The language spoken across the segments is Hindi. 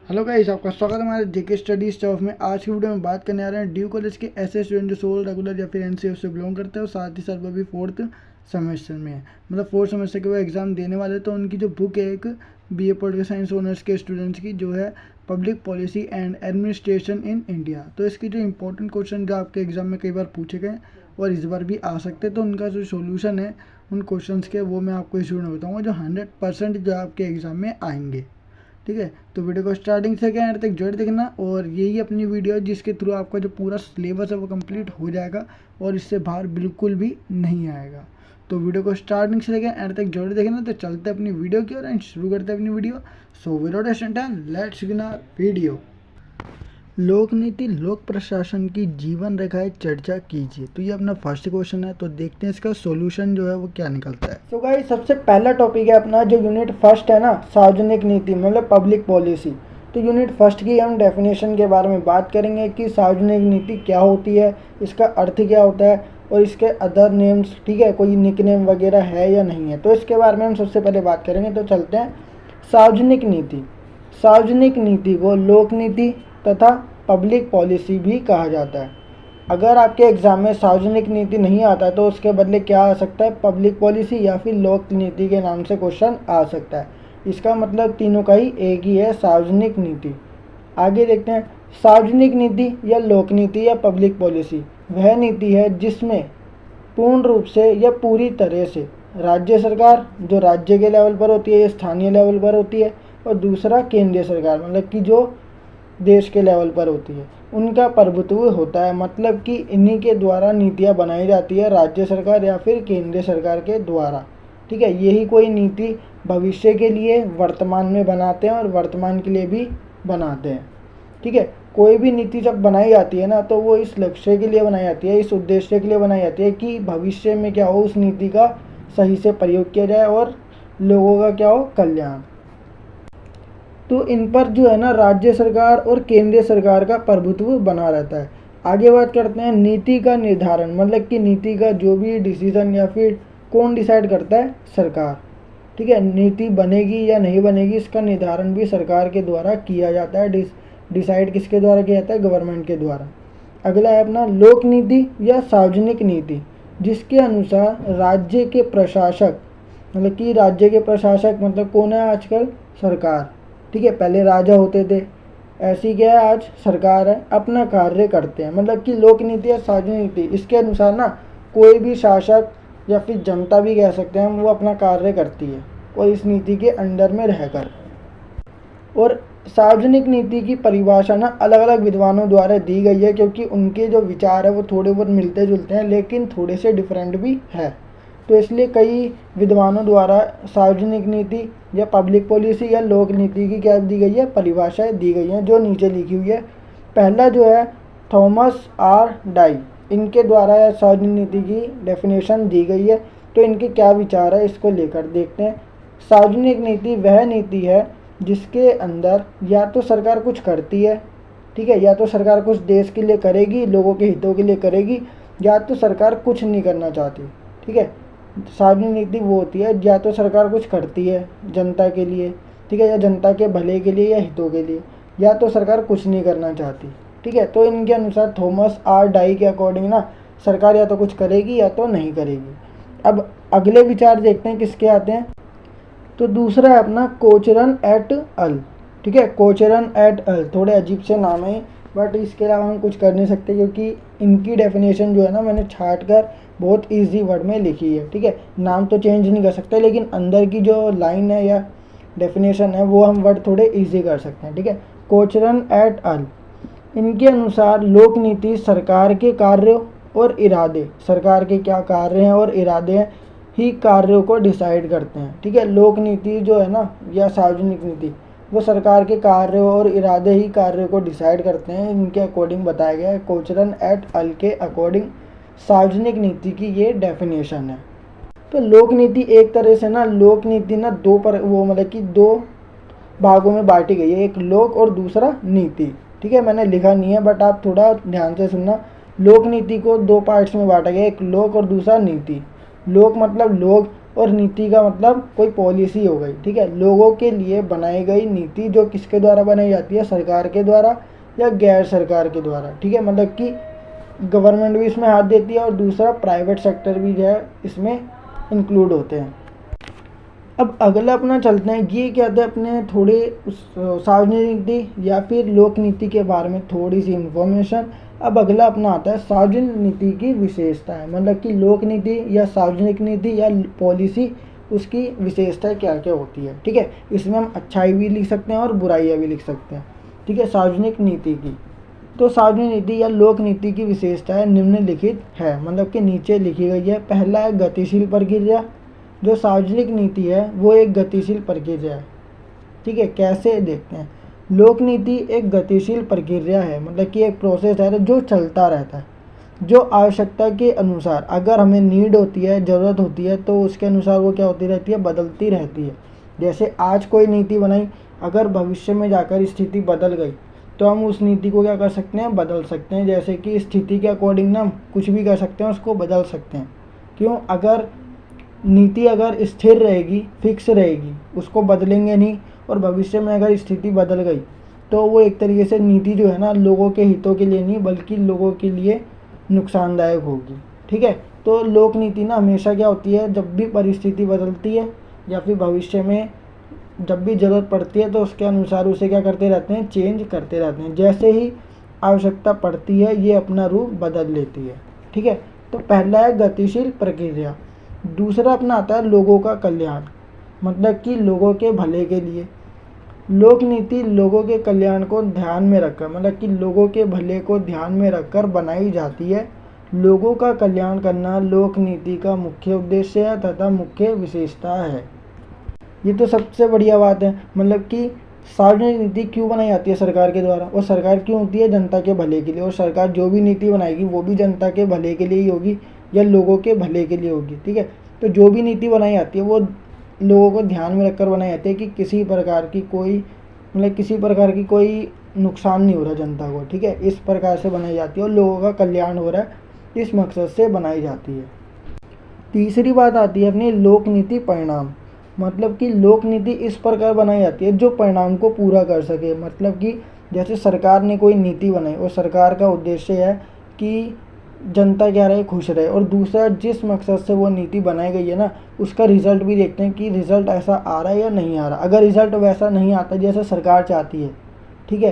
हेलो गाइस, आपका स्वागत है हमारे जेके स्टडी स्टॉफ में। आज की वीडियो में बात करने आ रहे हैं ड्यू कॉलेज के ऐसे स्टूडेंट जो सोल रेगुलर या फिर एनसीएफ से बिलोंग करते हैं और साथ ही साथ वो भी फोर्थ सेमेस्टर में है, मतलब फोर्थ सेमेस्टर के वो एग्ज़ाम देने वाले। तो उनकी जो बुक है एक बीए पॉलिटिकल साइंस ऑनर्स के स्टूडेंट्स की, जो है public policy and administration in India. तो इसकी जो इंपॉर्टेंट क्वेश्चन जो आपके एग्जाम में कई बार पूछे गए और इस बार भी आ सकते हैं, तो उनका जो सोल्यूशन है उन क्वेश्चंस के, वो मैं आपको इस वीडियो में बताऊँगा, जो 100% जो आपके एग्ज़ाम में आएंगे। ठीक है, तो वीडियो को स्टार्टिंग से क्या एंड तक जरूर देखना। और यही अपनी वीडियो है जिसके थ्रू आपका जो पूरा सिलेबस है वो कंप्लीट हो जाएगा और इससे बाहर बिल्कुल भी नहीं आएगा। तो वीडियो को स्टार्टिंग से लेकर एंड तक जरूर देखना। तो चलते हैं अपनी वीडियो की ओर एंड शुरू करते हैं अपनी video. So without wasting time let's begin our video. लोक नीति लोक प्रशासन की जीवन रेखाएं चर्चा कीजिए। तो ये अपना फर्स्ट क्वेश्चन है, तो देखते हैं इसका सॉल्यूशन जो है वो क्या निकलता है। तो गाइस सबसे पहला टॉपिक है अपना जो यूनिट फर्स्ट है ना, सार्वजनिक नीति मतलब पब्लिक पॉलिसी। तो यूनिट फर्स्ट की हम डेफिनेशन के बारे में बात करेंगे कि सार्वजनिक नीति क्या होती है, इसका अर्थ क्या होता है और इसके अदर नेम्स, ठीक है, कोई निक नेम वगैरह है या नहीं है, तो इसके बारे में हम सबसे पहले बात करेंगे। तो चलते हैं सार्वजनिक नीति। सार्वजनिक नीति को लोक नीति तथा पब्लिक पॉलिसी भी कहा जाता है। अगर आपके एग्ज़ाम में सार्वजनिक नीति नहीं आता है तो उसके बदले क्या आ सकता है, पब्लिक पॉलिसी या फिर लोक नीति के नाम से क्वेश्चन आ सकता है। इसका मतलब तीनों का ही एक ही है, सार्वजनिक नीति। आगे देखते हैं, सार्वजनिक नीति या लोक नीति या पब्लिक पॉलिसी वह नीति है जिसमें पूर्ण रूप से या पूरी तरह से राज्य सरकार, जो राज्य के लेवल पर होती है या स्थानीय लेवल पर होती है, और दूसरा केंद्रीय सरकार मतलब कि जो देश के लेवल पर होती है, उनका प्रभुत्व होता है। मतलब कि इन्हीं के द्वारा नीतियाँ बनाई जाती है, राज्य सरकार या फिर केंद्रीय सरकार के द्वारा। ठीक है, यही कोई नीति भविष्य के लिए वर्तमान में बनाते हैं और वर्तमान के लिए भी बनाते हैं। ठीक है, कोई भी नीति जब बनाई जाती है ना, तो वो इस लक्ष्य के लिए बनाई जाती है, इस उद्देश्य के लिए बनाई जाती है कि भविष्य में क्या हो, उस नीति का सही से प्रयोग किया जाए और लोगों का क्या हो, कल्याण। तो इन पर जो है ना राज्य सरकार और केंद्रीय सरकार का प्रभुत्व बना रहता है। आगे बात करते हैं नीति का निर्धारण, मतलब कि नीति का जो भी डिसीजन या फिर कौन डिसाइड करता है, सरकार। ठीक है, नीति बनेगी या नहीं बनेगी इसका निर्धारण भी सरकार के द्वारा किया जाता है। डिसाइड किसके द्वारा किया जाता है, गवर्नमेंट के द्वारा। अगला है अपना लोक नीति या सार्वजनिक नीति, जिसके अनुसार राज्य के प्रशासक, मतलब कि राज्य के प्रशासक मतलब कौन है आजकल, सरकार। ठीक है, पहले राजा होते थे, ऐसी क्या है आज सरकार है, अपना कार्य करते हैं। मतलब कि लोक नीति या सार्वजनिक नीति, इसके अनुसार ना कोई भी शासक या फिर जनता भी कह सकते हैं, वो अपना कार्य करती है और इस नीति के अंडर में रहकर। और सार्वजनिक नीति की परिभाषा ना अलग अलग विद्वानों द्वारा दी गई है, क्योंकि उनके जो विचार है वो थोड़े बहुत मिलते जुलते हैं लेकिन थोड़े से डिफरेंट भी है। तो इसलिए कई विद्वानों द्वारा सार्वजनिक नीति या पब्लिक पॉलिसी या लोक नीति की क्या दी गई है, परिभाषाएं दी गई हैं, जो नीचे लिखी हुई है। पहला जो है थॉमस आर डाई, इनके द्वारा सार्वजनिक नीति की डेफिनेशन दी गई है। तो इनके क्या विचार है इसको लेकर देखते हैं। सार्वजनिक नीति वह नीति है जिसके अंदर या तो सरकार कुछ करती है, ठीक है, या तो सरकार कुछ देश के लिए करेगी, लोगों के हितों के लिए करेगी, या तो सरकार कुछ नहीं करना चाहती। ठीक है, सार्वजनिक नीति वो होती है या तो सरकार कुछ करती है जनता के लिए, ठीक है, या जनता के भले के लिए या हितों के लिए, या तो सरकार कुछ नहीं करना चाहती। ठीक है, तो इनके अनुसार थॉमस आर डाई के अकॉर्डिंग ना सरकार या तो कुछ करेगी या तो नहीं करेगी। अब अगले विचार देखते हैं किसके आते हैं। तो दूसरा है अपना कोचरन एट अल। ठीक है, कोचरन एट अल, थोड़े अजीब से नाम है बट इसके अलावा हम कुछ कर नहीं सकते, क्योंकि इनकी डेफिनेशन जो है ना मैंने छाट कर बहुत इजी वर्ड में लिखी है। ठीक है, नाम तो चेंज नहीं कर सकते लेकिन अंदर की जो लाइन है या डेफिनेशन है वो हम वर्ड थोड़े इजी कर सकते हैं। ठीक है, कोचरन एट अल, इनके अनुसार लोक नीति सरकार के कार्यों और इरादे, सरकार के क्या कार्य हैं और इरादे हैं, ही कार्यों को डिसाइड करते हैं। ठीक है, लोक नीति जो है ना या सार्वजनिक नीति, वो सरकार के कार्यों और इरादे ही कार्यों को डिसाइड करते हैं, इनके अकॉर्डिंग बताया गया है। कोचरन एट अल के अकॉर्डिंग सार्वजनिक नीति की ये डेफिनेशन है। तो लोक नीति एक तरह से ना, लोक नीति ना दो पर वो मतलब कि दो भागों में बांटी गई है, एक लोक और दूसरा नीति। ठीक है, मैंने लिखा नहीं है बट आप थोड़ा ध्यान से सुनना। लोक नीति को दो पार्ट्स में बांटा गया, एक लोक और दूसरा नीति। लोक मतलब लोग, और नीति का मतलब कोई पॉलिसी हो गई, ठीक है। लोगों के लिए बनाई गई नीति जो किसके द्वारा बनाई जाती है, सरकार के द्वारा या गैर सरकार के द्वारा, ठीक है। मतलब कि गवर्नमेंट भी इसमें हाथ देती है और दूसरा प्राइवेट सेक्टर भी जो है इसमें इंक्लूड होते हैं। अब अगला अपना चलते हैं, ये क्या था अपने थोड़े सार्वजनिक नीति या फिर लोक नीति के बारे में थोड़ी सी इंफॉर्मेशन। अब अगला अपना आता है सार्वजनिक नीति की विशेषताएं, मतलब कि लोक नीति या सार्वजनिक नीति या पॉलिसी उसकी विशेषताएं क्या क्या होती है, ठीक है। इसमें हम अच्छाई भी लिख सकते हैं और बुराइयाँ भी लिख सकते हैं, ठीक है। सार्वजनिक नीति की, तो सार्वजनिक नीति या लोक नीति की विशेषताएं निम्नलिखित है, मतलब कि नीचे लिखी गई है। पहला है गतिशील प्रक्रिया। जो सार्वजनिक नीति है वो एक गतिशील प्रक्रिया है, ठीक है। कैसे देखते हैं, लोक नीति एक गतिशील प्रक्रिया है, मतलब कि एक प्रोसेस है जो चलता रहता है, जो आवश्यकता के अनुसार, अगर हमें नीड होती है, ज़रूरत होती है, तो उसके अनुसार वो क्या होती रहती है, बदलती रहती है। जैसे आज कोई नीति बनाई, अगर भविष्य में जाकर स्थिति बदल गई तो हम उस नीति को क्या कर सकते हैं, बदल सकते हैं। जैसे कि स्थिति के अकॉर्डिंग ना हम कुछ भी कर सकते हैं, उसको बदल सकते हैं। क्यों, अगर नीति अगर स्थिर रहेगी, फिक्स रहेगी, उसको बदलेंगे नहीं, और भविष्य में अगर स्थिति बदल गई तो वो एक तरीके से नीति जो है ना लोगों के हितों के लिए नहीं बल्कि लोगों के लिए नुकसानदायक होगी, ठीक है। तो लोक नीति ना हमेशा क्या होती है, जब भी परिस्थिति बदलती है या फिर भविष्य में जब भी ज़रूरत पड़ती है तो उसके अनुसार उसे क्या करते रहते हैं, चेंज करते रहते हैं। जैसे ही आवश्यकता पड़ती है ये अपना रूप बदल लेती है, ठीक है। तो पहला है गतिशील प्रक्रिया। दूसरा अपना आता है लोगों का कल्याण, मतलब कि लोगों के भले के लिए। लोक नीति लोगों के कल्याण को ध्यान में रखकर, मतलब कि लोगों के भले को ध्यान में रखकर बनाई जाती है। लोगों का कल्याण करना लोक नीति का मुख्य उद्देश्य है तथा मुख्य विशेषता है। ये तो सबसे बढ़िया बात है, मतलब कि सार्वजनिक नीति क्यों बनाई जाती है सरकार के द्वारा, और सरकार क्यों होती है, जनता के भले के लिए। और सरकार जो भी नीति बनाएगी वो भी जनता के भले के लिए ही होगी या लोगों के भले के लिए होगी, ठीक है। तो जो भी नीति बनाई जाती है वो लोगों को ध्यान में रखकर बनाई जाती है कि किसी प्रकार की कोई नुकसान नहीं हो रहा जनता को, ठीक है। इस प्रकार से बनाई जाती है और लोगों का कल्याण हो रहा है, इस मकसद से बनाई जाती है। तीसरी बात आती है अपनी लोक नीति परिणाम, मतलब कि लोक नीति इस प्रकार बनाई जाती है जो परिणाम को पूरा कर सके। मतलब कि जैसे सरकार ने कोई नीति बनाई और सरकार का उद्देश्य है कि जनता क्या रहे, खुश रहे, और दूसरा जिस मकसद से वो नीति बनाई गई है ना उसका रिजल्ट भी देखते हैं कि रिजल्ट ऐसा आ रहा है या नहीं आ रहा। अगर रिजल्ट वैसा नहीं आता जैसे सरकार चाहती है, ठीक है,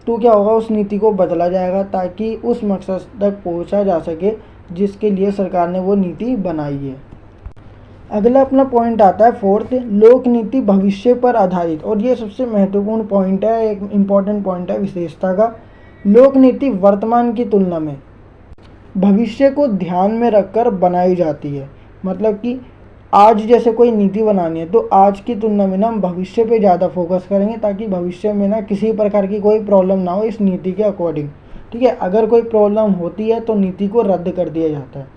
तो क्या होगा, उस नीति को बदला जाएगा ताकि उस मकसद तक पहुंचा जा सके जिसके लिए सरकार ने वो नीति बनाई है। अगला अपना पॉइंट आता है फोर्थ, लोक नीति भविष्य पर आधारित। और ये सबसे महत्वपूर्ण पॉइंट है, एक इम्पॉर्टेंट पॉइंट है विशेषता का। लोक नीति वर्तमान की तुलना में भविष्य को ध्यान में रखकर बनाई जाती है। मतलब कि आज जैसे कोई नीति बनानी है तो आज की तुलना में ना हम भविष्य पे ज़्यादा फोकस करेंगे ताकि भविष्य में ना किसी प्रकार की कोई प्रॉब्लम ना हो इस नीति के अकॉर्डिंग, ठीक है। अगर कोई प्रॉब्लम होती है तो नीति को रद्द कर दिया जाता है,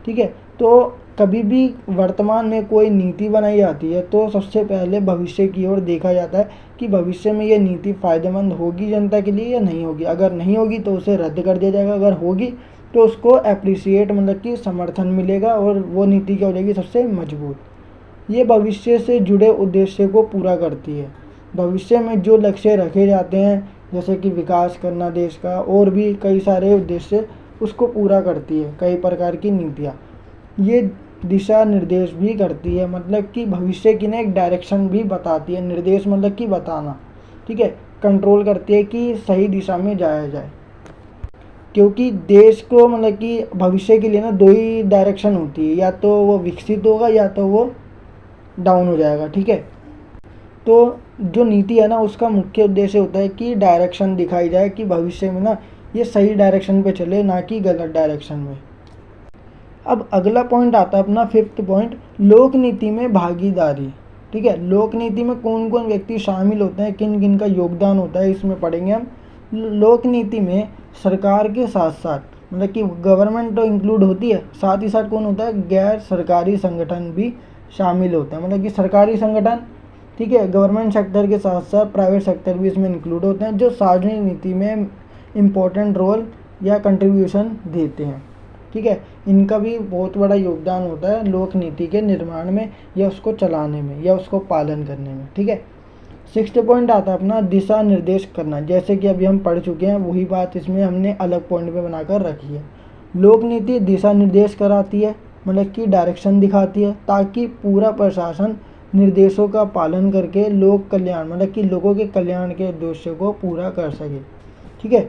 ठीक है। तो कभी भी वर्तमान में कोई नीति बनाई जाती है तो सबसे पहले भविष्य की ओर देखा जाता है कि भविष्य में ये नीति फ़ायदेमंद होगी जनता के लिए या नहीं होगी। अगर नहीं होगी तो उसे रद्द कर दिया जाएगा, अगर होगी तो उसको अप्रिशिएट मतलब कि समर्थन मिलेगा और वो नीति क्या हो जाएगी, सबसे मजबूत। ये भविष्य से जुड़े उद्देश्य को पूरा करती है। भविष्य में जो लक्ष्य रखे जाते हैं जैसे कि विकास करना देश का और भी कई सारे उद्देश्य, उसको पूरा करती है कई प्रकार की नीतियाँ। ये दिशा निर्देश भी करती है, मतलब कि भविष्य की ना एक डायरेक्शन भी बताती है। निर्देश मतलब कि बताना, ठीक है। कंट्रोल करती है कि सही दिशा में जाया जाए, क्योंकि देश को मतलब कि भविष्य के लिए ना दो ही डायरेक्शन होती है, या तो वो विकसित होगा या तो वो डाउन हो जाएगा, ठीक है। तो जो नीति है ना उसका मुख्य उद्देश्य होता है कि डायरेक्शन दिखाई जाए कि भविष्य में ना ये सही डायरेक्शन पे चले, ना कि गलत डायरेक्शन में। अब अगला पॉइंट आता है अपना फिफ्थ पॉइंट, लोक नीति में भागीदारी, ठीक है। लोक नीति में कौन कौन व्यक्ति शामिल होते हैं, किन किन का योगदान होता है, इसमें पढ़ेंगे हम। लोक नीति में सरकार के साथ साथ मतलब कि गवर्नमेंट तो इंक्लूड होती है, साथ ही साथ कौन होता है, गैर सरकारी संगठन भी शामिल होते हैं। मतलब कि सरकारी संगठन, ठीक है, गवर्नमेंट सेक्टर के साथ साथ प्राइवेट सेक्टर भी इसमें इंक्लूड होते हैं जो सार्वजनिक नीति में इम्पोर्टेंट रोल या कंट्रीब्यूशन देते हैं। ठीक है। इनका भी बहुत बड़ा योगदान होता है लोक नीति के निर्माण में या उसको चलाने में या उसको पालन करने में, ठीक है। 6th पॉइंट आता है अपना दिशा निर्देश करना। जैसे कि अभी हम पढ़ चुके हैं वही बात इसमें हमने अलग पॉइंट पे बनाकर रखी है। लोक नीति दिशा निर्देश कराती है, मतलब कि डायरेक्शन दिखाती है, ताकि पूरा प्रशासन निर्देशों का पालन करके लोक कल्याण मतलब कि लोगों के कल्याण के उद्देश्य को पूरा कर सके, ठीक है।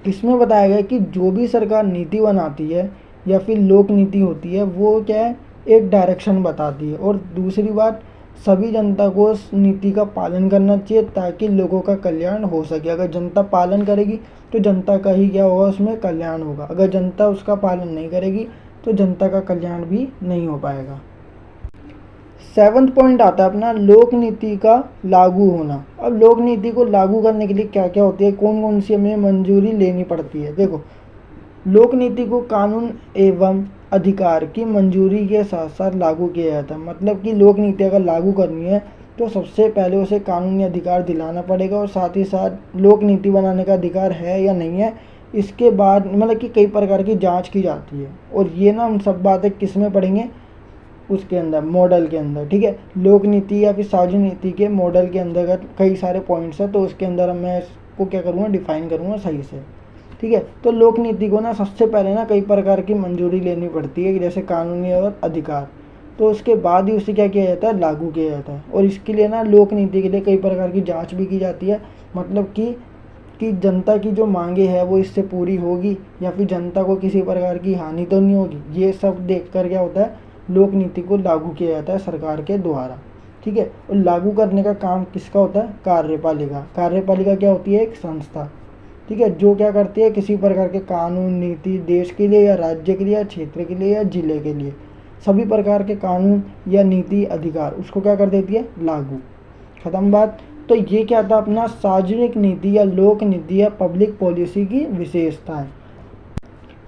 इसमें बताया गया कि जो भी सरकार नीति बनाती है या फिर लोक नीति होती है वो क्या है, एक डायरेक्शन बताती है। और दूसरी बात, सभी जनता को उस नीति का पालन करना चाहिए ताकि लोगों का कल्याण हो सके। अगर जनता पालन करेगी तो जनता का ही क्या होगा, उसमें कल्याण होगा। अगर जनता उसका पालन नहीं करेगी तो जनता का कल्याण भी नहीं हो पाएगा। 7th पॉइंट आता है अपना लोक नीति का लागू होना। अब लोक नीति को लागू करने के लिए क्या क्या होती है, कौन कौन सी हमें मंजूरी लेनी पड़ती है। देखो, लोक नीति को कानून एवं अधिकार की मंजूरी के साथ साथ लागू किया जाता है। मतलब कि लोक नीति अगर लागू करनी है तो सबसे पहले उसे कानूनी अधिकार दिलाना पड़ेगा और साथ ही साथ लोक नीति बनाने का अधिकार है या नहीं है, इसके बाद मतलब कि कई प्रकार की जांच की जाती है। और ये ना हम सब बातें किस में पढ़ेंगे, उसके अंदर मॉडल के अंदर, ठीक है। लोक नीति या फिर सार्वजनिक नीति के मॉडल के अंतर्गत कई सारे पॉइंट्स हैं, तो उसके अंदर मैं इसको क्या करूँगा, डिफाइन करूँगा सही से, ठीक है। तो लोक नीति को ना सबसे पहले ना कई प्रकार की मंजूरी लेनी पड़ती है, जैसे कानूनी और अधिकार, तो उसके बाद ही उसे क्या किया जाता है, लागू किया जाता है। और इसके लिए ना लोक नीति के लिए कई प्रकार की जांच भी की जाती है, मतलब कि जनता की जो मांगे है वो इससे पूरी होगी या फिर जनता को किसी प्रकार की हानि तो नहीं होगी। ये सब देख कर क्या होता है, लोक नीति को लागू किया जाता है सरकार के द्वारा, ठीक है। और लागू करने का काम किसका होता है, कार्यपालिका। कार्यपालिका क्या होती है, एक संस्था, ठीक है, जो क्या करती है, किसी प्रकार के कानून नीति देश के लिए या राज्य के लिए या क्षेत्र के लिए या जिले के लिए सभी प्रकार के कानून या नीति अधिकार उसको क्या कर देती है, लागू। खत्म बात। तो ये क्या था अपना सार्वजनिक नीति या लोक नीति या पब्लिक पॉलिसी की विशेषता है।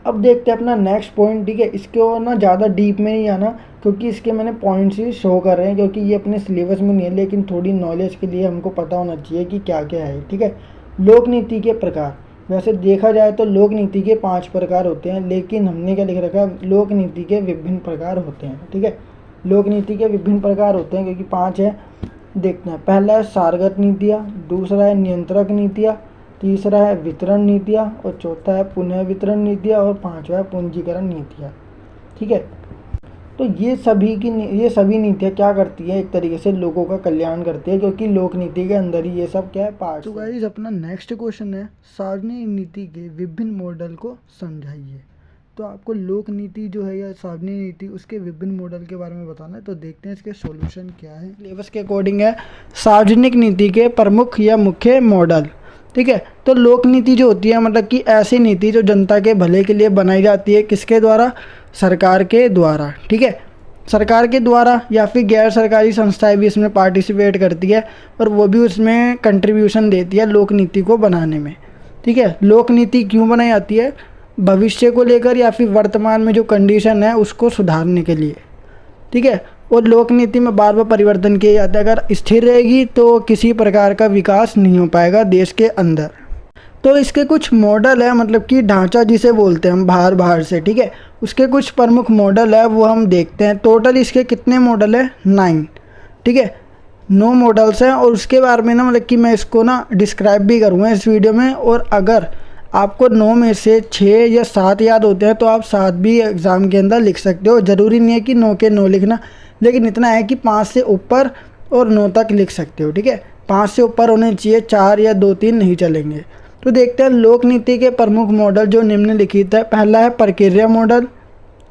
अब देखते हैं अपना नेक्स्ट पॉइंट, ठीक है। इसके और ना ज़्यादा डीप में नहीं आना क्योंकि इसके मैंने पॉइंट्स ही शो कर रहे हैं, क्योंकि ये अपने सिलेबस में नहीं है, लेकिन थोड़ी नॉलेज के लिए हमको पता होना चाहिए कि क्या क्या है, ठीक है। लोक नीति के प्रकार, वैसे देखा जाए तो लोक नीति के 5 प्रकार होते हैं, लेकिन हमने क्या लिख रखा है, लोक नीति के विभिन्न प्रकार होते हैं, ठीक है। लोक नीति के विभिन्न प्रकार होते हैं क्योंकि 5 है। देखते हैं, पहला है सारगत नीतियाँ, दूसरा है नियंत्रक नीतियाँ, तीसरा है वितरण नीतियाँ और चौथा है पुनः वितरण नीतियाँ और 5वां है पूंजीकरण नीतियाँ, ठीक है। तो ये सभी नीतियाँ क्या करती है, एक तरीके से लोगों का कल्याण करती है, क्योंकि लोक नीति के अंदर ही ये सब क्या है, पार्ट। तो गाइस अपना नेक्स्ट क्वेश्चन है सार्वजनिक नीति के विभिन्न मॉडल को समझाइए। तो आपको लोक नीति जो है या सार्वजनिक नीति उसके विभिन्न मॉडल के बारे में बताना है। तो देखते हैं इसके सॉल्यूशन क्या है। सिलेबस के अकॉर्डिंग है सार्वजनिक नीति के प्रमुख या मुख्य मॉडल, ठीक है। तो लोक नीति जो होती है मतलब कि ऐसी नीति जो जनता के भले के लिए बनाई जाती है, किसके द्वारा, सरकार के द्वारा, ठीक है। सरकार के द्वारा या फिर गैर सरकारी संस्थाएं भी इसमें पार्टिसिपेट करती है और वो भी उसमें कंट्रीब्यूशन देती है लोक नीति को बनाने में, ठीक है। लोक नीति क्यों बनाई जाती है, भविष्य को लेकर या फिर वर्तमान में जो कंडीशन है उसको सुधारने के लिए, ठीक है। और लोक नीति में बार बार परिवर्तन किए जाते हैं, अगर स्थिर रहेगी तो किसी प्रकार का विकास नहीं हो पाएगा देश के अंदर। तो इसके कुछ मॉडल है, मतलब कि ढांचा जिसे बोलते हैं हम बाहर से, ठीक है। उसके कुछ प्रमुख मॉडल है वो हम देखते हैं। टोटल इसके कितने मॉडल है, 9, ठीक है, 9 मॉडल्स हैं। और उसके बारे में ना मतलब कि मैं इसको ना डिस्क्राइब भी करूँगा इस वीडियो में। और अगर आपको 9 में से 6 या 7 याद होते हैं तो आप 7 भी एग्ज़ाम के अंदर लिख सकते हो। ज़रूरी नहीं है कि 9 के 9 लिखना, लेकिन इतना है कि 5 से ऊपर और 9 तक लिख सकते हो, ठीक है। 5 से ऊपर होने चाहिए, 4 या 2-3 नहीं चलेंगे। तो देखते हैं लोक नीति के प्रमुख मॉडल जो निम्नलिखित है। पहला है प्रक्रिया मॉडल,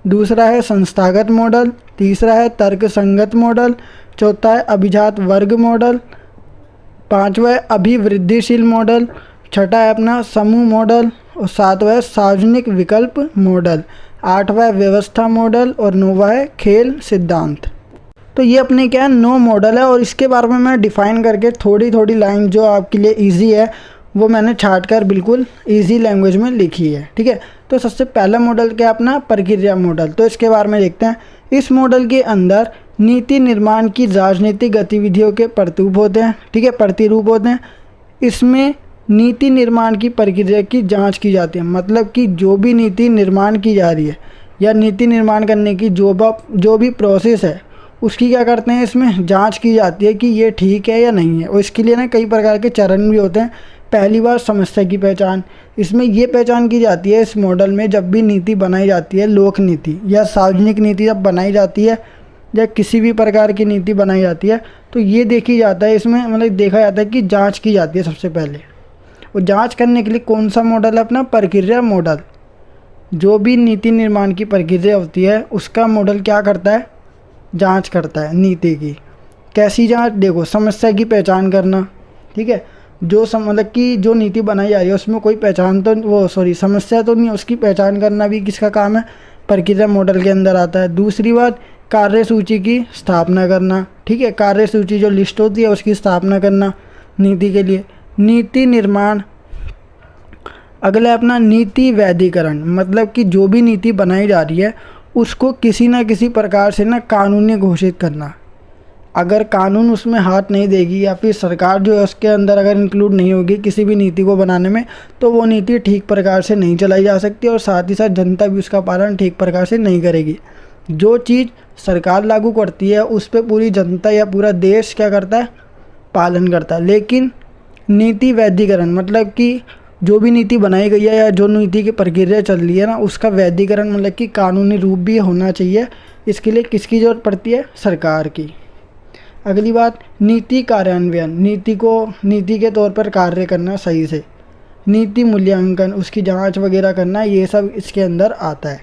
दूसरा है संस्थागत मॉडल, तीसरा है तर्कसंगत मॉडल, चौथा है अभिजात वर्ग मॉडल, 5वां है अभिवृद्धिशील मॉडल, छठा है अपना समूह मॉडल और 7वां है सार्वजनिक विकल्प मॉडल, 8वां है व्यवस्था मॉडल और 9वां है खेल सिद्धांत। तो ये अपने क्या है 9 मॉडल है और इसके बारे में मैं डिफ़ाइन करके थोड़ी थोड़ी लाइन जो आपके लिए इजी है वो मैंने छाट कर बिल्कुल इजी लैंग्वेज में लिखी है, ठीक है। तो सबसे पहला मॉडल क्या अपना प्रक्रिया मॉडल। तो इसके बारे में देखते हैं। इस मॉडल के अंदर नीति निर्माण की राजनीतिक गतिविधियों के प्रतिरूप होते हैं, ठीक है, प्रतिरूप होते हैं। इसमें नीति निर्माण की प्रक्रिया की जांच की जाती है। मतलब कि जो भी नीति निर्माण की जा रही है या नीति निर्माण करने की जो भी प्रोसेस है उसकी क्या करते हैं, इसमें जांच की जाती है कि ये ठीक है या नहीं है। और इसके लिए ना कई प्रकार के चरण भी होते हैं। पहली बार समस्या की पहचान, इसमें ये पहचान की जाती है इस मॉडल में, जब भी नीति बनाई जाती है, लोक नीति या सार्वजनिक नीति जब बनाई जाती है या किसी भी प्रकार की नीति बनाई जाती है, तो ये देखी जाता है इसमें, मतलब देखा जाता है कि जांच की जाती है सबसे पहले। और जांच करने के लिए कौन सा मॉडल है अपना, प्रक्रिया मॉडल। जो भी नीति निर्माण की प्रक्रिया होती है उसका मॉडल क्या करता है, जांच करता है नीति की। कैसी जांच, देखो, समस्या की पहचान करना, ठीक है, मतलब कि जो नीति बनाई जा रही है उसमें कोई पहचान तो समस्या तो नहीं, उसकी पहचान करना भी किसका काम है, प्रक्रिया मॉडल के अंदर आता है। दूसरी बात, कार्य सूची की स्थापना करना, ठीक है, कार्य सूची जो लिस्ट होती है उसकी स्थापना करना नीति के लिए। नीति निर्माण, अगला अपना नीति वैधीकरण, मतलब कि जो भी नीति बनाई जा रही है उसको किसी ना किसी प्रकार से ना कानूनी घोषित करना। अगर कानून उसमें हाथ नहीं देगी या फिर सरकार जो है उसके अंदर अगर इंक्लूड नहीं होगी किसी भी नीति को बनाने में, तो वो नीति ठीक प्रकार से नहीं चलाई जा सकती और साथ ही साथ जनता भी उसका पालन ठीक प्रकार से नहीं करेगी। जो चीज़ सरकार लागू करती है उस पर पूरी जनता या पूरा देश क्या करता है, पालन करता है। लेकिन नीति वैधीकरण, मतलब कि जो भी नीति बनाई गई है या जो नीति की प्रक्रिया चल रही है ना, उसका वैधीकरण मतलब कि कानूनी रूप भी होना चाहिए। इसके लिए किसकी ज़रूरत पड़ती है, सरकार की। अगली बात, नीति कार्यान्वयन, नीति के तौर पर कार्य करना सही से। नीति मूल्यांकन, उसकी जांच वगैरह करना, ये सब इसके अंदर आता है।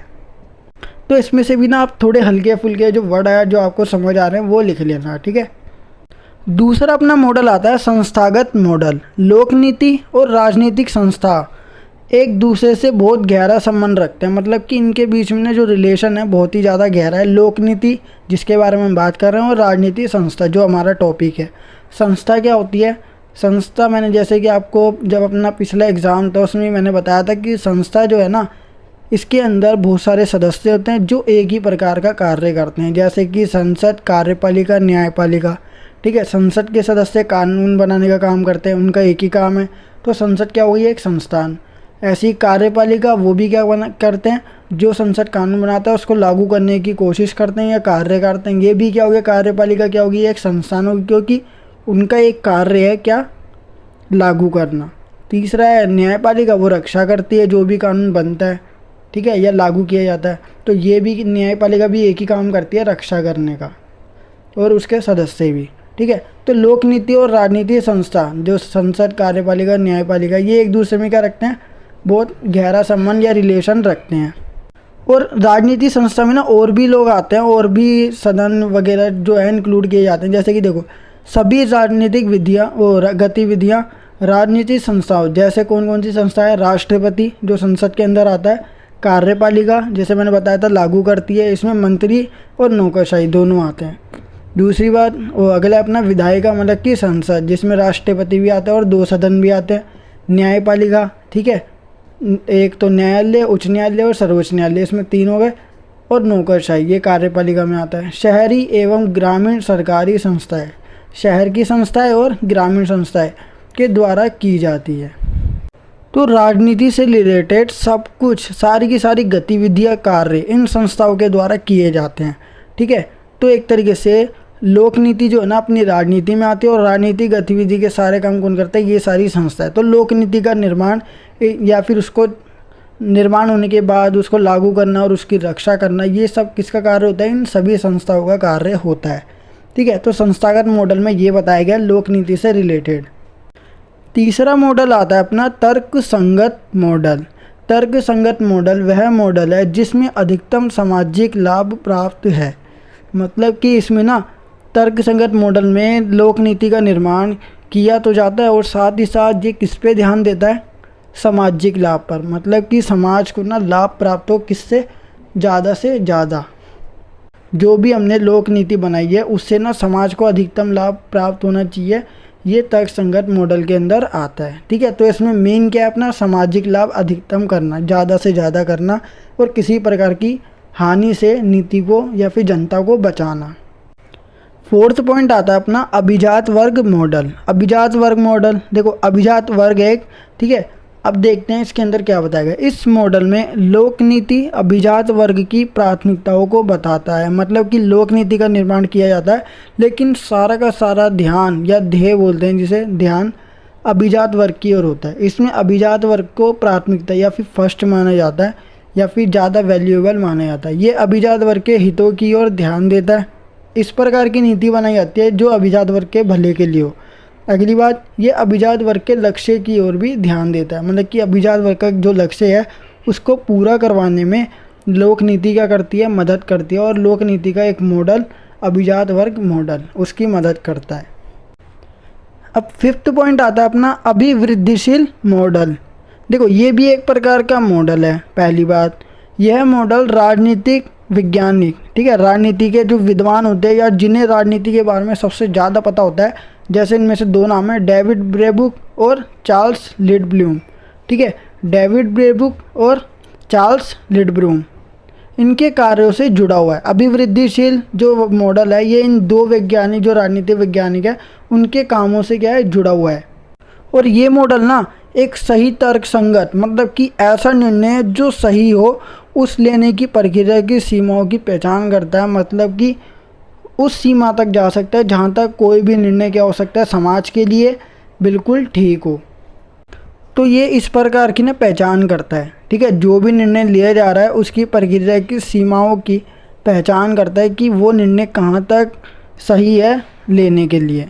तो इसमें से भी ना आप थोड़े हल्के फुल्के जो वर्ड है जो आपको समझ आ रहे हैं वो लिख लेना, ठीक है। दूसरा अपना मॉडल आता है संस्थागत मॉडल। लोक नीति और राजनीतिक संस्था एक दूसरे से बहुत गहरा संबंध रखते हैं, मतलब कि इनके बीच में ना जो रिलेशन है बहुत ही ज़्यादा गहरा है। लोक नीति जिसके बारे में हम बात कर रहे हैं और राजनीतिक संस्था जो हमारा टॉपिक है। संस्था क्या होती है, संस्था मैंने जैसे कि आपको जब अपना पिछला एग्ज़ाम था उसमें मैंने बताया था कि संस्था जो है ना, इसके अंदर बहुत सारे सदस्य होते हैं जो एक ही प्रकार का कार्य करते हैं, जैसे कि संसद, कार्यपालिका, न्यायपालिका, ठीक है। संसद के सदस्य कानून बनाने का काम करते हैं, उनका एक ही काम है, तो संसद क्या होगी, एक संस्थान। ऐसी कार्यपालिका वो भी क्या करते हैं, जो संसद कानून बनाता है उसको लागू करने की कोशिश करते हैं या कार्य करते हैं। ये भी क्या होगी, कार्यपालिका क्या होगी, एक संस्थान होगी, क्योंकि उनका एक कार्य है क्या, लागू करना। तीसरा है न्यायपालिका, वो रक्षा करती है जो भी कानून बनता है, ठीक है, या लागू किया जाता है। तो ये भी न्यायपालिका भी एक ही काम करती है, रक्षा करने का, और उसके सदस्य भी, ठीक है। तो लोक नीति और राजनीतिक संस्था जो संसद, कार्यपालिका, न्यायपालिका, ये एक दूसरे में क्या रखते हैं, बहुत गहरा संबंध या रिलेशन रखते हैं। और राजनीतिक संस्था में ना और भी लोग आते हैं, और भी सदन वगैरह जो है इंक्लूड किए जाते हैं। जैसे कि देखो, सभी राजनीतिक विधियाँ और गतिविधियाँ राजनीतिक संस्थाओं, जैसे कौन कौन सी संस्था है, राष्ट्रपति जो संसद के अंदर आता है, कार्यपालिका जैसे मैंने बताया था लागू करती है, इसमें मंत्री और नौकरशाही दोनों आते हैं। दूसरी बात, वो अगला अपना विधायिका, मतलब कि संसद जिसमें राष्ट्रपति भी आता है और 2 सदन भी आते हैं। न्यायपालिका, ठीक है, एक तो न्यायालय, उच्च न्यायालय और सर्वोच्च न्यायालय, इसमें 3 हो गए। और नौकरशाही ये कार्यपालिका में आता है। शहरी एवं ग्रामीण सरकारी संस्थाएं, शहर की संस्थाएं और ग्रामीण संस्थाएं के द्वारा की जाती है। तो राजनीति से रिलेटेड सब कुछ, सारी की सारी गतिविधियां, कार्य इन संस्थाओं के द्वारा किए जाते हैं, ठीक है। तो एक तरीके से लोक नीति जो है ना अपनी राजनीति में आती है, और राजनीतिक गतिविधि के सारे काम कौन करता है, ये सारी संस्थाएं। तो लोक नीति का निर्माण या फिर उसको निर्माण होने के बाद उसको लागू करना और उसकी रक्षा करना, ये सब किसका कार्य होता है, इन सभी संस्थाओं का कार्य होता है, ठीक है। तो संस्थागत मॉडल में ये बताया गया लोक नीति से रिलेटेड। तीसरा मॉडल आता है अपना तर्क संगत मॉडल। तर्क संगत मॉडल वह मॉडल है जिसमें अधिकतम सामाजिक लाभ प्राप्त है। मतलब कि इसमें ना तर्क संगत मॉडल में लोक नीति का निर्माण किया तो जाता है, और साथ ही साथ ये किस पे ध्यान देता है, सामाजिक लाभ पर। मतलब कि समाज को ना लाभ प्राप्त हो, किससे, ज़्यादा से ज़्यादा। जो भी हमने लोक नीति बनाई है उससे ना समाज को अधिकतम लाभ प्राप्त होना चाहिए, ये तर्क संगत मॉडल के अंदर आता है, ठीक है। तो इसमें मेन क्या है, अपना सामाजिक लाभ अधिकतम करना, ज़्यादा से ज़्यादा करना, और किसी प्रकार की हानि से नीति को या फिर जनता को बचाना। फोर्थ पॉइंट आता है अपना अभिजात वर्ग मॉडल। अभिजात वर्ग मॉडल, देखो अभिजात वर्ग एक, ठीक है। अब देखते हैं इसके अंदर क्या बताएगा। इस मॉडल में लोक नीति अभिजात वर्ग की प्राथमिकताओं को बताता है, मतलब कि लोक नीति का निर्माण किया जाता है, लेकिन सारा का सारा ध्यान या ध्येय बोलते हैं जिसे, ध्यान अभिजात वर्ग की ओर होता है। इसमें अभिजात वर्ग को प्राथमिकता या फिर फर्स्ट माना जाता है या फिर ज़्यादा वैल्यूएबल माना जाता है। ये अभिजात वर्ग के हितों की ओर ध्यान देता है। इस प्रकार की नीति बनाई जाती है जो अभिजात वर्ग के भले के लिए हो। अगली बात, ये अभिजात वर्ग के लक्ष्य की ओर भी ध्यान देता है, मतलब कि अभिजात वर्ग का जो लक्ष्य है उसको पूरा करवाने में लोक नीति क्या करती है, मदद करती है। और लोक नीति का एक मॉडल अभिजात वर्ग मॉडल उसकी मदद करता है। अब फिफ्थ पॉइंट आता है अपना अभिवृद्धिशील मॉडल। देखो ये भी एक प्रकार का मॉडल है। पहली बात, यह मॉडल राजनीतिक वैज्ञानिक, ठीक है, राजनीति के जो विद्वान होते हैं या जिन्हें राजनीति के बारे में सबसे ज़्यादा पता होता है, जैसे इनमें से दो नाम है, डेविड ब्रेबुक और चार्ल्स लिडब्लूम, ठीक है। डेविड ब्रेबुक और चार्ल्स लिडब्लूम, इनके कार्यों से जुड़ा हुआ है। अभिवृद्धिशील जो मॉडल है ये इन दो वैज्ञानिक जो राजनीतिक वैज्ञानिक है उनके कामों से क्या है, जुड़ा हुआ है। और ये मॉडल ना एक सही तर्क संगत, मतलब कि ऐसा निर्णय जो सही हो उस लेने की प्रक्रिया की सीमाओं की पहचान करता है, मतलब कि उस सीमा तक जा सकता है जहाँ तक कोई भी निर्णय क्या हो सकता है समाज के लिए बिल्कुल ठीक हो। तो ये इस प्रकार की ना पहचान करता है, ठीक है। जो भी निर्णय लिया जा रहा है उसकी प्रक्रिया की सीमाओं की पहचान करता है कि वो निर्णय कहाँ तक सही है लेने के लिए।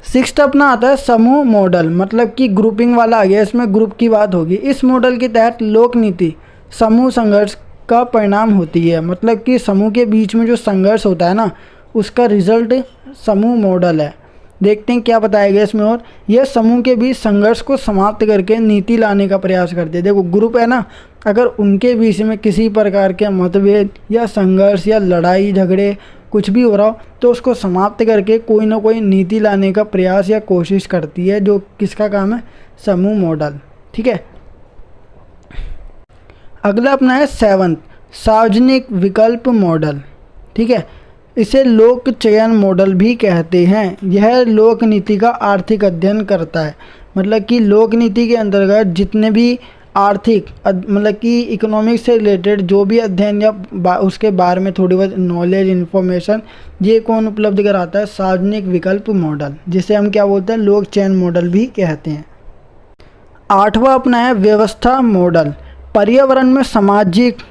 सिक्स्थ अपना आता है समूह मॉडल, मतलब कि ग्रुपिंग वाला आ गया, इसमें ग्रुप की बात होगी। इस मॉडल के तहत लोक नीति समूह संघर्ष का परिणाम होती है, मतलब कि समूह के बीच में जो संघर्ष होता है ना उसका रिजल्ट समूह मॉडल है। देखते हैं क्या बताया गया इसमें। और यह समूह के बीच संघर्ष को समाप्त करके नीति लाने का प्रयास करते हैं। देखो ग्रुप है ना, अगर उनके बीच में किसी प्रकार के मतभेद या संघर्ष या लड़ाई झगड़े कुछ भी हो रहा हो तो उसको समाप्त करके कोई ना कोई नीति लाने का प्रयास या कोशिश करती है, जो किसका काम है, समूह मॉडल, ठीक है। अगला अपना है सेवंथ, सार्वजनिक विकल्प मॉडल, ठीक है। इसे लोक चयन मॉडल भी कहते हैं। यह लोक नीति का आर्थिक अध्ययन करता है, मतलब कि लोक नीति के अंतर्गत जितने भी आर्थिक मतलब कि इकोनॉमिक्स से रिलेटेड जो भी अध्ययन या उसके बारे में थोड़ी बहुत नॉलेज इन्फॉर्मेशन ये कौन उपलब्ध कराता है, सार्वजनिक विकल्प मॉडल, जिसे हम क्या बोलते हैं, लोक चयन मॉडल भी कहते हैं। आठवां अपना है व्यवस्था मॉडल। पर्यावरण में सामाजिक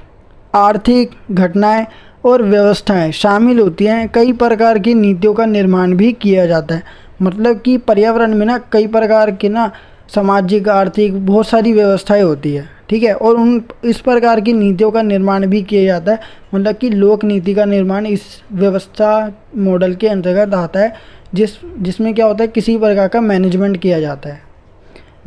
आर्थिक घटनाएं और व्यवस्थाएं शामिल होती हैं। कई प्रकार की नीतियों का निर्माण भी किया जाता है, मतलब कि पर्यावरण में ना कई प्रकार के ना सामाजिक आर्थिक बहुत सारी व्यवस्थाएं होती है, ठीक है। और उन इस प्रकार की नीतियों का निर्माण भी किया जाता है, मतलब कि लोक नीति का निर्माण इस व्यवस्था मॉडल के अंतर्गत आता है, जिसमें क्या होता है, किसी प्रकार का मैनेजमेंट किया जाता है।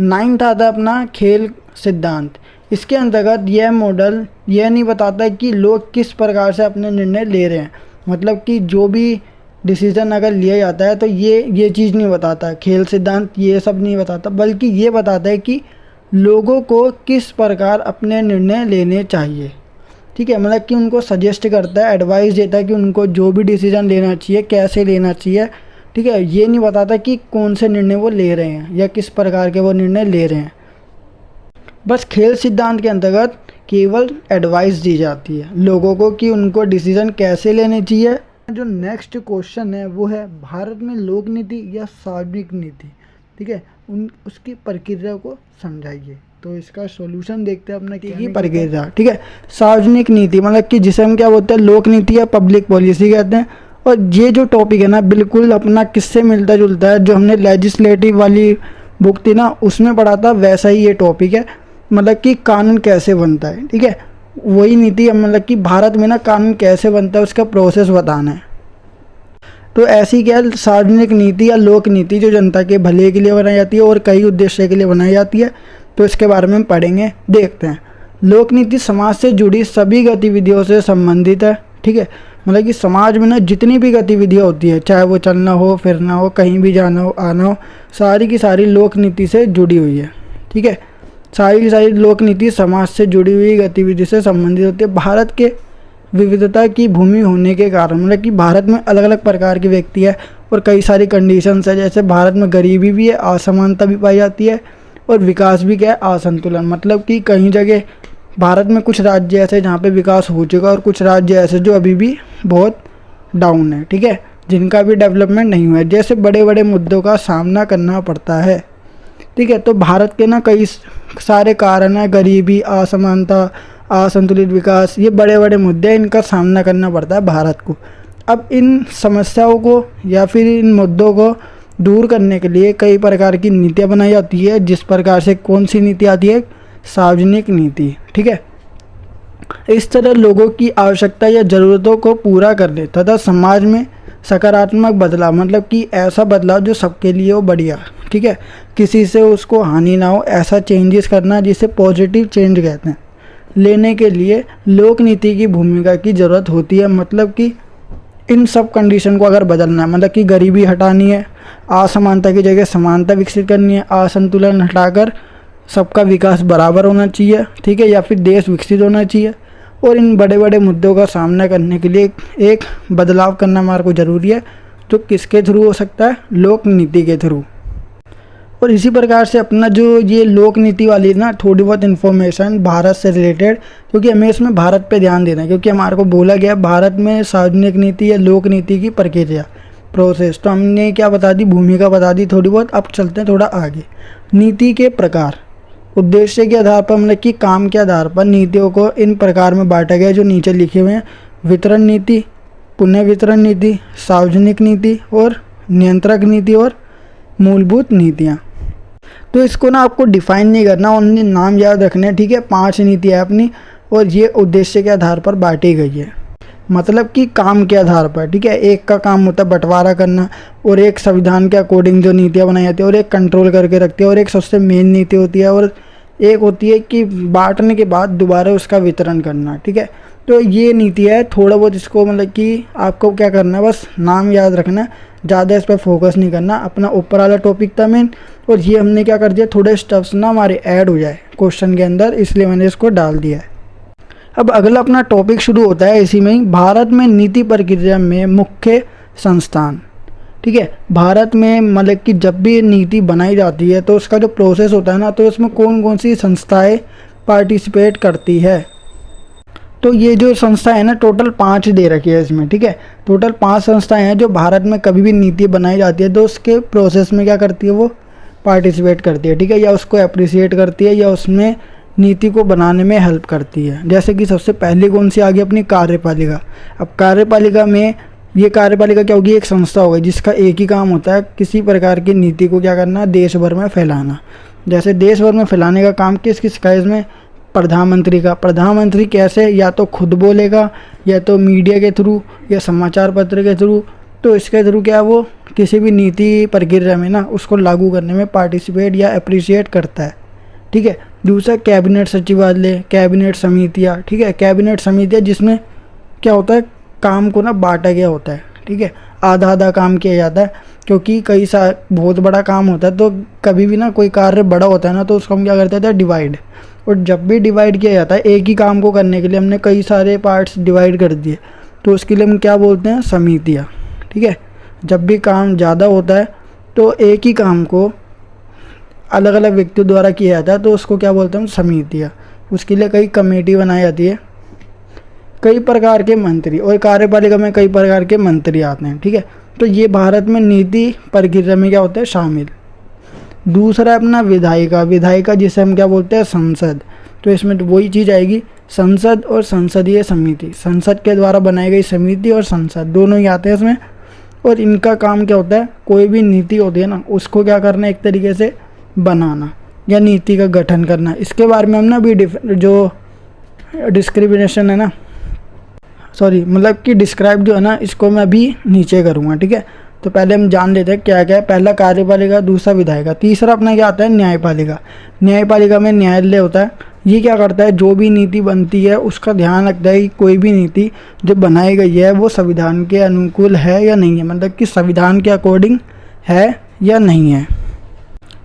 नाइन्थ आता है अपना खेल सिद्धांत। इसके अंतर्गत यह मॉडल यह नहीं बताता कि लोग किस प्रकार से अपने निर्णय ले रहे हैं, मतलब कि जो भी डिसीज़न अगर लिया जाता है तो ये चीज़ नहीं बताता। खेल सिद्धांत ये सब नहीं बताता, बल्कि ये बताता है कि लोगों को किस प्रकार अपने निर्णय लेने चाहिए, ठीक है। मतलब कि उनको सजेस्ट करता है, एडवाइस देता है कि उनको जो भी डिसीज़न लेना चाहिए कैसे लेना चाहिए, ठीक है। ये नहीं बताता कि कौन से निर्णय वो ले रहे हैं या किस प्रकार के वो निर्णय ले रहे हैं। बस खेल सिद्धांत के अंतर्गत केवल एडवाइस दी जाती है लोगों को कि उनको डिसीज़न कैसे लेने चाहिए। जो नेक्स्ट क्वेश्चन है वो है भारत में लोक नीति या सार्वजनिक नीति, ठीक है, उसकी प्रक्रिया को समझाइए। तो इसका सॉल्यूशन देखते हैं अपना की प्रक्रिया, ठीक है। सार्वजनिक नीति मतलब कि जिसे हम क्या बोलते हैं, लोक नीति या पब्लिक पॉलिसी कहते हैं। और ये जो टॉपिक है ना बिल्कुल अपना किससे मिलता जुलता है, जो हमने लेजिस्लेटिव वाली बुक थी ना उसमें पढ़ा था वैसा ही ये टॉपिक है, मतलब कि कानून कैसे बनता है, ठीक है। वही नीति मतलब कि भारत में ना कानून कैसे बनता है उसका प्रोसेस बताना है। तो ऐसी क्या सार्वजनिक नीति या लोक नीति जो जनता के भले के लिए बनाई जाती है और कई उद्देश्य के लिए बनाई जाती है, तो इसके बारे में हम पढ़ेंगे। देखते हैं। लोक नीति समाज से जुड़ी सभी गतिविधियों से संबंधित है, ठीक है। मतलब कि समाज में ना जितनी भी गतिविधियाँ होती है, चाहे वो चलना हो फिरना हो कहीं भी जाना हो आना हो, सारी की सारी लोक नीति से जुड़ी हुई है, ठीक है। सारी की सारी लोक नीति समाज से जुड़ी हुई गतिविधि से संबंधित होती है। भारत के विविधता की भूमि होने के कारण, मतलब कि भारत में अलग अलग प्रकार के व्यक्ति है और कई सारी कंडीशंस है। जैसे भारत में गरीबी भी है, असमानता भी पाई जाती है और विकास भी क्या है, असंतुलन। मतलब कि कई जगह भारत में कुछ राज्य ऐसे जहाँ पे विकास हो चुका है और कुछ राज्य ऐसे जो अभी भी बहुत डाउन है, ठीक है, जिनका भी डेवलपमेंट नहीं हुआ है। जैसे बड़े बड़े मुद्दों का सामना करना पड़ता है, ठीक है। तो भारत के ना कई सारे कारण हैं, गरीबी, असमानता, असंतुलित विकास, ये बड़े बड़े मुद्दे हैं, इनका सामना करना पड़ता है भारत को। अब इन समस्याओं को या फिर इन मुद्दों को दूर करने के लिए कई प्रकार की नीतियाँ बनाई जाती है। जिस प्रकार से कौन सी नीति आती है, सार्वजनिक नीति, ठीक है। इस तरह लोगों की आवश्यकता या ज़रूरतों को पूरा करने तथा समाज में सकारात्मक बदलाव, मतलब कि ऐसा बदलाव जो सबके लिए हो बढ़िया, ठीक है, किसी से उसको हानि ना हो, ऐसा चेंजेस करना जिसे पॉजिटिव चेंज कहते हैं, लेने के लिए लोक नीति की भूमिका की ज़रूरत होती है। मतलब कि इन सब कंडीशन को अगर बदलना है, मतलब कि गरीबी हटानी है, असमानता की जगह समानता विकसित करनी है, असंतुलन हटाकर सबका विकास बराबर होना चाहिए, ठीक है, या फिर देश विकसित होना चाहिए। और इन बड़े बड़े मुद्दों का सामना करने के लिए एक बदलाव करना हमारे को ज़रूरी है, जो किसके थ्रू हो सकता है, लोक नीति के थ्रू। और इसी प्रकार से अपना जो ये लोक नीति वाली ना थोड़ी बहुत इन्फॉर्मेशन भारत से रिलेटेड, क्योंकि हमें इसमें भारत पे ध्यान देना है, क्योंकि हमारे को बोला गया भारत में सार्वजनिक नीति या लोक नीति की प्रक्रिया, प्रोसेस। तो हमने क्या बता दी, भूमिका बता दी थोड़ी बहुत। अब चलते हैं थोड़ा आगे। नीति के प्रकार, उद्देश्य के आधार पर, मतलब कि काम के आधार पर नीतियों को इन प्रकार में बांटा गया जो नीचे लिखे हुए हैं। वितरण नीति, पुनः वितरण नीति, सार्वजनिक नीति और नियंत्रक नीति और मूलभूत नीतियाँ। तो इसको ना आपको डिफाइन नहीं करना, उनने नाम याद रखने हैं, ठीक है। 5 नीतियाँ है अपनी और ये उद्देश्य के आधार पर बांटी गई है, मतलब कि काम के आधार पर, ठीक है। एक का काम होता है बंटवारा करना और एक संविधान के अकॉर्डिंग जो नीतियाँ बनाई जाती है और एक कंट्रोल करके रखती है और एक सबसे मेन नीति होती है और एक होती है कि बांटने के बाद दोबारा उसका वितरण करना, ठीक है। तो ये नीति है, थोड़ा बहुत इसको मतलब कि आपको क्या करना है, बस नाम याद रखना है, ज़्यादा इस पर फोकस नहीं करना। अपना ऊपर वाला टॉपिक था मेन, और ये हमने क्या कर दिया, थोड़े स्टेप्स ना हमारे ऐड हो जाए क्वेश्चन के अंदर, इसलिए मैंने इसको डाल दिया है। अब अगला अपना टॉपिक शुरू होता है इसी में ही, भारत में नीति प्रक्रिया में मुख्य संस्थान, ठीक है। भारत में मतलब कि जब भी नीति बनाई जाती है तो उसका जो प्रोसेस होता है ना, तो उसमें कौन कौन सी संस्थाएं पार्टिसिपेट करती है। तो ये जो संस्था है ना, टोटल 5 दे रखी है इसमें, ठीक है। टोटल 5 संस्थाएं हैं जो भारत में कभी भी नीति बनाई जाती है तो उसके प्रोसेस में क्या करती है, वो पार्टिसिपेट करती है, ठीक है, या उसको अप्रिसिएट करती है या उसमें नीति को बनाने में हेल्प करती है। जैसे कि सबसे पहली कौन सी आ गई, अपनी कार्यपालिका। अब कार्यपालिका में ये कार्यपालिका क्या होगी, एक संस्था होगी जिसका एक ही काम होता है किसी प्रकार की नीति को क्या करना, देश भर में फैलाना। जैसे देश भर में फैलाने का काम किस किस का, इसमें प्रधानमंत्री का। प्रधानमंत्री कैसे, या तो खुद बोलेगा या तो मीडिया के थ्रू या समाचार पत्र के थ्रू। तो इसके थ्रू क्या है, वो किसी भी नीति प्रक्रिया में ना उसको लागू करने में पार्टिसिपेट या अप्रिशिएट करता है, ठीक है। दूसरा कैबिनेट सचिवालय, कैबिनेट समितियाँ, ठीक है। कैबिनेट समितियाँ जिसमें क्या होता है, काम को ना बांटा गया होता है, ठीक है, आधा आधा काम किया जाता है, क्योंकि कई बहुत बड़ा काम होता है। तो कभी भी ना कोई कार्य बड़ा होता है ना, तो उसको हम क्या करते हैं, डिवाइड। और जब भी डिवाइड किया जाता है एक ही काम को करने के लिए, हमने कई सारे पार्ट्स डिवाइड कर दिए, तो उसके लिए हम क्या बोलते हैं, समितियाँ, ठीक है। जब भी काम ज़्यादा होता है तो एक ही काम को अलग अलग व्यक्तियों द्वारा किया जाता है, तो उसको क्या बोलते हैं, समितियाँ। उसके लिए कई कमेटी बनाई जाती है, कई प्रकार के मंत्री, और कार्यपालिका में कई प्रकार के मंत्री आते हैं, ठीक है। तो ये भारत में नीति प्रक्रिया में क्या होता है, शामिल। दूसरा अपना विधायिका, विधायिका जिसे हम क्या बोलते हैं, संसद। तो इसमें तो वही चीज़ आएगी, संसद और संसदीय समिति। संसद के द्वारा बनाई गई समिति और संसद दोनों ही आते हैं इसमें। और इनका काम क्या होता है, कोई भी नीति होती है ना, उसको क्या करना, एक तरीके से बनाना या नीति का गठन करना। इसके बारे में हम ना अभी जो डिस्क्रिमिनेशन है ना, सॉरी मतलब कि डिस्क्राइब जो है ना, इसको मैं अभी नीचे करूँगा, ठीक है। तो पहले हम जान लेते हैं क्या क्या है। पहला कार्यपालिका, दूसरा विधायिका, तीसरा अपना क्या आता है, न्यायपालिका। न्यायपालिका में न्यायालय होता है। ये क्या करता है, जो भी नीति बनती है उसका ध्यान रखता है कि कोई भी नीति जो बनाई गई है वो संविधान के अनुकूल है या नहीं है, मतलब कि संविधान के अकॉर्डिंग है या नहीं है।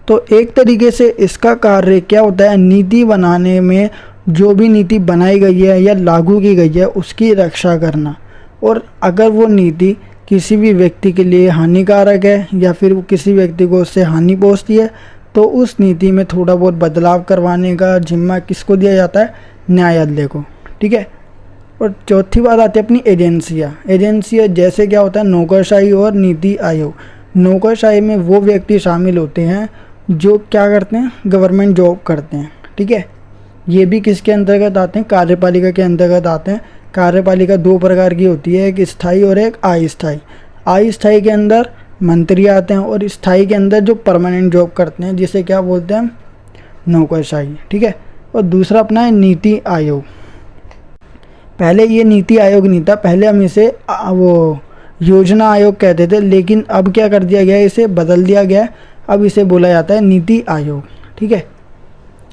तो एक तरीके से इसका कार्य क्या होता है, नीति बनाने में जो भी नीति बनाई गई है या लागू की गई है उसकी रक्षा करना, और अगर वो नीति किसी भी व्यक्ति के लिए हानिकारक है या फिर वो किसी व्यक्ति को उससे हानि पहुंचती है तो उस नीति में थोड़ा बहुत बदलाव करवाने का जिम्मा किसको दिया जाता है, न्यायालय को। ठीक है। और चौथी बात आती है अपनी एजेंसियाँ जैसे क्या होता है नौकरशाही और नीति आयोग। नौकरशाही में वो व्यक्ति शामिल होते हैं जो क्या करते हैं, गवर्नमेंट जॉब करते हैं। ठीक है। ये भी किसके अंतर्गत आते हैं, कार्यपालिका के अंतर्गत आते हैं। कार्यपालिका दो प्रकार की होती है, एक स्थायी और एक अस्थायी। अस्थायी के अंदर मंत्री आते हैं और स्थायी के अंदर जो परमानेंट जॉब करते हैं जिसे क्या बोलते हैं, नौकरशाही। ठीक है। और दूसरा अपना है नीति आयोग। पहले ये नीति आयोग नहीं था, पहले हम इसे वो योजना आयोग कहते थे, लेकिन अब क्या कर दिया गया है, इसे बदल दिया गया है। अब इसे बोला जाता है नीति आयोग। ठीक है।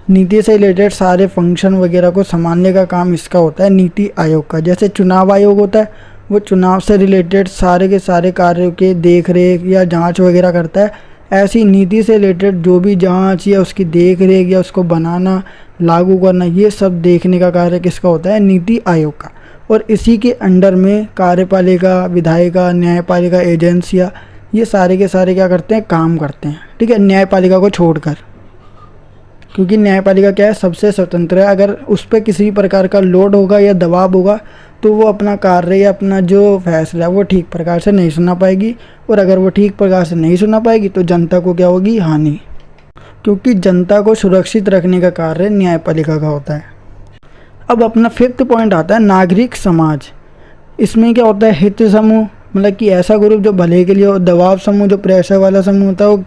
नीति से रिलेटेड सारे फंक्शन वगैरह को संभालने का काम इसका होता है नीति आयोग का। जैसे चुनाव आयोग होता है, वो चुनाव से रिलेटेड सारे के सारे कार्यों के देख रेख या जांच वगैरह करता है। ऐसी नीति से रिलेटेड जो भी जांच या उसकी देख रेख या उसको बनाना लागू करना, ये सब देखने का कार्य किसका होता है, नीति आयोग का। और इसी के अंडर में कार्यपालिका, विधायिका, न्यायपालिका, एजेंसियाँ, ये सारे के सारे क्या करते हैं, काम करते हैं। ठीक है। न्यायपालिका को छोड़कर, क्योंकि न्यायपालिका क्या है, सबसे स्वतंत्र है। अगर उस पर किसी भी प्रकार का लोड होगा या दबाव होगा तो वो अपना कार्य या अपना जो फैसला है वो ठीक प्रकार से नहीं सुना पाएगी, और अगर वो ठीक प्रकार से नहीं सुना पाएगी तो जनता को क्या होगी, हानि। क्योंकि जनता को सुरक्षित रखने का कार्य न्यायपालिका का होता है। अब अपना 5th पॉइंट आता है नागरिक समाज। इसमें क्या होता है, हित समूह, मतलब कि ऐसा ग्रुप जो भले के लिए हो। दबाव समूह जो प्रेशर वाला समूह होता है, वो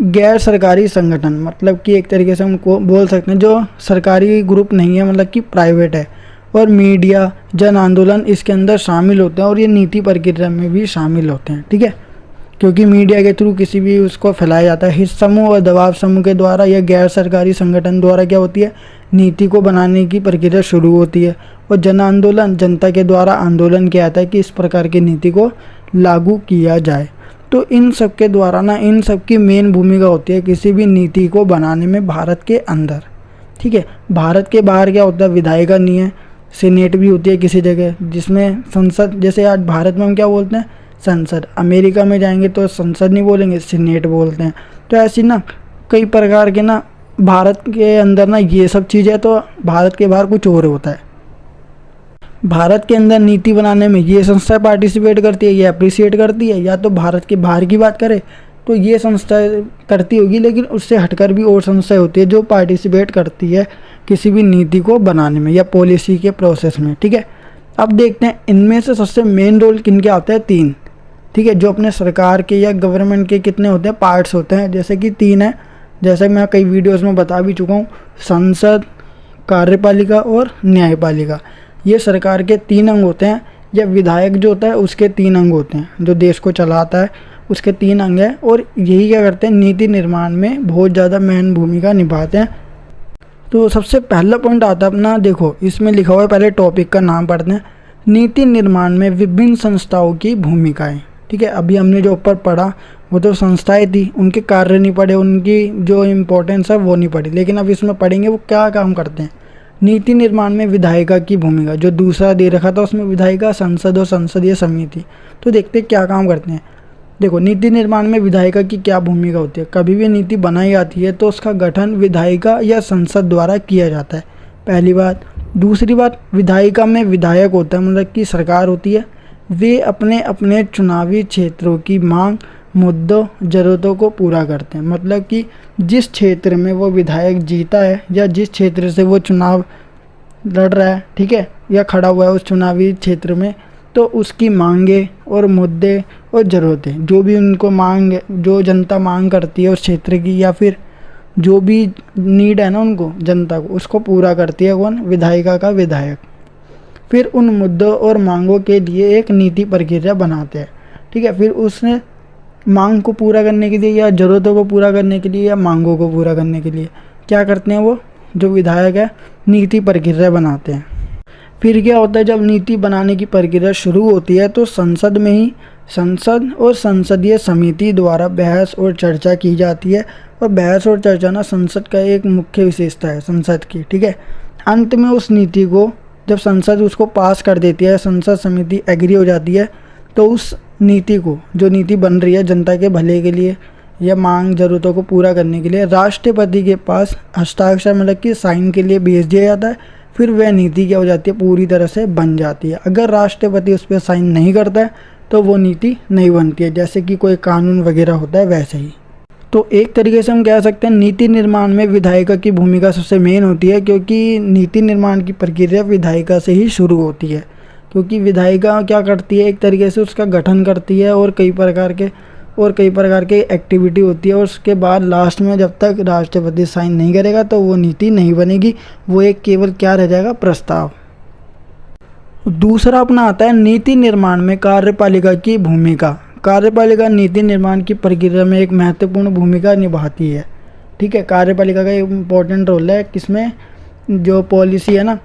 गैर सरकारी संगठन, मतलब कि एक तरीके से हम को बोल सकते हैं जो सरकारी ग्रुप नहीं है, मतलब कि प्राइवेट है। और मीडिया, जन आंदोलन इसके अंदर शामिल होते हैं और ये नीति प्रक्रिया में भी शामिल होते हैं। ठीक है। क्योंकि मीडिया के थ्रू किसी भी उसको फैलाया जाता है। हित समूह और दबाव समूह के द्वारा या गैर सरकारी संगठन द्वारा क्या होती है, नीति को बनाने की प्रक्रिया शुरू होती है। और जन आंदोलन, जनता के द्वारा आंदोलन किया जाता है कि इस प्रकार की नीति को लागू किया जाए। तो इन सब के द्वारा ना, इन सब की मेन भूमिका होती है किसी भी नीति को बनाने में भारत के अंदर। ठीक है। भारत के बाहर क्या होता है, विधायिका नहीं है, सीनेट भी होती है किसी जगह, जिसमें संसद, जैसे आज भारत में हम क्या बोलते हैं, संसद। अमेरिका में जाएंगे तो संसद नहीं बोलेंगे, सीनेट बोलते हैं। तो ऐसी ना कई प्रकार के ना भारत के अंदर ना ये सब चीज़ें, तो भारत के बाहर कुछ और होता है। भारत के अंदर नीति बनाने में ये संस्था पार्टिसिपेट करती है, ये अप्रिशिएट करती है। या तो भारत के बाहर की बात करें तो ये संस्था करती होगी, लेकिन उससे हटकर भी और संस्थाएं होती है जो पार्टिसिपेट करती है किसी भी नीति को बनाने में या पॉलिसी के प्रोसेस में। ठीक है। अब देखते हैं इनमें से सबसे मेन रोल किनके आते हैं, 3। ठीक है। जो अपने सरकार के या गवर्नमेंट के कितने होते हैं, पार्ट्स होते हैं, जैसे कि 3 है। जैसे मैं कई वीडियोज़ में बता भी चुका हूँ, संसद, कार्यपालिका और न्यायपालिका। ये सरकार के 3 अंग होते हैं, या विधायक जो होता है उसके 3 अंग होते हैं, जो देश को चलाता है उसके 3 अंग हैं। और यही क्या करते हैं, नीति निर्माण में बहुत ज़्यादा महत्वपूर्ण भूमिका निभाते हैं। तो सबसे पहला पॉइंट आता है अपना, देखो इसमें लिखा हुआ है, पहले टॉपिक का नाम पढ़ते हैं, नीति निर्माण में विभिन्न संस्थाओं की भूमिकाएँ। ठीक है। अभी हमने जो ऊपर पढ़ा वो तो संस्थाएं थी, उनके कार्य नहीं पढ़े, उनकी जो इम्पोर्टेंस है वो नहीं पढ़ी। लेकिन अब इसमें पढ़ेंगे वो क्या काम करते हैं। नीति निर्माण में विधायिका की भूमिका, जो दूसरा दे रखा था उसमें विधायिका, संसद और संसदीय समिति। तो देखते हैं क्या काम करते हैं। देखो नीति निर्माण में विधायिका की क्या भूमिका होती है। कभी भी नीति बनाई जाती है तो उसका गठन विधायिका या संसद द्वारा किया जाता है, पहली बात। दूसरी बात, विधायिका में विधायक होता है, मतलब कि सरकार होती है। वे अपने अपने चुनावी क्षेत्रों की मांग, मुद्दों, ज़रूरतों को पूरा करते हैं। मतलब कि जिस क्षेत्र में वो विधायक जीता है या जिस क्षेत्र से वो चुनाव लड़ रहा है, ठीक है, या खड़ा हुआ है उस चुनावी क्षेत्र में, तो उसकी मांगे और मुद्दे और ज़रूरतें, जो भी उनको मांग, जो जनता मांग करती है उस क्षेत्र की, या फिर जो भी नीड है ना उनको, जनता को, उसको पूरा करती है कौन, विधायिका का विधायक। फिर उन मुद्दों और मांगों के लिए एक नीति प्रक्रिया बनाते हैं। ठीक है। फिर उसने मांग को पूरा करने के लिए या ज़रूरतों को पूरा करने के लिए या मांगों को पूरा करने के लिए क्या करते हैं, वो जो विधायक है नीति प्रक्रिया बनाते हैं। फिर क्या होता है, जब नीति बनाने की प्रक्रिया शुरू होती है तो संसद में ही संसद और संसदीय समिति द्वारा बहस और चर्चा की जाती है। और बहस और चर्चा ना संसद का एक मुख्य विशेषता है संसद की। ठीक है। अंत में उस नीति को जब संसद उसको पास कर देती है, संसद समिति एग्री हो जाती है, तो उस नीति को, जो नीति बन रही है जनता के भले के लिए या मांग ज़रूरतों को पूरा करने के लिए, राष्ट्रपति के पास हस्ताक्षर मतलब कि साइन के लिए भेज दिया जाता है। फिर वह नीति क्या हो जाती है, पूरी तरह से बन जाती है। अगर राष्ट्रपति उस पर साइन नहीं करता है तो वो नीति नहीं बनती है, जैसे कि कोई कानून वगैरह होता है वैसे ही। तो एक तरीके से हम कह सकते हैं नीति निर्माण में विधायिका की भूमिका सबसे मेन होती है, क्योंकि नीति निर्माण की प्रक्रिया विधायिका से ही शुरू होती है। क्योंकि विधायिका क्या करती है, एक तरीके से उसका गठन करती है और कई प्रकार के एक्टिविटी होती है, और उसके बाद लास्ट में जब तक राष्ट्रपति साइन नहीं करेगा तो वो नीति नहीं बनेगी, वो एक केवल क्या रह जाएगा, प्रस्ताव। दूसरा अपना आता है नीति निर्माण में कार्यपालिका की भूमिका। कार्यपालिका नीति निर्माण की प्रक्रिया में एक महत्वपूर्ण भूमिका निभाती है। ठीक है, कार्यपालिका का एक इम्पोर्टेंट रोल है किसमें, जो पॉलिसी है ना,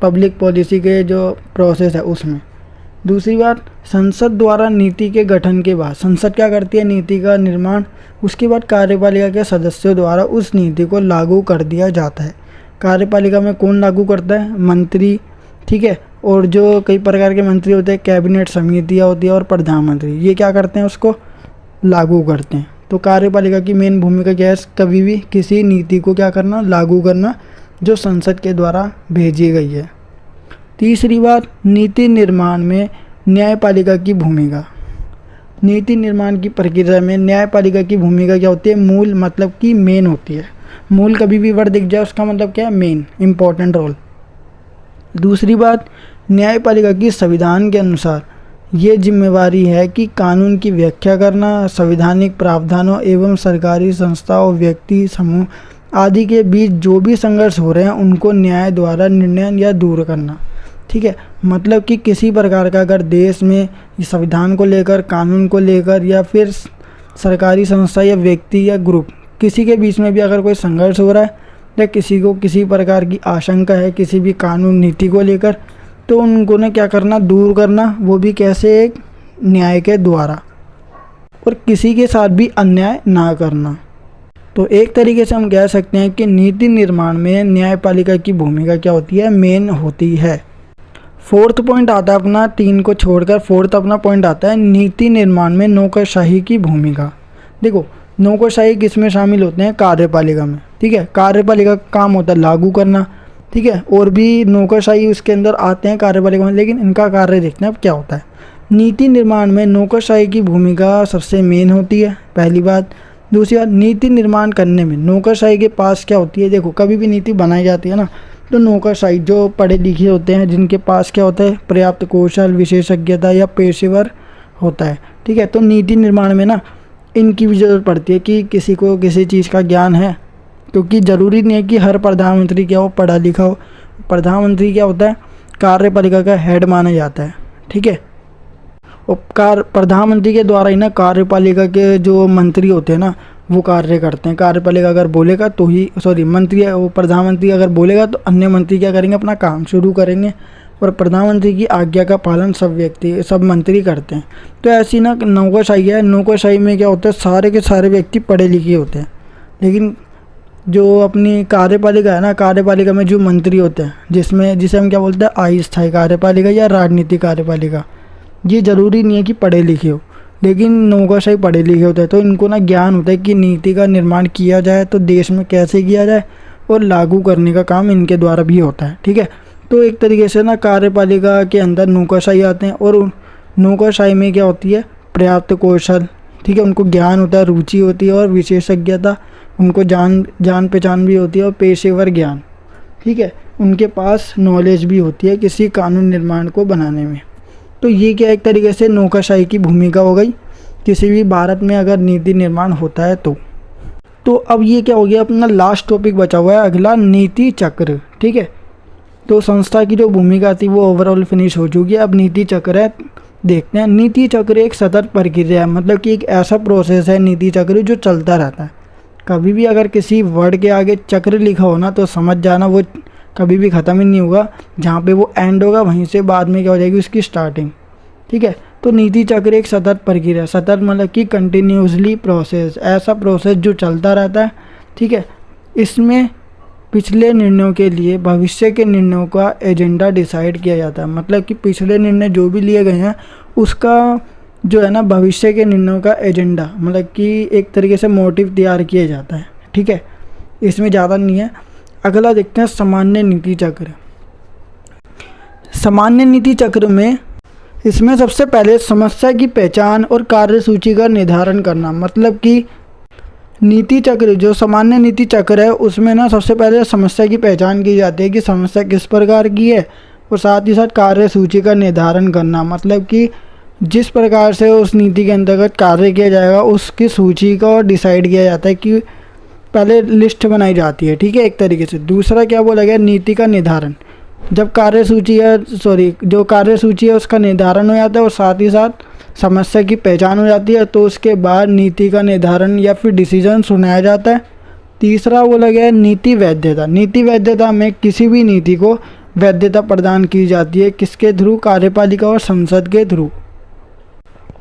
पब्लिक पॉलिसी के जो प्रोसेस है उसमें। दूसरी बात, संसद द्वारा नीति के गठन के बाद संसद क्या करती है, नीति का निर्माण, उसके बाद कार्यपालिका के सदस्यों द्वारा उस नीति को लागू कर दिया जाता है। कार्यपालिका में कौन लागू करता है, मंत्री। ठीक है, और जो कई प्रकार के मंत्री होते हैं, कैबिनेट समितियाँ होती है और प्रधानमंत्री, ये क्या करते हैं, उसको लागू करते हैं। तो कार्यपालिका की मेन भूमिका क्या है, कभी भी किसी नीति को क्या करना, लागू करना, जो संसद के द्वारा भेजी गई है। तीसरी बात, नीति निर्माण में न्यायपालिका की भूमिका। नीति निर्माण की प्रक्रिया में न्यायपालिका की भूमिका क्या होती है, मूल मतलब कि मेन होती है। मूल कभी भी वर्ड दिख जाए उसका मतलब क्या है, मेन, इम्पोर्टेंट रोल। दूसरी बात, न्यायपालिका की संविधान के अनुसार ये जिम्मेवारी है कि कानून की व्याख्या करना, संवैधानिक प्रावधानों एवं सरकारी संस्थाओं, व्यक्ति समूह आदि के बीच जो भी संघर्ष हो रहे हैं उनको न्याय द्वारा निर्णय या दूर करना। ठीक है, मतलब कि किसी प्रकार का अगर देश में संविधान को लेकर, कानून को लेकर, या फिर सरकारी संस्था या व्यक्ति या ग्रुप, किसी के बीच में भी अगर कोई संघर्ष हो रहा है या किसी को किसी प्रकार की आशंका है किसी भी कानून नीति को लेकर, तो उनको ने क्या करना, दूर करना। वो भी कैसे, एक न्याय के द्वारा, और किसी के साथ भी अन्याय ना करना। तो एक तरीके से हम कह सकते हैं कि नीति निर्माण में न्यायपालिका की भूमिका क्या होती है, मेन होती है। फोर्थ पॉइंट आता है अपना, 3 को छोड़कर फोर्थ अपना पॉइंट आता है नीति निर्माण में नौकरशाही की भूमिका। देखो, नौकरशाही किस में शामिल होते हैं, कार्यपालिका में। ठीक है, कार्यपालिका का काम होता है लागू करना। ठीक है, और भी नौकरशाही उसके अंदर आते हैं कार्यपालिका में, लेकिन इनका कार्य देखते हैं अब क्या होता है। नीति निर्माण में नौकरशाही की भूमिका सबसे मेन होती है, पहली बात। दूसरी बात, नीति निर्माण करने में नौकरशाही के पास क्या होती है, देखो कभी भी नीति बनाई जाती है ना, तो नौकरशाही जो पढ़े लिखे होते हैं, जिनके पास क्या होता है, पर्याप्त कौशल, विशेषज्ञता या पेशेवर होता है। ठीक है, तो नीति निर्माण में ना इनकी भी ज़रूरत पड़ती है कि किसी को किसी चीज़ का ज्ञान है, क्योंकि ज़रूरी नहीं है कि हर प्रधानमंत्री क्या हो, पढ़ा लिखा हो। प्रधानमंत्री क्या होता है, कार्यपालिका का हेड माना जाता है। ठीक है, और प्रधानमंत्री के द्वारा ही ना कार्यपालिका के जो मंत्री होते हैं ना वो कार्य करते हैं। कार्यपालिका अगर बोलेगा तो ही, वो प्रधानमंत्री अगर बोलेगा तो अन्य मंत्री क्या करेंगे, अपना काम शुरू करेंगे, और प्रधानमंत्री की आज्ञा का पालन सब मंत्री करते हैं। तो ऐसी ना नौकरशाही है। नौकरशाही में क्या होता है, सारे के सारे व्यक्ति पढ़े लिखे होते हैं, लेकिन जो अपनी कार्यपालिका है ना, कार्यपालिका में जो मंत्री होते हैं, जिसे हम क्या बोलते हैं, अस्थायी कार्यपालिका या राजनीतिक कार्यपालिका, ये ज़रूरी नहीं है कि पढ़े लिखे हो, लेकिन नौकरशाही पढ़े लिखे होते हैं। तो इनको ना ज्ञान होता है कि नीति का निर्माण किया जाए तो देश में कैसे किया जाए, और लागू करने का काम इनके द्वारा भी होता है। ठीक है, तो एक तरीके से ना कार्यपालिका के अंदर नौकरशाही आते हैं, और नौकरशाही में क्या होती है, पर्याप्त कौशल। ठीक है, उनको ज्ञान होता है, रुचि होती है और विशेषज्ञता, उनको जान पहचान भी होती है, और पेशेवर ज्ञान। ठीक है, उनके पास नॉलेज भी होती है किसी कानून निर्माण को बनाने में। तो ये क्या एक तरीके से नौकरशाही की भूमिका हो गई किसी भी भारत में अगर नीति निर्माण होता है तो अब ये क्या हो गया, अपना लास्ट टॉपिक बचा हुआ है अगला, नीति चक्र। ठीक है, तो संस्था की जो भूमिका थी वो ओवरऑल फिनिश हो चुकी है। अब नीति चक्र है, देखते हैं। नीति चक्र एक सतत प्रक्रिया है, मतलब कि एक ऐसा प्रोसेस है नीति चक्र जो चलता रहता है। कभी भी अगर किसी वर्ड के आगे चक्र लिखा हो ना तो समझ जाना वो कभी भी ख़त्म ही नहीं होगा, जहाँ पे वो एंड होगा वहीं से बाद में क्या हो जाएगी उसकी स्टार्टिंग। ठीक है, तो नीति चक्र एक सतत प्रक्रिया, सतत मतलब कि कंटिन्यूसली प्रोसेस, ऐसा प्रोसेस जो चलता रहता है। ठीक है, इसमें पिछले निर्णयों के लिए भविष्य के निर्णयों का एजेंडा डिसाइड किया जाता है। मतलब कि पिछले निर्णय जो भी लिए गए हैं उसका जो है ना भविष्य के निर्णयों का एजेंडा, मतलब कि एक तरीके से मोटिव तैयार किया जाता है। ठीक है, इसमें ज़्यादा नहीं है। अगला देखते हैं सामान्य नीति चक्र। सामान्य नीति चक्र में इसमें सबसे पहले समस्या की पहचान और कार्यसूची का निर्धारण करना। मतलब कि नीति चक्र, जो सामान्य नीति चक्र है उसमें ना सबसे पहले समस्या की पहचान की जाती है कि समस्या किस प्रकार की है, और साथ ही साथ कार्यसूची का निर्धारण करना। मतलब कि जिस प्रकार से उस नीति के अंतर्गत कार्य किया जाएगा उसकी सूची को डिसाइड किया जाता है कि पहले लिस्ट बनाई जाती है। ठीक है, एक तरीके से। दूसरा क्या बोला गया, नीति का निर्धारण। जब जो कार्यसूची है उसका निर्धारण हो जाता है और साथ ही साथ समस्या की पहचान हो जाती है, तो उसके बाद नीति का निर्धारण या फिर डिसीजन सुनाया जाता है। तीसरा बोला गया है नीति वैधता। नीति वैधता में किसी भी नीति को वैधता प्रदान की जाती है, किसके थ्रू, कार्यपालिका और संसद के थ्रू।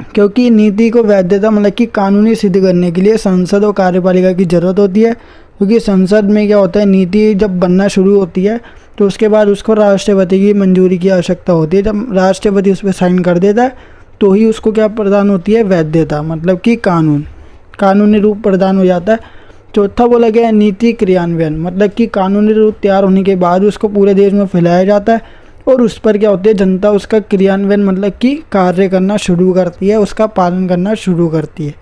क्योंकि नीति को वैधता मतलब कि कानूनी सिद्ध करने के लिए संसद और कार्यपालिका की ज़रूरत होती है। क्योंकि संसद में क्या होता है, नीति जब बनना शुरू होती है तो उसके बाद उसको राष्ट्रपति की मंजूरी की आवश्यकता होती है। जब राष्ट्रपति उस पर साइन कर देता है तो ही उसको क्या प्रदान होती है, वैधता, मतलब कि कानूनी रूप प्रदान हो जाता है। चौथा बोला गया है नीति क्रियान्वयन। मतलब कि कानूनी रूप तैयार होने के बाद उसको पूरे देश में फैलाया जाता है और उस पर क्या होती है, जनता उसका क्रियान्वयन मतलब कि कार्य करना शुरू करती है, उसका पालन करना शुरू करती है।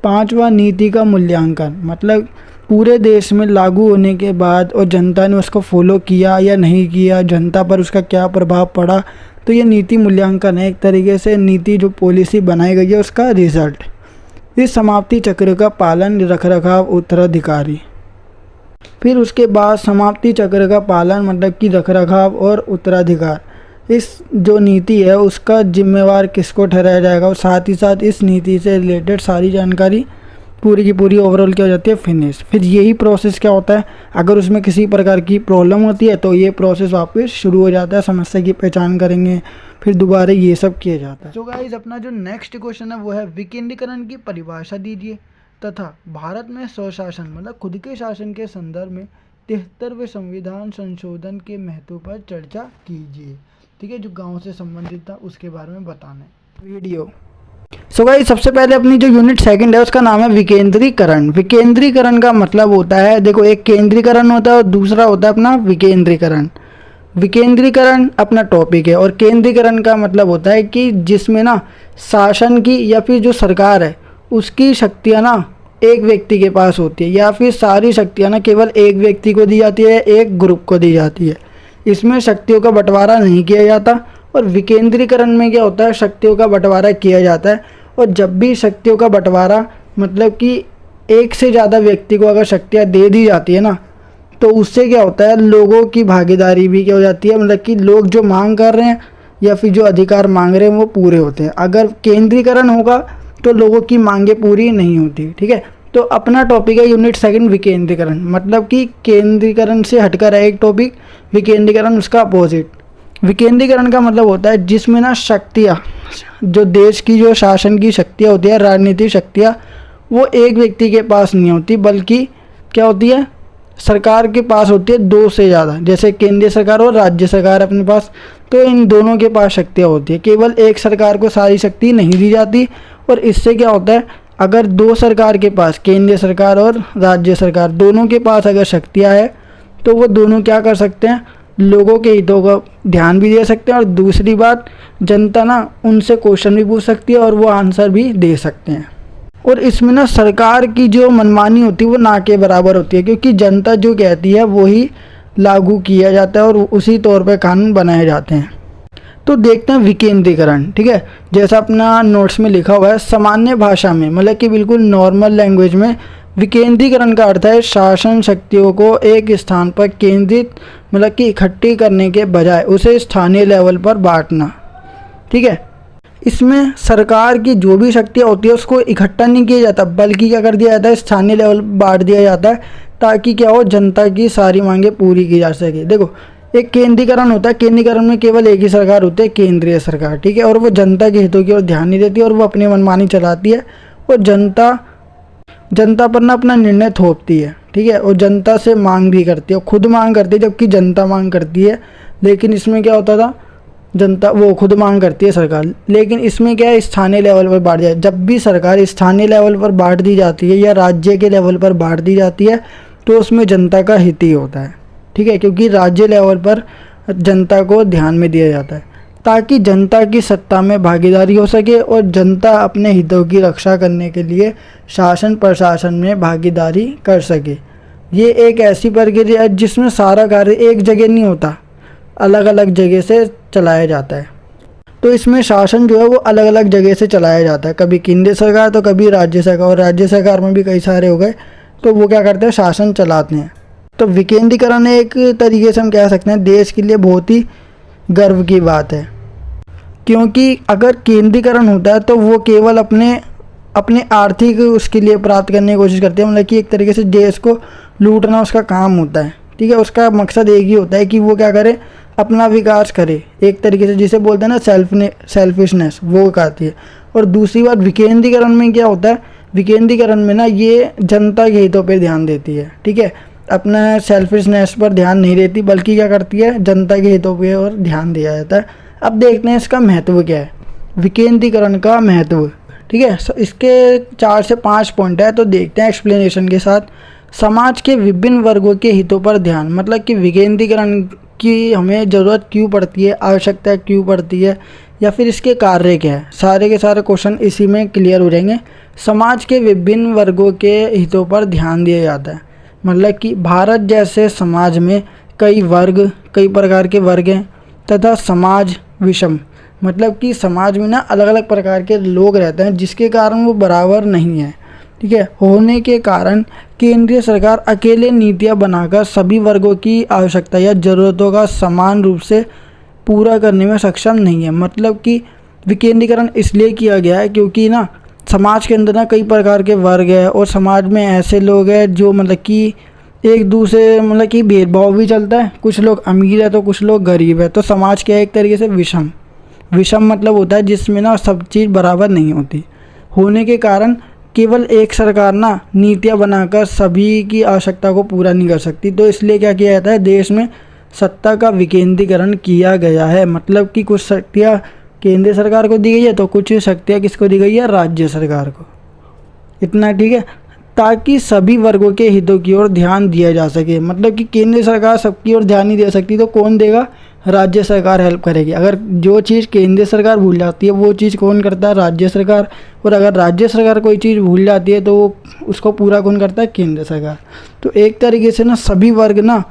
पांचवा नीति का मूल्यांकन। मतलब पूरे देश में लागू होने के बाद और जनता ने उसको फॉलो किया या नहीं किया, जनता पर उसका क्या प्रभाव पड़ा, तो ये नीति मूल्यांकन है। एक तरीके से नीति जो पॉलिसी बनाई गई है उसका रिजल्ट। इस समाप्ति चक्र का पालन, रखरखाव, उत्तराधिकारी। फिर उसके बाद समाप्ति चक्र का पालन मतलब कि रखरखाव और उत्तराधिकार। इस जो नीति है उसका जिम्मेवार किसको ठहराया जाएगा, और साथ ही साथ इस नीति से रिलेटेड सारी जानकारी पूरी की पूरी ओवरऑल क्या हो जाती है, फिनिश। फिर यही प्रोसेस क्या होता है, अगर उसमें किसी प्रकार की प्रॉब्लम होती है तो ये प्रोसेस वापस शुरू हो जाता है, समस्या की पहचान करेंगे, फिर दोबारा ये सब किया जाता है। तो गाइस अपना जो नेक्स्ट क्वेश्चन है वो है विकेंद्रीकरण की परिभाषा दीजिए तथा भारत में स्वशासन मतलब खुद के शासन के संदर्भ में 73वें संविधान संशोधन के महत्व पर चर्चा कीजिए। ठीक है, जो गाँव से संबंधित था उसके बारे में बताना है वीडियो। सो गाइस सबसे पहले अपनी जो यूनिट सेकंड है उसका नाम है विकेंद्रीकरण। विकेंद्रीकरण का मतलब होता है, देखो, एक केंद्रीकरण होता है और दूसरा होता है अपना विकेंद्रीकरण। विकेंद्रीकरण अपना टॉपिक है और केंद्रीकरण का मतलब होता है कि जिसमें ना शासन की या फिर जो सरकार है उसकी शक्तियाँ ना एक व्यक्ति के पास होती है, या फिर सारी शक्तियाँ ना केवल एक व्यक्ति को दी जाती है, एक ग्रुप को दी जाती है। इसमें शक्तियों का बंटवारा नहीं किया जाता। और विकेंद्रीकरण में क्या होता है, शक्तियों का बंटवारा किया जाता है। और जब भी शक्तियों का बंटवारा मतलब कि एक से ज़्यादा व्यक्ति को अगर शक्तियाँ दे दी जाती है ना, तो उससे क्या होता है, लोगों की भागीदारी भी क्या हो जाती है, मतलब कि लोग जो मांग कर रहे हैं या फिर जो अधिकार मांग रहे हैं वो पूरे होते हैं। अगर केंद्रीकरण होगा तो लोगों की मांगें पूरी नहीं होती। ठीक है, तो अपना टॉपिक है यूनिट सेकंड विकेंद्रीकरण। मतलब कि केंद्रीकरण से हटकर है एक टॉपिक विकेंद्रीकरण, उसका अपोजिट। विकेंद्रीकरण का मतलब होता है जिसमें ना शक्तियाँ, जो देश की जो शासन की शक्तियाँ होती है, राजनीतिक शक्तियाँ, वो एक व्यक्ति के पास नहीं होती, बल्कि क्या होती है, सरकार के पास होती है दो से ज़्यादा। जैसे केंद्रीय सरकार और राज्य सरकार अपने पास, तो इन दोनों के पास शक्तियाँ होती है। केवल एक सरकार को सारी शक्ति नहीं दी जाती। और इससे क्या होता है, अगर दो सरकार के पास, केंद्रीय सरकार और राज्य सरकार दोनों के पास अगर शक्तियाँ है तो वो दोनों क्या कर सकते हैं, लोगों के हितों का ध्यान भी दे सकते हैं। और दूसरी बात, जनता ना उनसे क्वेश्चन भी पूछ सकती है और वो आंसर भी दे सकते हैं। और इसमें ना सरकार की जो मनमानी होती है वो ना के बराबर होती है, क्योंकि जनता जो कहती है वही लागू किया जाता है और उसी तौर पर कानून बनाए जाते हैं। तो देखते हैं विकेंद्रीकरण। ठीक है, जैसा अपना नोट्स में लिखा हुआ है, सामान्य भाषा में मतलब कि बिल्कुल नॉर्मल लैंग्वेज में विकेंद्रीकरण का अर्थ है शासन शक्तियों को एक स्थान पर केंद्रित मतलब कि इकट्ठी करने के बजाय उसे स्थानीय लेवल पर बांटना। ठीक है, इसमें सरकार की जो भी शक्तियाँ होती है उसको इकट्ठा नहीं किया जाता, बल्कि क्या कर दिया जाता है, स्थानीय लेवल बांट दिया जाता है, ताकि क्या हो, जनता की सारी मांगें पूरी की जा सके। देखो, एक केंद्रीकरण होता है, केंद्रीकरण में केवल एक ही सरकार होती है, केंद्रीय सरकार। ठीक है, और वो जनता के हितों की ओर ध्यान नहीं देती और वो अपनी मनमानी चलाती है और जनता पर ना अपना निर्णय थोपती है। ठीक है, और जनता से मांग भी करती है, खुद मांग करती है जबकि जनता मांग करती है। लेकिन इसमें क्या होता था, जनता वो खुद मांग करती है सरकार, लेकिन इसमें क्या है, स्थानीय लेवल पर बांट जाए। जब भी सरकार स्थानीय लेवल पर बांट दी जाती है या राज्य के लेवल पर बांट दी जाती है तो उसमें जनता का हित ही होता है, ठीक है, क्योंकि राज्य लेवल पर जनता को ध्यान में दिया जाता है ताकि जनता की सत्ता में भागीदारी हो सके और जनता अपने हितों की रक्षा करने के लिए शासन प्रशासन में भागीदारी कर सके। ये एक ऐसी प्रक्रिया है जिसमें सारा कार्य एक जगह नहीं होता, अलग अलग जगह से चलाया जाता है। तो इसमें शासन जो है वो अलग अलग जगह से चलाया जाता है, कभी केंद्र सरकार तो कभी राज्य सरकार, और राज्य सरकार में भी कई सारे हो गए, तो वो क्या करते हैं, शासन चलाते हैं। तो विकेंद्रीकरण एक तरीके से हम कह सकते हैं देश के लिए बहुत ही गर्व की बात है, क्योंकि अगर केंद्रीकरण होता है तो वो केवल अपने आर्थिक उसके लिए प्राप्त करने की कोशिश करते हैं, मतलब कि एक तरीके से देश को लूटना उसका काम होता है, ठीक है। उसका मकसद एक ही होता है कि वो क्या करे, अपना विकास करे, एक तरीके से जिसे बोलते हैं ना सेल्फिशनेस, वो करती है। और दूसरी बात विकेंद्रीकरण में क्या होता है, विकेंद्रीकरण में ना ये जनता के हितों पर ध्यान देती है, ठीक है, अपना सेल्फिशनेस पर ध्यान नहीं देती, बल्कि क्या करती है, जनता के हितों पर और ध्यान दिया जाता है। अब देखते हैं इसका महत्व क्या है, विकेंद्रीकरण का महत्व, ठीक है। इसके 4 से 5 पॉइंट है, तो देखते हैं एक्सप्लेनेशन के साथ। समाज के विभिन्न वर्गों के हितों पर ध्यान, मतलब कि विकेंद्रीकरण की हमें ज़रूरत क्यों पड़ती है, आवश्यकता क्यों पड़ती है, या फिर इसके कार्य क्या है, सारे के सारे क्वेश्चन इसी में क्लियर हो जाएंगे। समाज के विभिन्न वर्गों के हितों पर ध्यान दिया जाता है, मतलब कि भारत जैसे समाज में कई प्रकार के वर्ग हैं तथा समाज विषम, मतलब कि समाज में ना अलग अलग प्रकार के लोग रहते हैं जिसके कारण वो बराबर नहीं है, ठीक है। होने के कारण केंद्रीय सरकार अकेले नीतियां बनाकर सभी वर्गों की आवश्यकता या ज़रूरतों का समान रूप से पूरा करने में सक्षम नहीं है। मतलब कि विकेंद्रीकरण इसलिए किया गया है क्योंकि ना समाज के अंदर ना कई प्रकार के वर्ग है और समाज में ऐसे लोग हैं जो मतलब कि एक दूसरे मतलब कि भेदभाव भी चलता है, कुछ लोग अमीर है तो कुछ लोग गरीब है, तो समाज क्या है, एक तरीके से विषम मतलब होता है जिसमें ना सब चीज़ बराबर नहीं होती। होने के कारण केवल एक सरकार ना नीतियाँ बनाकर सभी की आवश्यकता को पूरा नहीं कर सकती, तो इसलिए क्या किया जाता है, देश में सत्ता का विकेंद्रीकरण किया गया है। मतलब कि कुछ शक्तियाँ केंद्र सरकार को दी गई है तो कुछ शक्तियाँ किसको दी गई है, राज्य सरकार को। इतना ठीक है, ताकि सभी वर्गों के हितों की ओर ध्यान दिया जा सके। मतलब कि केंद्र सरकार सबकी ओर ध्यान नहीं दे सकती तो कौन देगा, राज्य सरकार हेल्प करेगी। अगर जो चीज़ केंद्र सरकार भूल जाती है वो चीज़ कौन करता है, राज्य सरकार। और अगर राज्य सरकार कोई चीज़ भूल जाती है तो उसको पूरा कौन करता है, केंद्र सरकार। तो एक तरीके से ना सभी वर्ग ना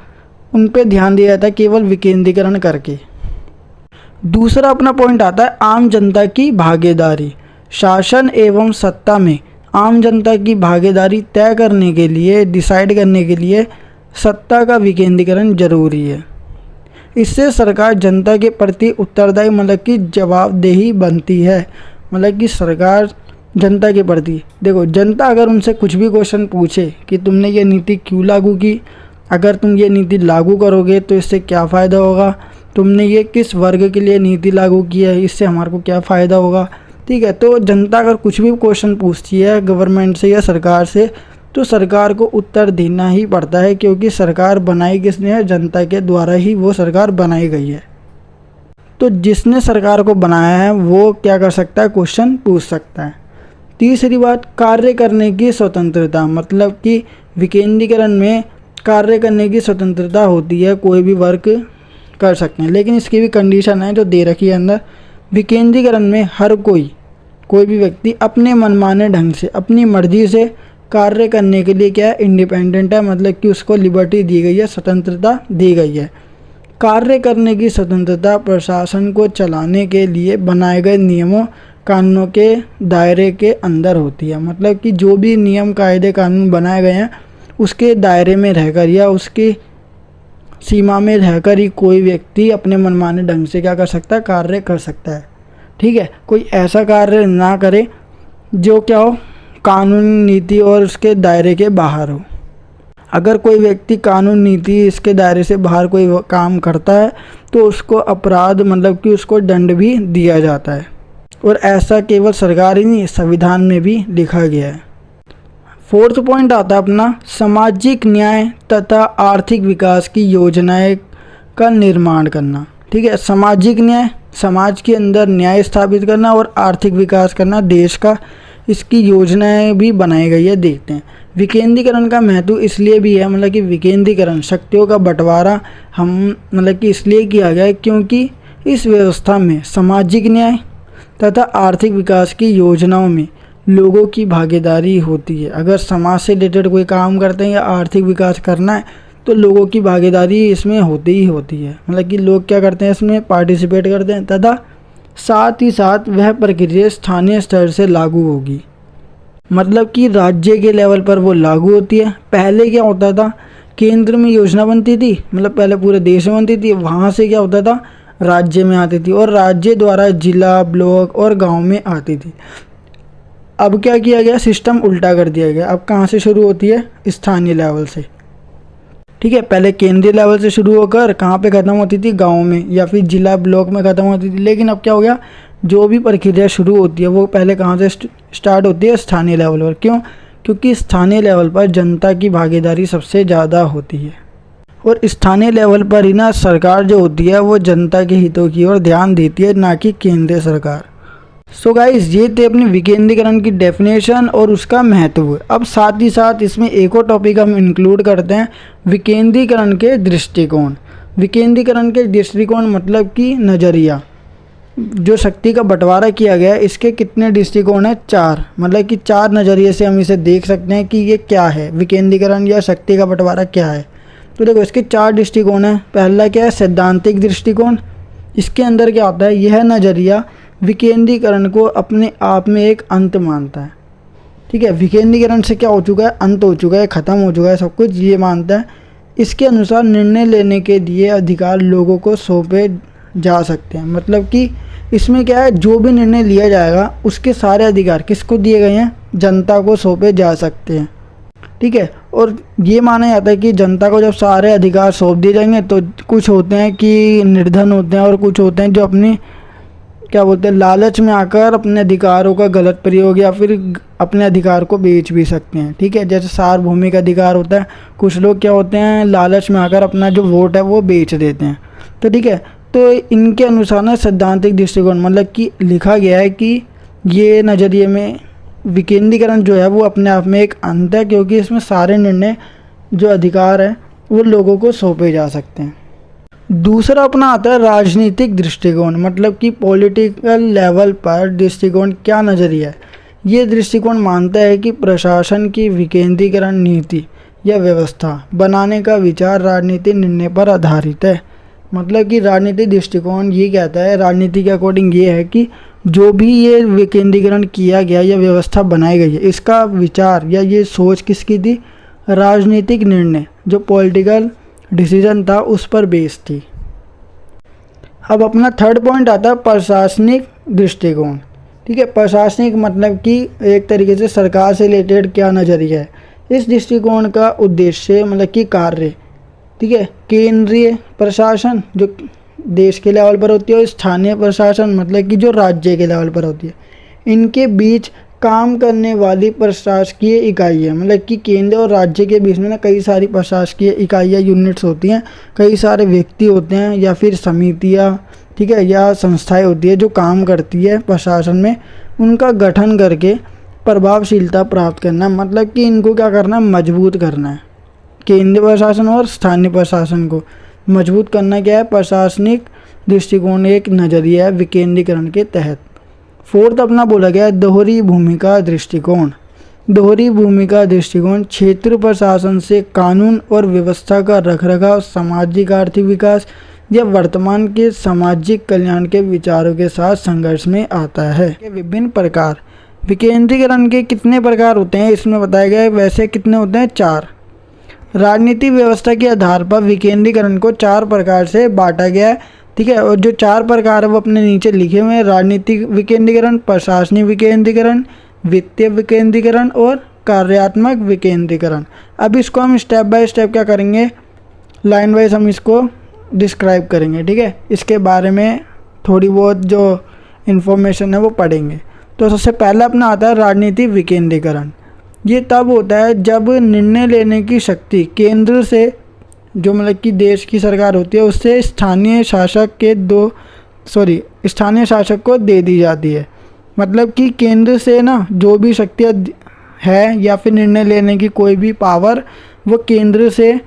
उन पे ध्यान दिया जाता है केवल विकेंद्रीकरण करके। दूसरा अपना पॉइंट आता है आम जनता की भागीदारी। शासन एवं सत्ता में आम जनता की भागीदारी तय करने के लिए, डिसाइड करने के लिए सत्ता का विकेंद्रीकरण जरूरी है। इससे सरकार जनता के प्रति उत्तरदायी मतलब कि जवाबदेही बनती है। मतलब कि सरकार जनता के प्रति, देखो जनता अगर उनसे कुछ भी क्वेश्चन पूछे कि तुमने ये नीति क्यों लागू की, अगर तुम ये नीति लागू करोगे तो इससे क्या फ़ायदा होगा, तुमने ये किस वर्ग के लिए नीति लागू की है, इससे हमारे को क्या फ़ायदा होगा, ठीक है। तो जनता अगर कुछ भी क्वेश्चन पूछती है गवर्नमेंट से या सरकार से तो सरकार को उत्तर देना ही पड़ता है, क्योंकि सरकार बनाई किसने है, जनता के द्वारा ही वो सरकार बनाई गई है। तो जिसने सरकार को बनाया है वो क्या कर सकता है, क्वेश्चन पूछ सकता है। तीसरी बात, कार्य करने की स्वतंत्रता। मतलब कि विकेंद्रीकरण में कार्य करने की स्वतंत्रता होती है, कोई भी वर्क कर सकते हैं, लेकिन इसकी भी कंडीशन है जो दे रखी है अंदर। विकेंद्रीकरण में हर कोई भी व्यक्ति अपने मनमाने ढंग से, अपनी मर्जी से कार्य करने के लिए क्या है, इंडिपेंडेंट है। मतलब कि उसको लिबर्टी दी गई है, स्वतंत्रता दी गई है। कार्य करने की स्वतंत्रता प्रशासन को चलाने के लिए बनाए गए नियमों कानूनों के दायरे के अंदर होती है। मतलब कि जो भी नियम कायदे कानून बनाए गए हैं उसके दायरे में रहकर या उसकी सीमा में रहकर ही कोई व्यक्ति अपने मनमाने ढंग से क्या कर सकता है, कार्य कर सकता है, ठीक है। कोई ऐसा कार्य ना करे जो क्या हो, कानून नीति और उसके दायरे के बाहर हो। अगर कोई व्यक्ति कानून नीति इसके दायरे से बाहर कोई काम करता है तो उसको अपराध मतलब कि उसको दंड भी दिया जाता है। और ऐसा केवल सरकार ही नहीं, संविधान में भी लिखा गया है। फोर्थ पॉइंट आता है अपना सामाजिक न्याय तथा आर्थिक विकास की योजनाएं का निर्माण करना। ठीक है, सामाजिक न्याय, समाज के अंदर न्याय स्थापित करना और आर्थिक विकास करना देश का, इसकी योजनाएं भी बनाई गई है। देखते हैं विकेंद्रीकरण का महत्व इसलिए भी है, मतलब कि विकेंद्रीकरण शक्तियों का बंटवारा हम मतलब कि इसलिए किया गया है क्योंकि इस व्यवस्था में सामाजिक न्याय तथा आर्थिक विकास की योजनाओं में लोगों की भागीदारी होती है। अगर समाज से रिलेटेड कोई काम करते हैं या आर्थिक विकास करना है तो लोगों की भागीदारी इसमें होती ही होती है, मतलब कि लोग क्या करते हैं इसमें पार्टिसिपेट करते हैं तथा साथ ही साथ वह प्रक्रिया स्थानीय स्तर से लागू होगी, मतलब कि राज्य के लेवल पर वो लागू होती है। पहले क्या होता था, केंद्र में योजना बनती थी, मतलब पहले पूरे देश में बनती थी, वहाँ से क्या होता था राज्य में आती थी और राज्य द्वारा जिला, ब्लॉक और गांव में आती थी। अब क्या किया गया, सिस्टम उल्टा कर दिया गया। अब कहाँ से शुरू होती है, स्थानीय लेवल से। ठीक है, पहले केंद्रीय लेवल से शुरू होकर कहाँ पे ख़त्म होती थी, गांव में या फिर जिला, ब्लॉक में ख़त्म होती थी। लेकिन अब क्या हो गया, जो भी प्रक्रिया शुरू होती है वो पहले कहाँ से स्टार्ट होती है, स्थानीय लेवल पर। क्यों, क्योंकि स्थानीय लेवल पर जनता की भागीदारी सबसे ज़्यादा होती है और स्थानीय लेवल पर ही ना सरकार जो होती है वो जनता के हितों की ओर ध्यान देती है, ना कि केंद्रीय सरकार। सो गाइस, ये थे अपने विकेंद्रीकरण की डेफिनेशन और उसका महत्व। अब साथ ही साथ इसमें एक और टॉपिक हम इंक्लूड करते हैं, विकेंद्रीकरण के दृष्टिकोण। विकेंद्रीकरण के दृष्टिकोण मतलब कि नज़रिया, जो शक्ति का बंटवारा किया गया है, इसके कितने दृष्टिकोण हैं, 4। मतलब कि 4 नज़रिए से हम इसे देख सकते हैं कि ये क्या है, विकेंद्रीकरण या शक्ति का बंटवारा क्या है। तो देखो इसके 4 दृष्टिकोण हैं। पहला क्या है, सैद्धांतिक दृष्टिकोण। इसके अंदर क्या होता है, यह नज़रिया विकेंद्रीकरण को अपने आप में एक अंत मानता है। ठीक है, विकेंद्रीकरण से क्या हो चुका है, अंत हो चुका है, ख़त्म हो चुका है सब कुछ, ये मानता है। इसके अनुसार निर्णय लेने के लिए अधिकार लोगों को सौंपे जा सकते हैं। मतलब कि इसमें क्या है, जो भी निर्णय लिया जाएगा उसके सारे अधिकार किसको दिए गए हैं, जनता को सौंपे जा सकते हैं। ठीक है, और ये माना जाता है कि जनता को जब सारे अधिकार सौंप दिए जाएंगे तो कुछ होते हैं कि निर्धन होते हैं और कुछ होते हैं जो अपनी क्या बोलते हैं, लालच में आकर अपने अधिकारों का गलत प्रयोग या फिर अपने अधिकार को बेच भी सकते हैं। ठीक है, जैसे सार्वभौमिक अधिकार होता है, कुछ लोग क्या होते हैं लालच में आकर अपना जो वोट है वो बेच देते हैं। तो ठीक है, तो इनके अनुसार ना सैद्धांतिक दृष्टिकोण मतलब कि लिखा गया है कि ये नज़रिए में विकेंद्रीकरण जो है वो अपने आप में एक अंत है, क्योंकि इसमें सारे निर्णय जो अधिकार है वो लोगों को सौंपे जा सकते हैं। दूसरा अपना आता है राजनीतिक दृष्टिकोण, मतलब कि पॉलिटिकल लेवल पर दृष्टिकोण क्या नज़रिया है। ये दृष्टिकोण मानता है कि प्रशासन की विकेंद्रीकरण नीति या व्यवस्था बनाने का विचार राजनीतिक निर्णय पर आधारित है। मतलब कि राजनीतिक दृष्टिकोण ये कहता है, राजनीति के अकॉर्डिंग ये है कि जो भी ये विकेंद्रीकरण किया गया या व्यवस्था बनाई गई है, इसका विचार या ये सोच किसकी थी, राजनीतिक निर्णय जो पॉलिटिकल डिसीजन था उस पर बेस्ड थी। अब अपना थर्ड पॉइंट आता है प्रशासनिक दृष्टिकोण। ठीक है, प्रशासनिक मतलब कि एक तरीके से सरकार से रिलेटेड क्या नज़रिया है। इस दृष्टिकोण का उद्देश्य मतलब कि कार्य, ठीक है, केंद्रीय प्रशासन जो देश के लेवल पर होती है और स्थानीय प्रशासन मतलब कि जो राज्य के लेवल पर होती है, इनके बीच काम करने वाली प्रशासकीय इकाई है। मतलब कि केंद्र और राज्य के बीच में ना कई सारी प्रशासकीय इकाइयाँ, यूनिट्स होती हैं, कई सारे व्यक्ति होते हैं या फिर समितियाँ, ठीक है, या संस्थाएं होती है जो काम करती है प्रशासन में, उनका गठन करके प्रभावशीलता प्राप्त करना। मतलब कि इनको क्या करना, मजबूत करना है। केंद्रीय प्रशासन और स्थानीय प्रशासन को मजबूत करना क्या है, प्रशासनिक दृष्टिकोण एक नज़रिया है विकेंद्रीकरण के तहत। फोर्थ अपना बोला गया है दोहरी भूमिका दृष्टिकोण। दोहरी भूमिका दृष्टिकोण क्षेत्र प्रशासन से कानून और व्यवस्था का रखरखाव, सामाजिक आर्थिक विकास या वर्तमान के सामाजिक कल्याण के विचारों के साथ संघर्ष में आता है। विभिन्न प्रकार विकेंद्रीकरण के कितने प्रकार होते हैं इसमें बताया गया है, वैसे कितने होते हैं, 4। राजनीतिक व्यवस्था के आधार पर विकेंद्रीकरण को 4 प्रकार से बांटा गया है। ठीक है, और जो 4 प्रकार है वो अपने नीचे लिखे हुए हैं, राजनीतिक विकेंद्रीकरण, प्रशासनिक विकेंद्रीकरण, वित्तीय विकेंद्रीकरण और कार्यात्मक विकेंद्रीकरण। अब इसको हम स्टेप बाय स्टेप क्या करेंगे, लाइन वाइज हम इसको डिस्क्राइब करेंगे। ठीक है, इसके बारे में थोड़ी बहुत जो इन्फॉर्मेशन है वो पढ़ेंगे। तो सबसे पहला अपना आता है राजनीतिक विकेंद्रीकरण। ये तब होता है जब निर्णय लेने की शक्ति केंद्र से, जो मतलब कि देश की सरकार होती है, उससे स्थानीय शासक को दे दी जाती है। मतलब कि केंद्र से ना जो भी शक्तियाँ है या फिर निर्णय लेने की कोई भी पावर, वो केंद्र से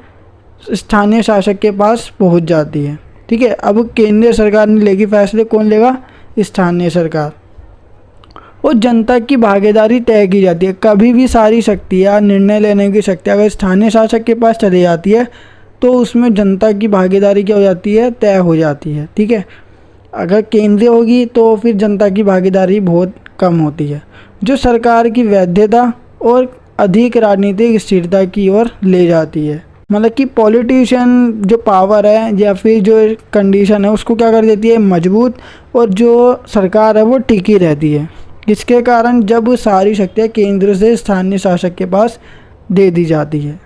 स्थानीय शासक के पास पहुंच जाती है। ठीक है, अब केंद्रीय सरकार ने लेगी फैसले, कौन लेगा? स्थानीय सरकार। और जनता की भागीदारी तय की जाती है। कभी भी सारी शक्तियाँ, निर्णय लेने की शक्ति अगर स्थानीय शासक के पास चली जाती है तो उसमें जनता की भागीदारी क्या हो जाती है? तय हो जाती है। ठीक है, अगर केंद्रीय होगी तो फिर जनता की भागीदारी बहुत कम होती है, जो सरकार की वैधता और अधिक राजनीतिक स्थिरता की ओर ले जाती है। मतलब कि पॉलिटिशियन जो पावर है या फिर जो कंडीशन है उसको क्या कर देती है? मजबूत, और जो सरकार है वो टिकी रहती है। इसके कारण जब सारी शक्तियाँ केंद्र से स्थानीय शासक के पास दे दी जाती है,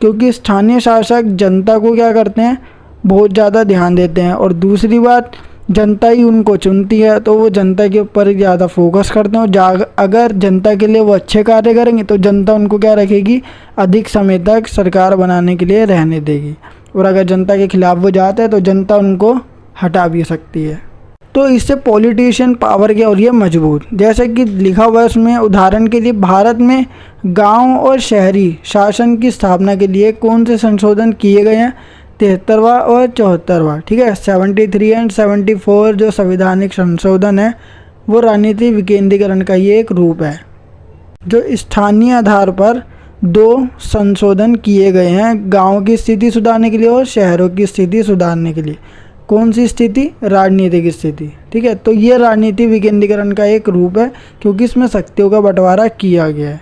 क्योंकि स्थानीय शासक जनता को क्या करते हैं? बहुत ज़्यादा ध्यान देते हैं। और दूसरी बात, जनता ही उनको चुनती है, तो वो जनता के ऊपर ज़्यादा फोकस करते हैं। और अगर जनता के लिए वो अच्छे कार्य करेंगे तो जनता उनको क्या रखेगी? अधिक समय तक सरकार बनाने के लिए रहने देगी। और अगर जनता के खिलाफ वो जाते हैं तो जनता उनको हटा भी सकती है। तो इससे पॉलिटिशियन पावर क्या हो रही है? मजबूत। जैसे कि लिखा हुआ है उसमें, उदाहरण के लिए भारत में गांव और शहरी शासन की स्थापना के लिए कौन से संशोधन किए गए हैं? 73वां और 74वां। ठीक है, 73 एंड 74 जो संवैधानिक संशोधन है वो राजनीतिक विकेंद्रीकरण का ही एक रूप है, जो स्थानीय आधार पर 2 संशोधन किए गए हैं, गाँव की स्थिति सुधारने के लिए और शहरों की स्थिति सुधारने के लिए। कौन सी स्थिति? राजनीतिक स्थिति। ठीक है, तो ये राजनीतिक विकेंद्रीकरण का एक रूप है, क्योंकि इसमें शक्तियों का बंटवारा किया गया है।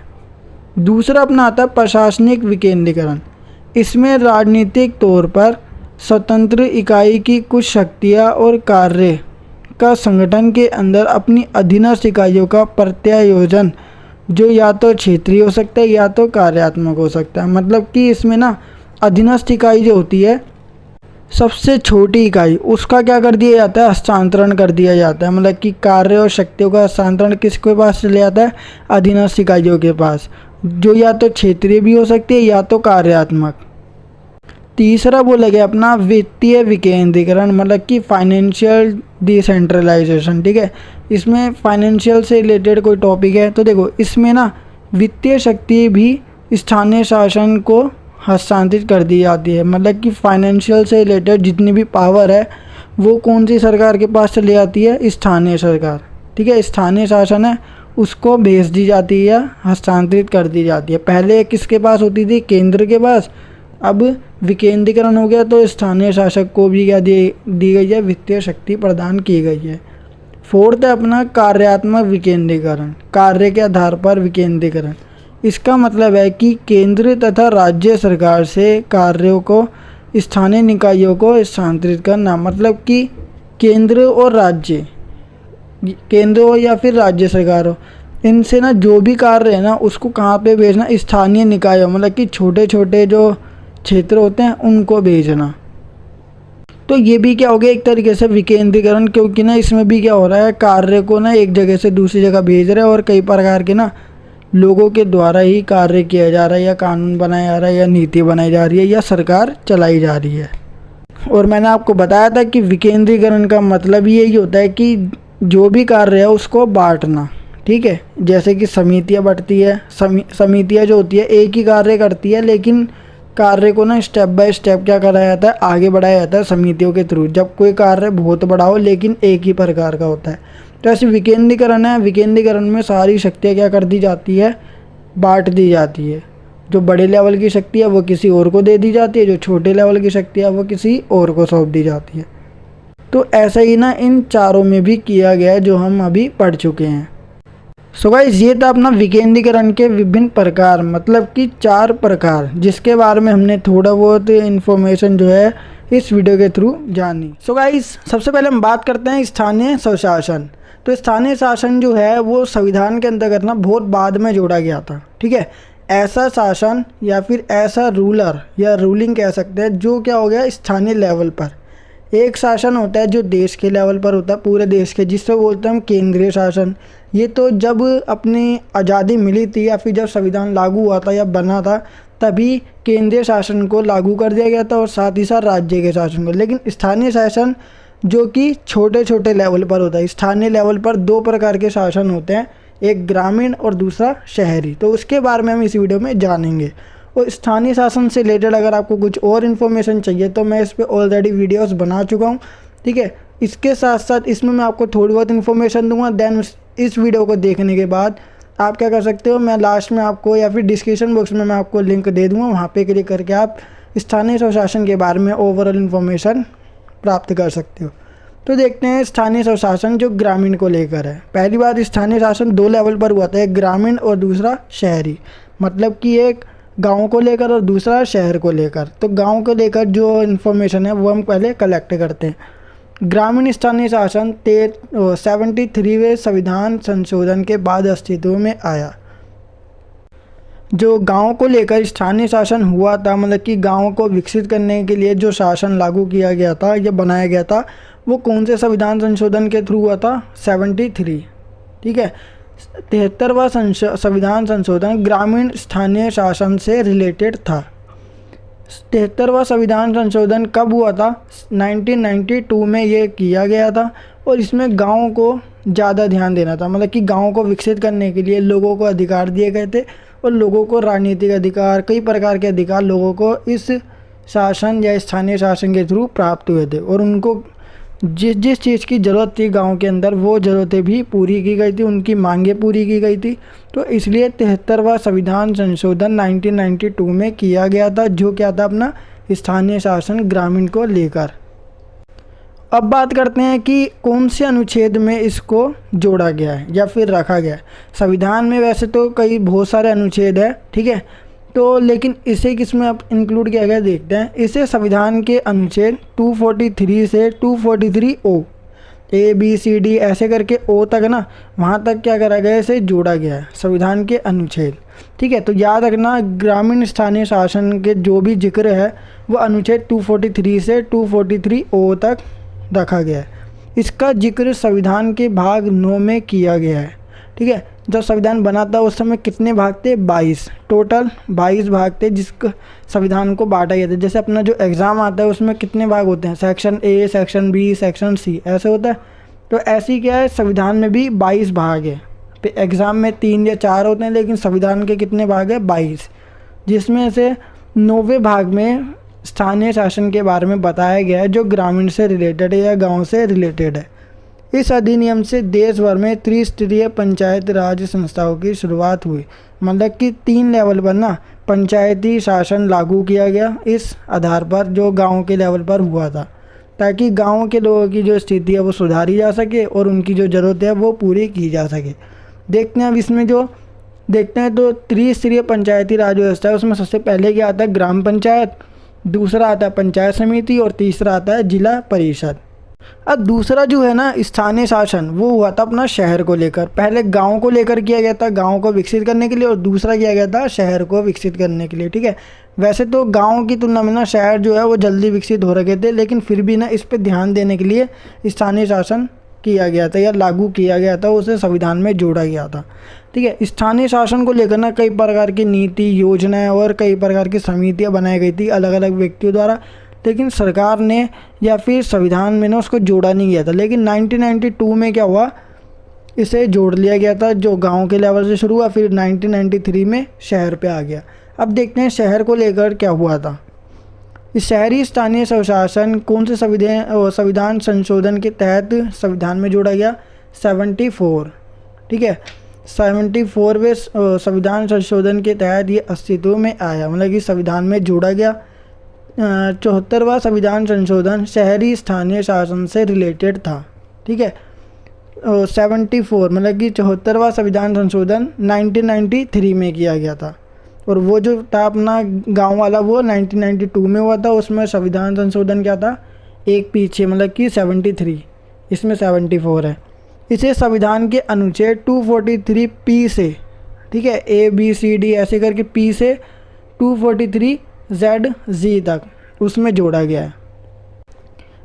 दूसरा अपना आता है प्रशासनिक विकेंद्रीकरण। इसमें राजनीतिक तौर पर स्वतंत्र इकाई की कुछ शक्तियाँ और कार्य का संगठन के अंदर अपनी अधीनस्थ इकाइयों का प्रत्यायोजन, जो या तो क्षेत्रीय हो सकता है या तो कार्यात्मक हो सकता है। मतलब कि इसमें ना अधीनस्थ इकाई जो होती है, सबसे छोटी इकाई, उसका क्या कर दिया जाता है? हस्तांतरण कर दिया जाता है। मतलब कि कार्य और शक्तियों का हस्तांतरण किसके पास चले जाता है? अधीनस्थ इकाइयों के पास, जो या तो क्षेत्रीय भी हो सकती है या तो कार्यात्मक। तीसरा बोला गया अपना वित्तीय विकेंद्रीकरण, मतलब कि फाइनेंशियल डिसेंट्रलाइजेशन। ठीक है, इसमें फाइनेंशियल से रिलेटेड कोई टॉपिक है तो देखो, इसमें ना वित्तीय शक्ति भी स्थानीय शासन को हस्तांतरित कर दी जाती है। मतलब कि फाइनेंशियल से रिलेटेड जितनी भी पावर है वो कौन सी सरकार के पास चली जाती है? स्थानीय सरकार। ठीक है, स्थानीय शासन है उसको भेज दी जाती है, हस्तांतरित कर दी जाती है। पहले किसके पास होती थी? केंद्र के पास। अब विकेंद्रीकरण हो गया तो स्थानीय शासक को भी क्या दी गई है? वित्तीय शक्ति प्रदान की गई है। फोर्थ है अपना कार्यात्मक विकेंद्रीकरण, कार्य के आधार पर विकेंद्रीकरण। इसका मतलब है कि केंद्र तथा राज्य सरकार से कार्यों को स्थानीय निकायों को स्थानांतरित करना। मतलब कि केंद्र और राज्य, केंद्र हो या फिर राज्य सरकार हो, इनसे ना जो भी कार्य है ना उसको कहाँ पे भेजना? स्थानीय निकायों, मतलब कि छोटे छोटे जो क्षेत्र होते हैं उनको भेजना। तो ये भी क्या हो गया? एक तरीके से विकेंद्रीकरण, क्योंकि ना इसमें भी क्या हो रहा है? कार्य को ना एक जगह से दूसरी जगह भेज रहे हैं और कई प्रकार के ना लोगों के द्वारा ही कार्य किया जा रहा है, या कानून बनाया जा रहा है, या नीति बनाई जा रही है, या सरकार चलाई जा रही है। और मैंने आपको बताया था कि विकेंद्रीकरण का मतलब यही होता है कि जो भी कार्य है उसको बांटना। ठीक है, जैसे कि समितियाँ बढ़ती है, समितियाँ जो होती है एक ही कार्य करती है, लेकिन कार्य को ना स्टेप बाय स्टेप क्या कराया जाता है? आगे बढ़ाया जाता है समितियों के थ्रू, जब कोई कार्य बहुत बड़ा हो लेकिन एक ही प्रकार का होता है। तो ऐसे विकेंद्रीकरण है, विकेंद्रीकरण में सारी शक्तियाँ क्या कर दी जाती है? बांट दी जाती है। जो बड़े लेवल की शक्ति है वो किसी और को दे दी जाती है, जो छोटे लेवल की शक्ति है वो किसी और को सौंप दी जाती है। तो ऐसा ही ना इन चारों में भी किया गया है, जो हम अभी पढ़ चुके हैं। सो गाइस, ये था अपना विकेंद्रीकरण के विभिन्न प्रकार, मतलब कि 4 प्रकार, जिसके बारे में हमने थोड़ा बहुत इन्फॉर्मेशन जो है इस वीडियो के थ्रू जानी। सो गाइस, सबसे पहले हम बात करते हैं स्थानीय स्वशासन। तो स्थानीय शासन जो है वो संविधान के अंतर्गत ना बहुत बाद में जोड़ा गया था। ठीक है, ऐसा शासन या फिर ऐसा रूलर या रूलिंग कह सकते हैं जो क्या हो गया? स्थानीय लेवल पर। एक शासन होता है जो देश के लेवल पर होता है, पूरे देश के, जिससे बोलते हैं हम केंद्रीय शासन, ये तो जब अपनी आज़ादी मिली थी या फिर जब संविधान लागू हुआ था या बना था तभी केंद्रीय शासन को लागू कर दिया गया था और साथ ही साथ राज्य के शासन को। लेकिन स्थानीय शासन जो कि छोटे छोटे लेवल पर होता है, स्थानीय लेवल पर दो प्रकार के शासन होते हैं, एक ग्रामीण और दूसरा शहरी। तो उसके बारे में हम इस वीडियो में जानेंगे। और स्थानीय शासन से रिलेटेड अगर आपको कुछ और इन्फॉर्मेशन चाहिए तो मैं इस पर ऑलरेडी वीडियोस बना चुका हूँ, ठीक है। इसके साथ साथ इसमें मैं आपको थोड़ी बहुत इन्फॉर्मेशन दूंगा। देन इस वीडियो को देखने के बाद आप क्या कर सकते हो, मैं लास्ट में आपको या फिर डिस्क्रिप्शन बॉक्स में मैं आपको लिंक दे दूँगा, वहाँ पे क्लिक करके आप स्थानीय स्वशासन के बारे में ओवरऑल इन्फॉर्मेशन प्राप्त कर सकते हो। तो देखते हैं स्थानीय स्वशासन जो ग्रामीण को लेकर है। पहली बात, स्थानीय शासन दो लेवल पर हुआ था, एक ग्रामीण और दूसरा शहरी। मतलब कि एक गाँव को लेकर और दूसरा शहर को लेकर। तो गाँव को लेकर जो इन्फॉर्मेशन है वो हम पहले कलेक्ट करते हैं। ग्रामीण स्थानीय शासन 73वें संविधान संशोधन के बाद अस्तित्व में आया। जो गाँव को लेकर स्थानीय शासन हुआ था, मतलब कि गाँव को विकसित करने के लिए जो शासन लागू किया गया था या बनाया गया था, वो कौन से संविधान संशोधन के थ्रू हुआ था? 73, ठीक है। 73वां संविधान संशोधन ग्रामीण स्थानीय शासन से रिलेटेड था। 73वां संविधान संशोधन कब हुआ था? 1992 में ये किया गया था और इसमें गाँव को ज़्यादा ध्यान देना था। मतलब कि गाँव को विकसित करने के लिए लोगों को अधिकार दिए गए थे और लोगों को राजनीतिक अधिकार, कई प्रकार के अधिकार लोगों को इस शासन या स्थानीय शासन के थ्रू प्राप्त हुए थे और उनको जिस जिस चीज़ की ज़रूरत थी गांव के अंदर वो ज़रूरतें भी पूरी की गई थी, उनकी मांगें पूरी की गई थी। तो इसलिए 73वां संविधान संशोधन 1992 में किया गया था, जो क्या था अपना स्थानीय शासन ग्रामीण को लेकर। अब बात करते हैं कि कौन से अनुच्छेद में इसको जोड़ा गया है या फिर रखा गया है। संविधान में वैसे तो बहुत सारे अनुच्छेद हैं, ठीक है, तो लेकिन इसे किसमें अब इंक्लूड किया गया देखते हैं। इसे संविधान के अनुच्छेद 243 से 243O, ABCD ऐसे करके O तक ना, वहाँ तक क्या करा गया, इसे जोड़ा गया है संविधान के अनुच्छेद, ठीक है। तो याद रखना, ग्रामीण स्थानीय शासन के जो भी जिक्र है वो अनुच्छेद 243 से 243O तक रखा गया है। इसका जिक्र संविधान के भाग 9 में किया गया है, ठीक है। जब संविधान बना था उस समय कितने भाग थे? 22, टोटल 22 भाग थे जिसको संविधान को बांटा गया था। जैसे अपना जो एग्ज़ाम आता है उसमें कितने भाग होते हैं? Section A, section B, section C ऐसे होता है। तो ऐसे ही क्या है, संविधान में भी 22 भाग है। तो एग्ज़ाम में 3 या 4 होते हैं, लेकिन संविधान के कितने भाग है? 22, जिसमें से 9वें भाग में स्थानीय शासन के बारे में बताया गया है जो ग्रामीण से रिलेटेड है या गाँव से रिलेटेड है। इस अधिनियम से देश भर में त्रिस्तरीय पंचायत राज संस्थाओं की शुरुआत हुई। मतलब कि 3 लेवल पर ना पंचायती शासन लागू किया गया इस आधार पर, जो गांव के लेवल पर हुआ था, ताकि गांव के लोगों की जो स्थिति है वो सुधारी जा सके और उनकी जो ज़रूरत है वो पूरी की जा सके। देखते हैं अब इसमें जो देखते हैं तो त्रिस्तरीय पंचायती राज व्यवस्था है, उसमें सबसे पहले क्या आता है? ग्राम पंचायत, दूसरा आता है पंचायत समिति और तीसरा आता है जिला परिषद। अब दूसरा जो है ना स्थानीय शासन, वो हुआ था अपना शहर को लेकर। पहले गांव को लेकर किया गया था, गांव को विकसित करने के लिए, और दूसरा किया गया था शहर को विकसित करने के लिए, ठीक है। वैसे तो गांव की तुलना में ना शहर जो है वो जल्दी विकसित हो रहे थे, लेकिन फिर भी ना इस पर ध्यान देने के लिए स्थानीय शासन किया गया था या लागू किया गया था, उसे संविधान में जोड़ा गया था, ठीक है। स्थानीय शासन को लेकर ना कई प्रकार की नीति, योजनाएँ और कई प्रकार की समितियाँ बनाई गई थी अलग अलग व्यक्तियों द्वारा, लेकिन सरकार ने या फिर संविधान में ना उसको जोड़ा नहीं गया था। लेकिन 1992 में क्या हुआ, इसे जोड़ लिया गया था, जो गांव के लेवल से शुरू हुआ, फिर 1993 में शहर पे आ गया। अब देखते हैं शहर को लेकर क्या हुआ था। इस शहरी स्थानीय स्वशासन कौन से संविधान संशोधन के तहत संविधान में जोड़ा गया? 74, ठीक है। 74वें संविधान संशोधन के तहत ये अस्तित्व में आया, मतलब कि संविधान में जोड़ा गया। 74वां संविधान संशोधन शहरी स्थानीय शासन से रिलेटेड था, ठीक है। 74 मतलब कि 74वां संविधान संशोधन 1993 में किया गया था, और वो जो था अपना गांव वाला वो 1992 में हुआ था। उसमें संविधान संशोधन क्या था? एक पीछे, मतलब कि 73, इसमें 74 है। इसे संविधान के अनुच्छेद 243P से, ठीक है, ABCD ऐसे करके P से 243ZG तक उसमें जोड़ा गया है।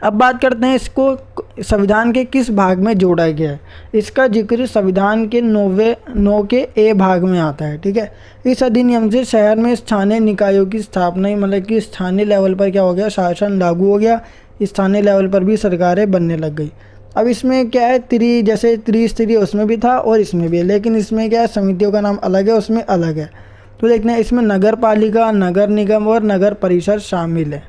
अब बात करते हैं इसको संविधान के किस भाग में जोड़ा गया है? इसका जिक्र संविधान के 9 के ए भाग में आता है। ठीक है, इस अधिनियम से शहर में स्थानीय निकायों की स्थापना, मतलब कि स्थानीय लेवल पर क्या हो गया, शासन लागू हो गया, स्थानीय लेवल पर भी सरकारें बनने लग गई। अब इसमें क्या है, जैसे त्रिस्तरीय उसमें भी था और इसमें भी है, लेकिन इसमें क्या है, समितियों का नाम अलग है, उसमें अलग है। तो देखते हैं, इसमें नगर पालिका, नगर निगम और नगर परिषद शामिल है।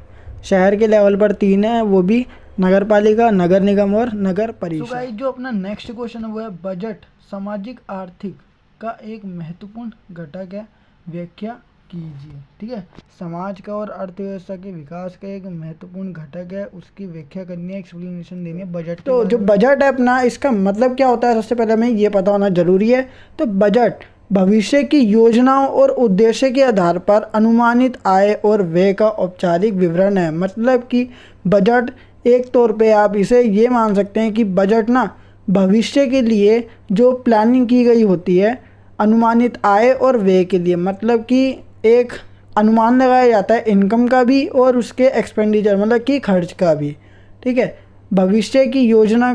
शहर के लेवल पर 3 है, वो भी नगर पालिका, नगर निगम और नगर परिषद। तो गाइस, जो अपना नेक्स्ट क्वेश्चन है वो है, बजट सामाजिक आर्थिक का एक महत्वपूर्ण घटक है, व्याख्या कीजिए। ठीक है, समाज का और अर्थव्यवस्था के विकास का एक महत्वपूर्ण घटक है, उसकी व्याख्या करनी है, एक्सप्लेनेशन देनी है बजट। तो जो बजट है अपना, इसका मतलब क्या होता है, सबसे पहले हमें ये पता होना जरूरी है। तो बजट भविष्य की योजनाओं और उद्देश्य के आधार पर अनुमानित आय और व्यय का औपचारिक विवरण है। मतलब कि बजट एक तौर पे आप इसे ये मान सकते हैं कि बजट ना भविष्य के लिए जो प्लानिंग की गई होती है अनुमानित आय और व्यय के लिए, मतलब कि एक अनुमान लगाया जाता है इनकम का भी और उसके एक्सपेंडिचर, मतलब कि खर्च का भी। ठीक है, भविष्य की योजना।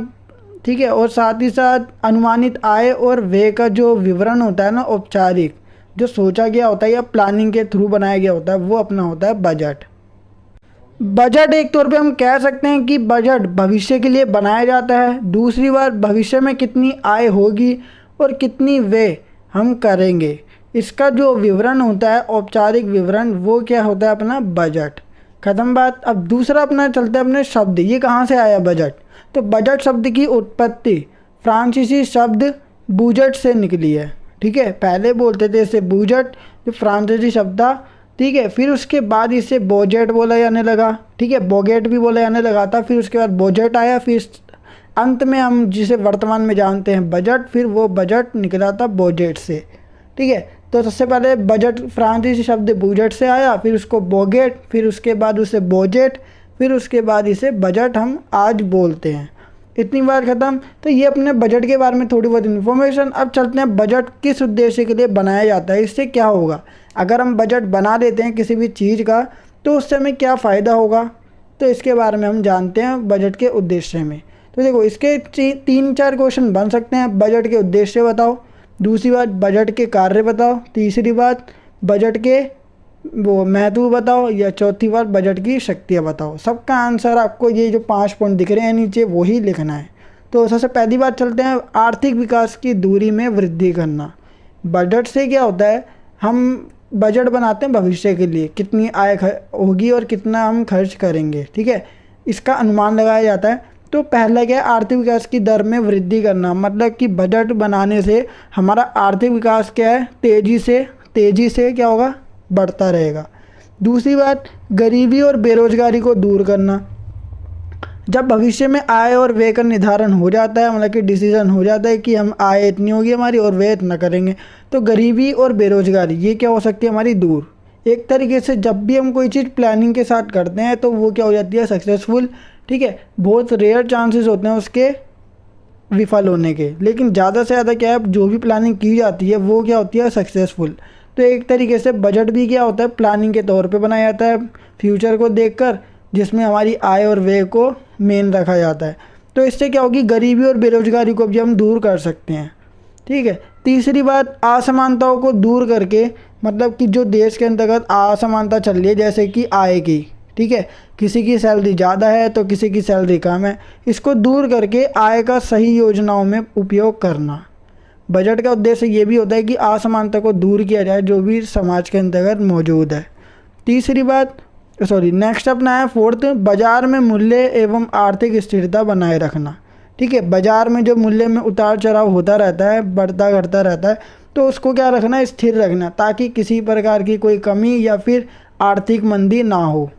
ठीक है, और साथ ही साथ अनुमानित आय और व्यय का जो विवरण होता है ना, औपचारिक, जो सोचा गया होता है या प्लानिंग के थ्रू बनाया गया होता है, वो अपना होता है बजट। बजट एक तौर पे हम कह सकते हैं कि बजट भविष्य के लिए बनाया जाता है। दूसरी बात, भविष्य में कितनी आय होगी और कितनी व्यय हम करेंगे, इसका जो विवरण होता है, औपचारिक विवरण, वो क्या होता है, अपना बजट। खत्म बात। अब दूसरा अपना चलता है अपने शब्द, ये कहाँ से आया बजट। तो बजट शब्द की उत्पत्ति फ्रांसीसी शब्द बूजट से निकली है। ठीक है, पहले बोलते थे इसे बूजट, जो फ्रांसीसी शब्द था। ठीक है, फिर उसके बाद इसे बोजेट बोला जाने लगा। ठीक है, बोगेट भी बोला जाने लगा था, फिर उसके बाद बोजेट आया, फिर अंत में हम जिसे वर्तमान में जानते हैं बजट, फिर वो बजट निकला था बोजेट से। ठीक है, तो सबसे पहले बजट फ्रांसीसी शब्द बूजेट से आया, फिर उसको बोगेट, फिर उसके बाद उसे बोजेट, फिर उसके बाद इसे बजट हम आज बोलते हैं। इतनी बार ख़त्म। तो ये अपने बजट के बारे में थोड़ी बहुत इन्फॉर्मेशन। अब चलते हैं बजट किस उद्देश्य के लिए बनाया जाता है, इससे क्या होगा। अगर हम बजट बना लेते हैं किसी भी चीज़ का, तो उससे हमें क्या फ़ायदा होगा, तो इसके बारे में हम जानते हैं बजट के उद्देश्य में। तो देखो, इसके 3-4 क्वेश्चन बन सकते हैं। बजट के उद्देश्य बताओ, दूसरी बात बजट के कार्य बताओ, तीसरी बात बजट के वो महत्व बताओ, या चौथी बात बजट की शक्तियाँ बताओ। सबका आंसर आपको ये जो 5 पॉइंट दिख रहे हैं नीचे, वही लिखना है। तो सबसे पहली बात चलते हैं, आर्थिक विकास की दूरी में वृद्धि करना। बजट से क्या होता है, हम बजट बनाते हैं भविष्य के लिए, कितनी आय होगी और कितना हम खर्च करेंगे। ठीक है, इसका अनुमान लगाया जाता है। तो पहला क्या है, आर्थिक विकास की दर में वृद्धि करना। मतलब कि बजट बनाने से हमारा आर्थिक विकास क्या है, तेज़ी से क्या होगा, बढ़ता रहेगा। दूसरी बात, गरीबी और बेरोजगारी को दूर करना। जब भविष्य में आय और व्यय का निर्धारण हो जाता है, मतलब कि डिसीजन हो जाता है कि हम आय इतनी होगी हमारी और व्यय इतना करेंगे, तो गरीबी और बेरोजगारी ये क्या हो सकती है, हमारी दूर। एक तरीके से जब भी हम कोई चीज़ प्लानिंग के साथ करते हैं तो वो क्या हो जाती है, सक्सेसफुल। ठीक है, बहुत रेयर चांसेस होते हैं उसके विफल होने के, लेकिन ज़्यादा से ज़्यादा क्या है, जो भी प्लानिंग की जाती है वो क्या होती है, सक्सेसफुल। तो एक तरीके से बजट भी क्या होता है, प्लानिंग के तौर पे बनाया जाता है फ्यूचर को देखकर, जिसमें हमारी आय और व्यय को मेन रखा जाता है। तो इससे क्या होगी, गरीबी और बेरोजगारी को भी हम दूर कर सकते हैं। ठीक है, तीसरी बात, असमानताओं को दूर करके, मतलब कि जो देश के अंतर्गत असमानता चल रही है, जैसे कि आय की, ठीक है, किसी की सैलरी ज़्यादा है तो किसी की सैलरी कम है, इसको दूर करके आय का सही योजनाओं में उपयोग करना। बजट का उद्देश्य ये भी होता है कि असमानता को दूर किया जाए जो भी समाज के अंतर्गत मौजूद है। तीसरी बात, नेक्स्ट अपना है 4th, बाज़ार में मूल्य एवं आर्थिक स्थिरता बनाए रखना। ठीक है, बाज़ार में जो मूल्य में उतार चढ़ाव होता रहता है, बढ़ता घटता रहता है, तो उसको क्या रखना है, स्थिर रखना, ताकि किसी प्रकार की कोई कमी या फिर आर्थिक मंदी ना हो।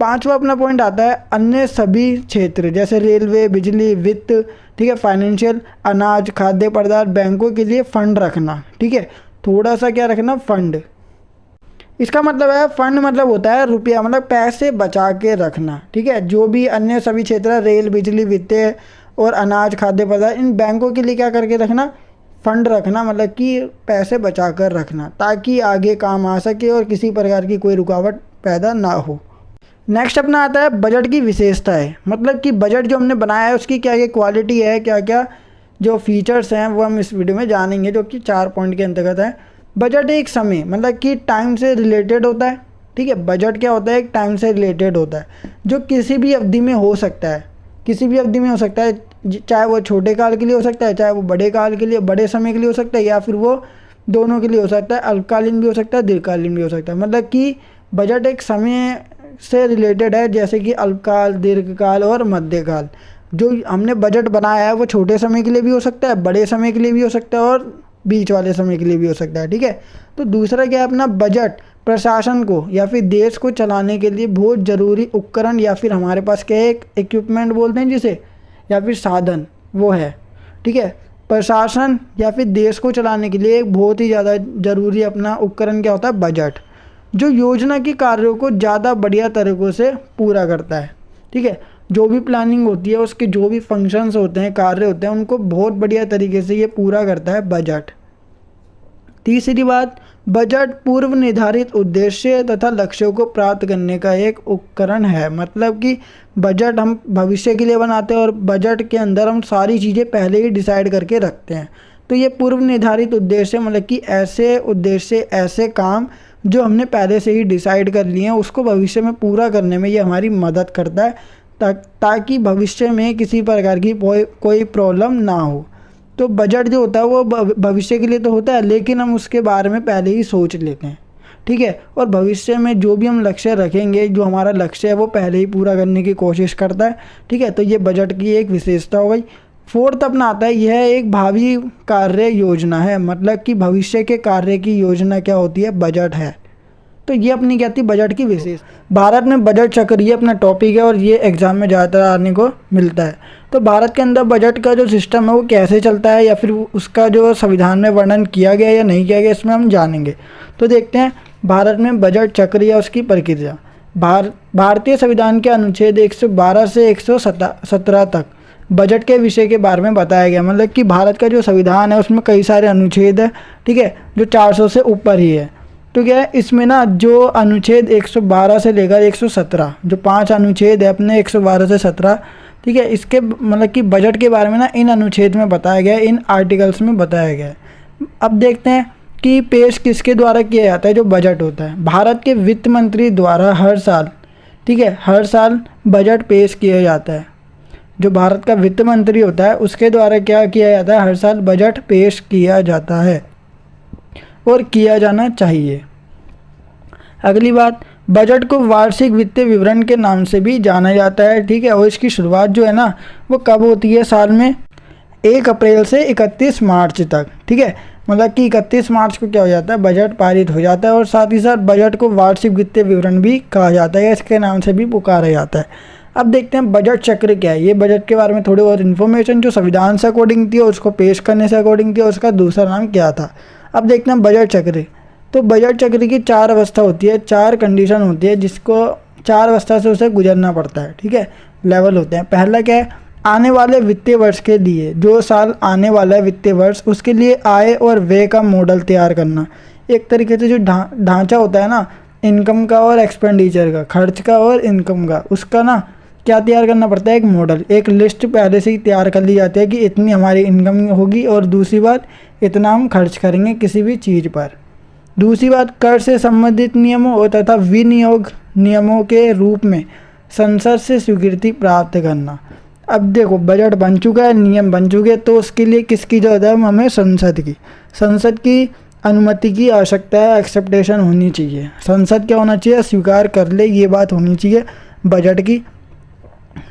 5वां अपना पॉइंट आता है, अन्य सभी क्षेत्र जैसे रेलवे, बिजली, वित्त, ठीक है, फाइनेंशियल, अनाज, खाद्य पदार्थ, बैंकों के लिए फंड रखना। ठीक है, थोड़ा सा क्या रखना, फंड। इसका मतलब है, फंड मतलब होता है रुपया, मतलब पैसे बचा के रखना। ठीक है, जो भी अन्य सभी क्षेत्र, रेल, बिजली, वित्त और अनाज, खाद्य पदार्थ, इन बैंकों के लिए क्या करके रखना, फंड रखना, मतलब कि पैसे बचा कर रखना, ताकि आगे काम आ सके और किसी प्रकार की कोई रुकावट पैदा ना हो। नेक्स्ट अपना आता है बजट की विशेषताएं, मतलब कि बजट जो हमने बनाया है उसकी क्या क्या क्वालिटी है, क्या क्या जो फीचर्स हैं वो हम इस वीडियो में जानेंगे, जो कि 4 पॉइंट के अंतर्गत है। बजट एक समय मतलब कि टाइम से रिलेटेड होता है, ठीक है। बजट क्या होता है, एक टाइम से रिलेटेड होता है जो किसी भी अवधि में हो सकता है, किसी भी अवधि में हो सकता है, चाहे वो छोटे काल के लिए हो सकता है, चाहे वो बड़े काल के लिए, बड़े समय के लिए हो सकता है, या फिर वो दोनों के लिए हो सकता है, अल्पकालीन भी हो सकता है, दीर्घकालीन भी हो सकता है। मतलब कि बजट एक समय से रिलेटेड है, जैसे कि अल्पकाल, दीर्घकाल और मध्यकाल। जो हमने बजट बनाया है वो छोटे समय के लिए भी हो सकता है, बड़े समय के लिए भी हो सकता है और बीच वाले समय के लिए भी हो सकता है, ठीक है। तो दूसरा क्या है अपना, बजट प्रशासन को या फिर देश को चलाने के लिए बहुत ज़रूरी उपकरण या फिर हमारे पास क्या है, एक इक्विपमेंट बोलते हैं जिसे, या फिर साधन वो है, ठीक है। प्रशासन या फिर देश को चलाने के लिए एक बहुत ही ज़्यादा ज़रूरी अपना उपकरण क्या होता है, बजट, जो योजना के कार्यों को ज़्यादा बढ़िया तरीक़ों से पूरा करता है, ठीक है। जो भी प्लानिंग होती है, उसके जो भी फंक्शंस होते हैं, कार्य होते हैं, उनको बहुत बढ़िया तरीके से ये पूरा करता है बजट। तीसरी बात, बजट पूर्व निर्धारित उद्देश्य तथा लक्ष्यों को प्राप्त करने का एक उपकरण है। मतलब कि बजट हम भविष्य के लिए बनाते हैं और बजट के अंदर हम सारी चीज़ें पहले ही डिसाइड करके रखते हैं। तो ये पूर्व निर्धारित उद्देश्य मतलब कि ऐसे उद्देश्य, ऐसे काम जो हमने पहले से ही डिसाइड कर लिए हैं, उसको भविष्य में पूरा करने में ये हमारी मदद करता है, ताकि भविष्य में किसी प्रकार की कोई प्रॉब्लम ना हो। तो बजट जो होता है वो भविष्य के लिए तो होता है, लेकिन हम उसके बारे में पहले ही सोच लेते हैं, ठीक है। और भविष्य में जो भी हम लक्ष्य रखेंगे, जो हमारा लक्ष्य है वो पहले ही पूरा करने की कोशिश करता है, ठीक है। तो ये बजट की एक विशेषता हो गई। फोर्थ अपना आता है, यह एक भावी कार्य योजना है। मतलब कि भविष्य के कार्य की योजना क्या होती है, बजट है। तो ये अपनी क्या थी, बजट की विशेष। भारत में बजट चक्र ये अपना टॉपिक है और ये एग्जाम में ज़्यादातर आने को मिलता है। तो भारत के अंदर बजट का जो सिस्टम है वो कैसे चलता है, या फिर उसका जो संविधान में वर्णन किया गया या नहीं किया गया, इसमें हम जानेंगे। तो देखते हैं भारत में बजट चक्र या उसकी प्रक्रिया। भारतीय संविधान के अनुच्छेद 112 से 117 तक बजट के विषय के बारे में बताया गया। मतलब कि भारत का जो संविधान है उसमें कई सारे अनुच्छेद है, ठीक है, जो 400 से ऊपर ही है। तो क्या है इसमें ना, जो अनुच्छेद 112 से लेकर 117, जो 5 अनुच्छेद है अपने 112 से 17, ठीक है, इसके मतलब कि बजट के बारे में ना इन अनुच्छेद में बताया गया है, इन आर्टिकल्स में बताया गया है। अब देखते हैं कि पेश किसके द्वारा किया जाता है, जो बजट होता है। भारत के वित्त मंत्री द्वारा हर साल, ठीक है, हर साल बजट पेश किया जाता है। जो भारत का वित्त मंत्री होता है उसके द्वारा क्या किया जाता है, हर साल बजट पेश किया जाता है और किया जाना चाहिए। अगली बात, बजट को वार्षिक वित्तीय विवरण के नाम से भी जाना जाता है, ठीक है। और इसकी शुरुआत जो है ना वो कब होती है, साल में 1 अप्रैल से 31 मार्च तक, ठीक है। मतलब कि 31 मार्च को क्या हो जाता है, बजट पारित हो जाता है। और साथ ही साथ बजट को वार्षिक वित्तीय विवरण भी कहा जाता है, इसके नाम से भी पुकारा जाता है। अब देखते हैं बजट चक्र क्या है। ये बजट के बारे में थोड़ी बहुत इन्फॉर्मेशन जो संविधान से अकॉर्डिंग थी और उसको पेश करने से अकॉर्डिंग थी, और उसका दूसरा नाम क्या था। अब देखते हैं बजट चक्र। तो बजट चक्र की 4 अवस्था होती है, 4 कंडीशन होती है, जिसको 4 अवस्था से उसे गुजरना पड़ता है, ठीक है, लेवल होते हैं। पहला क्या है, आने वाले वित्तीय वर्ष के लिए, जो साल आने वाला है वित्तीय वर्ष, उसके लिए आय और व्यय का मॉडल तैयार करना। एक तरीके से जो ढांचा होता है ना, इनकम का और एक्सपेंडिचर का, खर्च का और इनकम का, उसका ना क्या तैयार करना पड़ता है, एक मॉडल, एक लिस्ट पहले से ही तैयार कर ली जाती है कि इतनी हमारी इनकम होगी और दूसरी बात इतना हम खर्च करेंगे किसी भी चीज़ पर। दूसरी बात, कर से संबंधित नियमों और तथा विनियोग नियमों के रूप में संसद से स्वीकृति प्राप्त करना। अब देखो बजट बन चुका है, नियम बन चुके हैं, तो उसके लिए किसकी ज़रूरत है, हमें संसद की अनुमति की आवश्यकता है, एक्सेप्टेशन होनी चाहिए। संसद क्या होना चाहिए, स्वीकार कर ले, ये बात होनी चाहिए बजट की।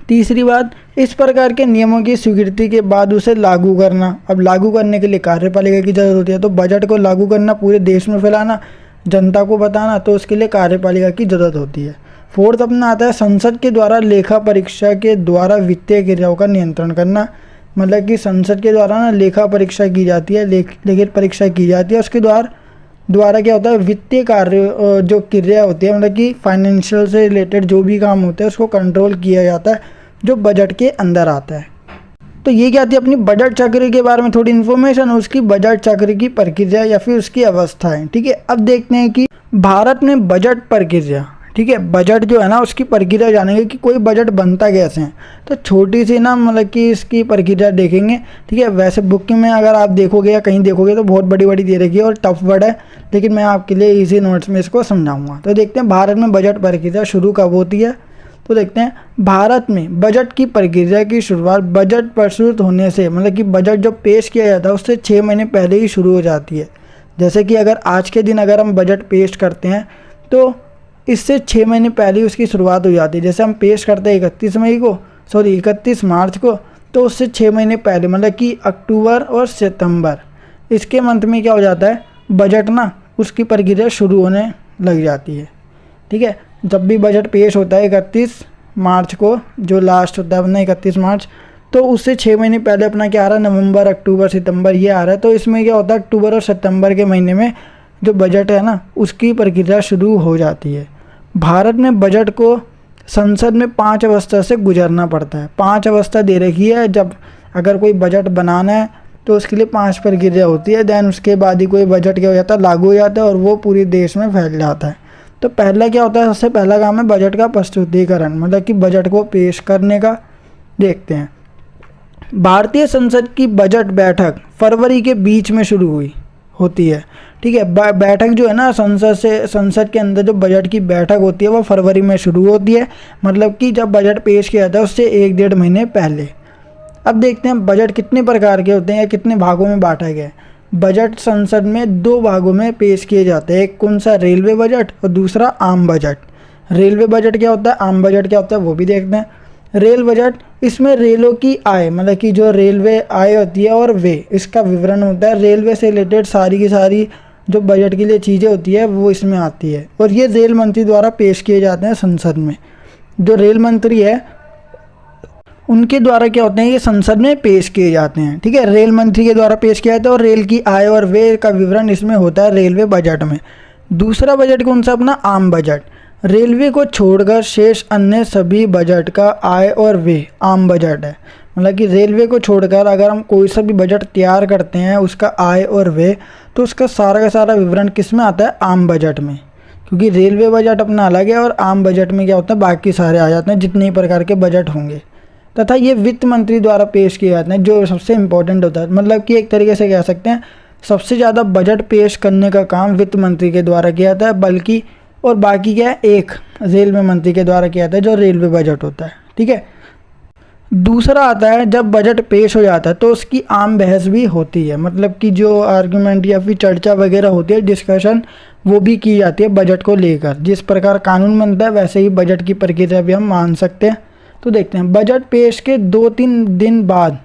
तीसरी बात, इस प्रकार के नियमों की स्वीकृति के बाद उसे लागू करना। अब लागू करने के लिए कार्यपालिका की जरूरत होती है, तो बजट को लागू करना, पूरे देश में फैलाना, जनता को बताना, तो उसके लिए कार्यपालिका की जरूरत होती है। फोर्थ अपना आता है, संसद के द्वारा लेखा परीक्षा के द्वारा वित्तीय क्रियाओं का नियंत्रण करना। मतलब कि संसद के द्वारा ना लेखा परीक्षा की जाती है, लेखित परीक्षा की जाती है, उसके द्वारा क्या होता है, वित्तीय कार्य जो क्रिया होती है, मतलब कि फाइनेंशियल से रिलेटेड जो भी काम होता है उसको कंट्रोल किया जाता है, जो बजट के अंदर आता है। तो ये क्या थी अपनी बजट चक्र के बारे में थोड़ी इन्फॉर्मेशन, उसकी बजट चक्र की प्रक्रिया या फिर उसकी अवस्थाएं, ठीक है। अब देखते हैं कि भारत में बजट प्रक्रिया, ठीक है, बजट जो है ना उसकी प्रक्रिया जानेंगे कि कोई बजट बनता कैसे है। तो छोटी सी ना मतलब कि इसकी प्रक्रिया देखेंगे। ठीक है, वैसे बुक में अगर आप देखोगे या कहीं देखोगे तो बहुत बड़ी बड़ी दे रखी है और टफ वर्ड है, लेकिन मैं आपके लिए इजी नोट्स में इसको समझाऊंगा। तो देखते हैं भारत में बजट प्रक्रिया शुरू कब होती है। तो देखते हैं भारत में बजट की प्रक्रिया की शुरुआत बजट प्रस्तुत होने से, मतलब कि बजट जब पेश किया जाता है उससे 6 महीने पहले ही शुरू हो जाती है। जैसे कि अगर आज के दिन अगर हम बजट पेश करते हैं तो इससे 6 महीने पहले ही उसकी शुरुआत हो जाती है। जैसे हम पेश करते हैं 31 मार्च को, तो उससे 6 महीने पहले मतलब कि अक्टूबर और सितंबर इसके मंथ में क्या हो जाता है, बजट ना उसकी प्रक्रिया शुरू होने लग जाती है। ठीक है, जब भी बजट पेश होता है 31 मार्च को, जो लास्ट होता है अपना 31 मार्च, तो उससे 6 महीने पहले अपना क्या आ रहा है, नवंबर, अक्टूबर, सितंबर ये आ रहा है। तो इसमें क्या होता है, अक्टूबर और सितंबर के महीने में जो बजट है ना उसकी प्रक्रिया शुरू हो जाती है। भारत में बजट को संसद में 5 अवस्था से गुजरना पड़ता है। 5 अवस्था दे रखी है, जब अगर कोई बजट बनाना है तो उसके लिए 5 प्रक्रिया होती है। देन उसके बाद ही कोई बजट क्या हो जाता है, लागू हो जाता है और वो पूरे देश में फैल जाता है। तो पहला क्या होता है, सबसे पहला काम है बजट का प्रस्तुतिकरण, मतलब कि बजट को पेश करने का। देखते हैं, भारतीय संसद की बजट बैठक फरवरी के बीच में शुरू होती है। ठीक है, बैठक जो है ना संसद के अंदर जो बजट की बैठक होती है वो फरवरी में शुरू होती है, मतलब कि जब बजट पेश किया जाता है उससे 1-1.5 महीने पहले। अब देखते हैं बजट कितने प्रकार के होते हैं या कितने भागों में बांटा गया है। बजट संसद में 2 भागों में पेश किए जाते हैं, एक कौन सा, रेलवे बजट, और दूसरा आम बजट। रेलवे बजट क्या होता है, आम बजट क्या होता है वो भी देखते हैं। रेल बजट, इसमें रेलों की आय, मतलब कि जो रेलवे आय होती है और वे, इसका विवरण होता है। रेलवे से रिलेटेड सारी की सारी जो बजट के लिए चीज़ें होती है वो इसमें आती है और ये रेल मंत्री द्वारा पेश किए जाते हैं संसद में। जो रेल मंत्री है उनके द्वारा क्या होते हैं, ये संसद में पेश किए जाते हैं। ठीक है, रेल मंत्री के द्वारा पेश किया जाता है और रेल की आय और व्यय का विवरण इसमें होता है रेलवे बजट में। दूसरा बजट कौन सा, अपना आम बजट। रेलवे को छोड़कर शेष अन्य सभी बजट का आय और व्यय आम बजट है। मतलब कि रेलवे को छोड़कर अगर हम कोई सा भी बजट तैयार करते हैं उसका आय और व्यय, तो उसका सारा का सारा विवरण किस में आता है, आम बजट में। क्योंकि रेलवे बजट अपना अलग है और आम बजट में क्या होता है, बाकी सारे आ जाते हैं जितने प्रकार के बजट होंगे। तथा ये वित्त मंत्री द्वारा पेश किए जाते हैं, जो सबसे इम्पोर्टेंट होता है। मतलब कि एक तरीके से कह सकते हैं सबसे ज़्यादा बजट पेश करने का काम वित्त मंत्री के द्वारा किया जाता है, बल्कि और बाकी क्या है, एक रेलवे मंत्री के द्वारा किया जाता है जो रेलवे बजट होता है। ठीक है, दूसरा आता है जब बजट पेश हो जाता है तो उसकी आम बहस भी होती है, मतलब कि जो आर्गूमेंट या फिर चर्चा वगैरह होती है, डिस्कशन, वो भी की जाती है बजट को लेकर। जिस प्रकार कानून बनता है वैसे ही बजट की प्रक्रिया भी हम मान सकते हैं। तो देखते हैं, बजट पेश के 2-3 दिन बाद,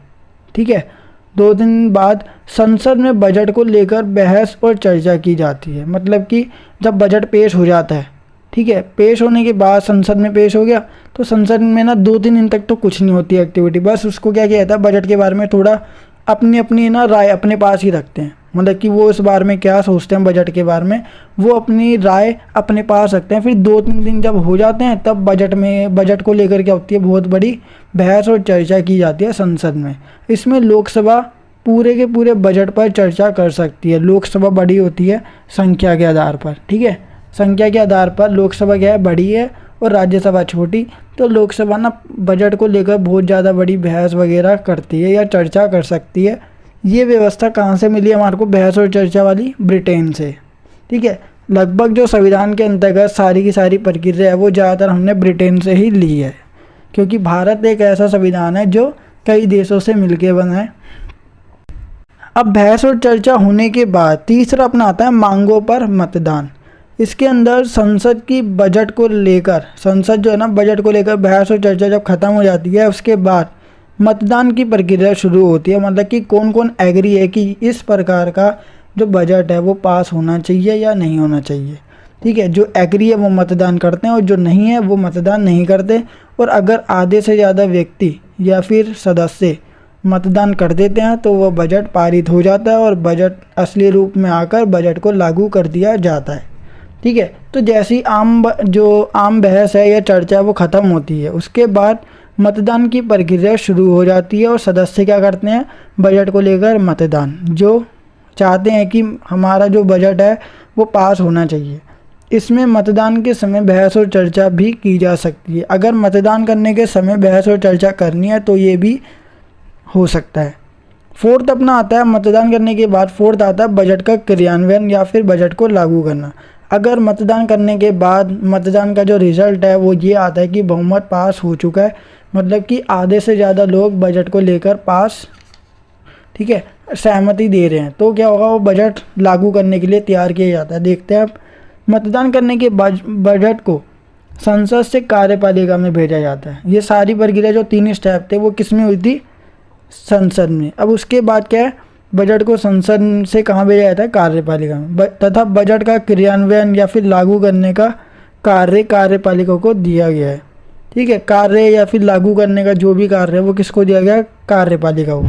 ठीक है, 2 दिन बाद संसद में बजट को लेकर बहस और चर्चा की जाती है। मतलब कि जब बजट पेश हो जाता है, ठीक है, पेश होने के बाद संसद में पेश हो गया तो संसद में ना 2-3 दिन तक तो कुछ नहीं होती एक्टिविटी, बस उसको क्या किया जाता है, बजट के बारे में थोड़ा अपनी अपनी ना राय अपने पास ही रखते हैं। मतलब कि वो इस बारे में क्या सोचते हैं बजट के बारे में, वो अपनी राय अपने पास रखते हैं। फिर 2-3 दिन जब हो जाते हैं तब बजट को लेकर क्या होती है, बहुत बड़ी बहस और चर्चा की जाती है संसद में। इसमें लोकसभा पूरे के पूरे बजट पर चर्चा कर सकती है। लोकसभा बड़ी होती है संख्या के आधार पर, ठीक है, संख्या के आधार पर लोकसभा क्या है, बड़ी है और राज्यसभा छोटी। तो लोकसभा ना बजट को लेकर बहुत ज़्यादा बड़ी बहस वगैरह करती है या चर्चा कर सकती है। ये व्यवस्था कहाँ से मिली हमारे को, बहस और चर्चा वाली, ब्रिटेन से। ठीक है, लगभग जो संविधान के अंतर्गत सारी की सारी प्रक्रिया है वो ज़्यादातर हमने ब्रिटेन से ही ली है, क्योंकि भारत एक ऐसा संविधान है जो कई देशों से मिलके बना है। अब बहस और चर्चा होने के बाद तीसरा अपना आता है मांगों पर मतदान। इसके अंदर संसद की बजट को लेकर, संसद जो है ना बजट को लेकर बहस और चर्चा जब खत्म हो जाती है उसके बाद मतदान की प्रक्रिया शुरू होती है। मतलब कि कौन कौन एग्री है कि इस प्रकार का जो बजट है वो पास होना चाहिए या नहीं होना चाहिए। ठीक है, जो एग्री है वो मतदान करते हैं और जो नहीं है वो मतदान नहीं करते। और अगर आधे से ज़्यादा व्यक्ति या फिर सदस्य मतदान कर देते हैं तो वह बजट पारित हो जाता है और बजट असली रूप में आकर बजट को लागू कर दिया जाता है। ठीक है, तो जैसी आम बहस है या चर्चा है वो ख़त्म होती है, उसके बाद मतदान की प्रक्रिया शुरू हो जाती है और सदस्य क्या करते हैं, बजट को लेकर मतदान, जो चाहते हैं कि हमारा जो बजट है वो पास होना चाहिए, इसमें मतदान के समय बहस और चर्चा भी की जा सकती है। अगर मतदान करने के समय बहस और चर्चा करनी है तो ये भी हो सकता है। फोर्थ अपना आता है मतदान करने के बाद, फोर्थ आता है बजट का क्रियान्वयन या फिर बजट को लागू करना। अगर मतदान करने के बाद मतदान का जो रिजल्ट है वो ये आता है कि बहुमत पास हो चुका है, मतलब कि आधे से ज़्यादा लोग बजट को लेकर पास, ठीक है, सहमति दे रहे हैं, तो क्या होगा, वो बजट लागू करने के लिए तैयार किया जाता है। देखते हैं आप, मतदान करने के बाद बजट को संसद से कार्यपालिका में भेजा जाता है। ये सारी प्रक्रिया जो 3 स्टेप थे वो किस में हुई थी, संसद में। अब उसके बाद क्या है, बजट को संसद से कहाँ भेजा जाता है, कार्यपालिका में, तथा बजट का क्रियान्वयन या फिर लागू करने का कार्य कार्यपालिका को दिया गया है। ठीक है, कार्य या फिर लागू करने का जो भी कार्य है वो किसको दिया गया है, कार्यपालिका को।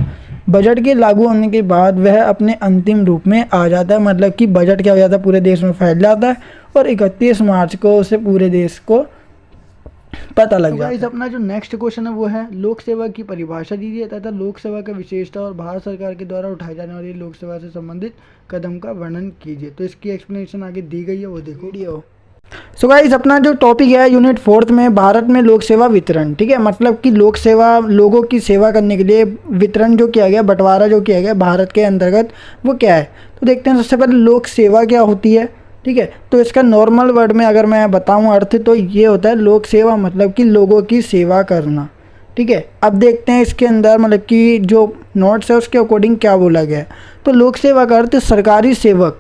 बजट के लागू होने के बाद वह अपने अंतिम रूप में आ जाता है, मतलब कि बजट क्या हो जाता है, पूरे देश में फैल जाता है और 31 मार्च को उसे पूरे देश को पता लग जाता है। अपना जो नेक्स्ट क्वेश्चन है वो है लोक सेवा की परिभाषा दीजिए तथा लोक सेवा का विशेषता और भारत सरकार के द्वारा उठाए जाने वाली लोक सेवा से संबंधित कदम का वर्णन कीजिए। तो इसकी एक्सप्लेनेशन आगे दी गई है, वो देखो वीडियो। सो गाइस, अपना जो टॉपिक है यूनिट 4 में भारत में लोक सेवा वितरण, ठीक है, मतलब कि लोक सेवा, लोगों की सेवा करने के लिए वितरण जो किया गया, बंटवारा जो किया गया भारत के अंतर्गत, वो क्या है। तो देखते हैं सबसे पहले लोक सेवा क्या होती है। ठीक है, तो इसका नॉर्मल वर्ड में अगर मैं बताऊं अर्थ, तो ये होता है लोक सेवा मतलब कि लोगों की सेवा करना। ठीक है, अब देखते हैं इसके अंदर मतलब कि जो नोट्स है उसके अकॉर्डिंग क्या बोला गया है। तो लोक सेवा का अर्थ सरकारी सेवक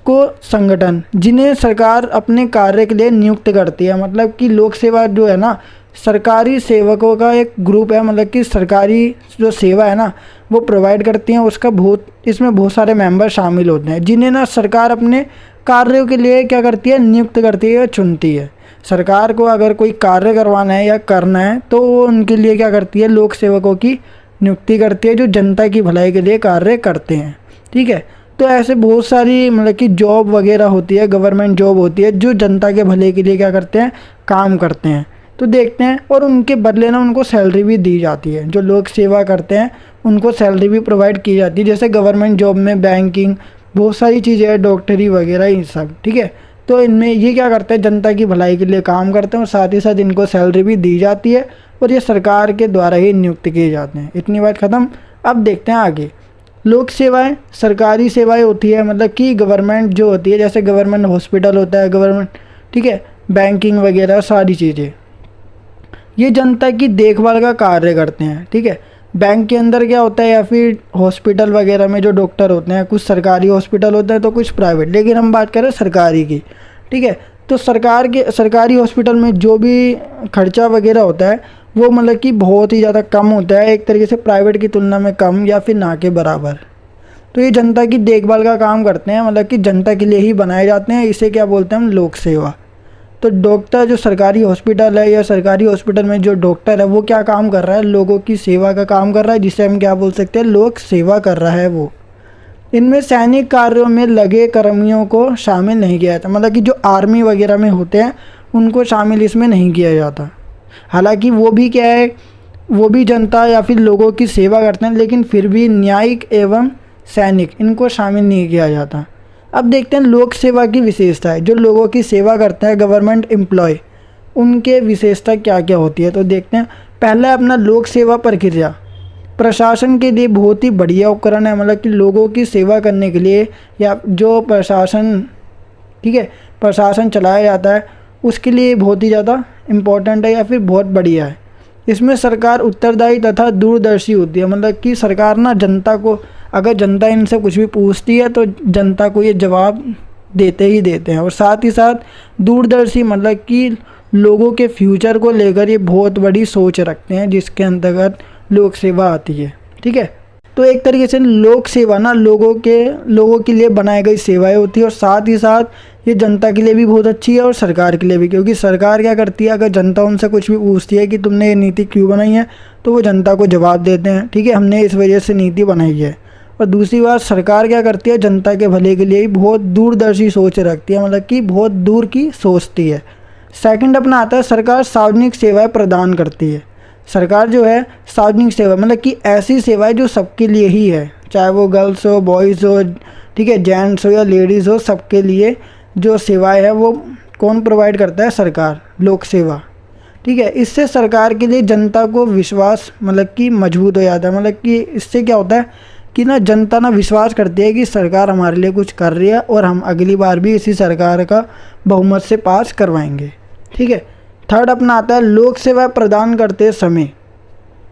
को संगठन जिन्हें सरकार अपने कार्य के लिए नियुक्त करती है, मतलब कि लोक सेवा जो है ना, सरकारी सेवकों का एक ग्रुप है, मतलब कि सरकारी जो सेवा है ना वो प्रोवाइड करती हैं, उसका इसमें बहुत सारे मेंबर शामिल होते हैं, जिन्हें ना सरकार अपने कार्यों के लिए क्या करती है, नियुक्त करती है, चुनती है। सरकार को अगर कोई कार्य करवाना है या करना है तो वो उनके लिए क्या करती है, लोक सेवकों की नियुक्ति करती है, जो जनता की भलाई के लिए कार्य करते हैं। ठीक है, तो ऐसे बहुत सारी मतलब कि जॉब वगैरह होती है, गवर्नमेंट जॉब होती है, जो जनता के भले के लिए क्या करते हैं, काम करते हैं। तो देखते हैं, और उनके बदले ना उनको सैलरी भी दी जाती है। जो लोक सेवा करते हैं उनको सैलरी भी प्रोवाइड की जाती है, जैसे गवर्नमेंट जॉब में बैंकिंग, बहुत सारी चीज़ें हैं, डॉक्टरी वगैरह, ये सब। ठीक है, तो इनमें ये क्या करते हैं, जनता की भलाई के लिए काम करते हैं और साथ ही साथ इनको सैलरी भी दी जाती है और ये सरकार के द्वारा ही नियुक्त किए जाते हैं। इतनी बात ख़त्म। अब देखते हैं आगे। लोक सेवाएं सरकारी सेवाएं होती है, मतलब कि गवर्नमेंट जो होती है, जैसे गवर्नमेंट हॉस्पिटल होता है, गवर्नमेंट, ठीक है, बैंकिंग वगैरह सारी चीज़ें, ये जनता की देखभाल का कार्य करते हैं। ठीक है, बैंक के अंदर क्या होता है, या फिर हॉस्पिटल वगैरह में जो डॉक्टर होते हैं, कुछ सरकारी हॉस्पिटल होते हैं तो कुछ प्राइवेट, लेकिन हम बात करें सरकारी की। ठीक है, तो सरकारी हॉस्पिटल में जो भी खर्चा वगैरह होता है वो मतलब कि बहुत ही ज़्यादा कम होता है, एक तरीके से प्राइवेट की तुलना में कम या फिर ना के बराबर। तो ये जनता की देखभाल का काम करते हैं, मतलब कि जनता के लिए ही बनाए जाते हैं। इसे क्या बोलते हैं हम, लोक सेवा। तो डॉक्टर जो सरकारी हॉस्पिटल है या सरकारी हॉस्पिटल में जो डॉक्टर है वो क्या काम कर रहा है, लोगों की सेवा का काम कर रहा है, जिसे हम क्या बोल सकते हैं, लोक सेवा कर रहा है वो। इनमें सैनिक कार्यों में लगे कर्मियों को शामिल नहीं किया जाता, मतलब कि जो आर्मी वगैरह में होते हैं उनको शामिल इसमें नहीं किया जाता। हालांकि वो भी क्या है, वो भी जनता या फिर लोगों की सेवा करते हैं, लेकिन फिर भी न्यायिक एवं सैनिक इनको शामिल नहीं किया जाता। अब देखते हैं लोक सेवा की विशेषता है, जो लोगों की सेवा करते हैं गवर्नमेंट एम्प्लॉय, उनके विशेषता क्या क्या होती है। तो देखते हैं, पहला अपना लोक सेवा प्रक्रिया प्रशासन के लिए बहुत ही बढ़िया उपकरण है, मतलब कि लोगों की सेवा करने के लिए या जो प्रशासन, ठीक है, प्रशासन चलाया जाता है उसके लिए बहुत ही ज़्यादा इम्पोर्टेंट है या फिर बहुत बढ़िया है। इसमें सरकार उत्तरदायी तथा दूरदर्शी होती है, मतलब कि सरकार ना जनता को, अगर जनता इनसे कुछ भी पूछती है तो जनता को ये जवाब देते ही देते हैं, और साथ ही साथ दूरदर्शी मतलब कि लोगों के फ्यूचर को लेकर ये बहुत बड़ी सोच रखते हैं, जिसके अंतर्गत लोक सेवा आती है। ठीक है, तो एक तरीके से लोक सेवा ना लोगों के लिए बनाई गई सेवाएं होती है, और साथ ही साथ ये जनता के लिए भी बहुत अच्छी है और सरकार के लिए भी, क्योंकि सरकार क्या करती है, अगर जनता उनसे कुछ भी पूछती है कि तुमने ये नीति क्यों बनाई है, तो वो जनता को जवाब देते हैं, ठीक है, हमने इस वजह से नीति बनाई है। और दूसरी बात, सरकार क्या करती है, जनता के भले के लिए बहुत दूरदर्शी सोच रखती है, मतलब कि बहुत दूर की सोचती है। सेकंड अपना आता है, सरकार सार्वजनिक सेवाएं प्रदान करती है। सरकार जो है सार्वजनिक सेवा मतलब कि ऐसी सेवाएं जो सबके लिए ही है, चाहे वो गर्ल्स हो, बॉयज़ हो, ठीक है, जेंट्स हो या लेडीज़ हो, सबके लिए जो सेवाएं है वो कौन प्रोवाइड करता है? सरकार, लोक सेवा। ठीक है, इससे सरकार के लिए जनता को विश्वास मतलब कि मजबूत हो जाता है। मतलब कि इससे क्या होता है कि ना जनता ना विश्वास करती है कि सरकार हमारे लिए कुछ कर रही है और हम अगली बार भी इसी सरकार का बहुमत से पास करवाएंगे। ठीक है, थर्ड अपना आता है लोक सेवा प्रदान करते समय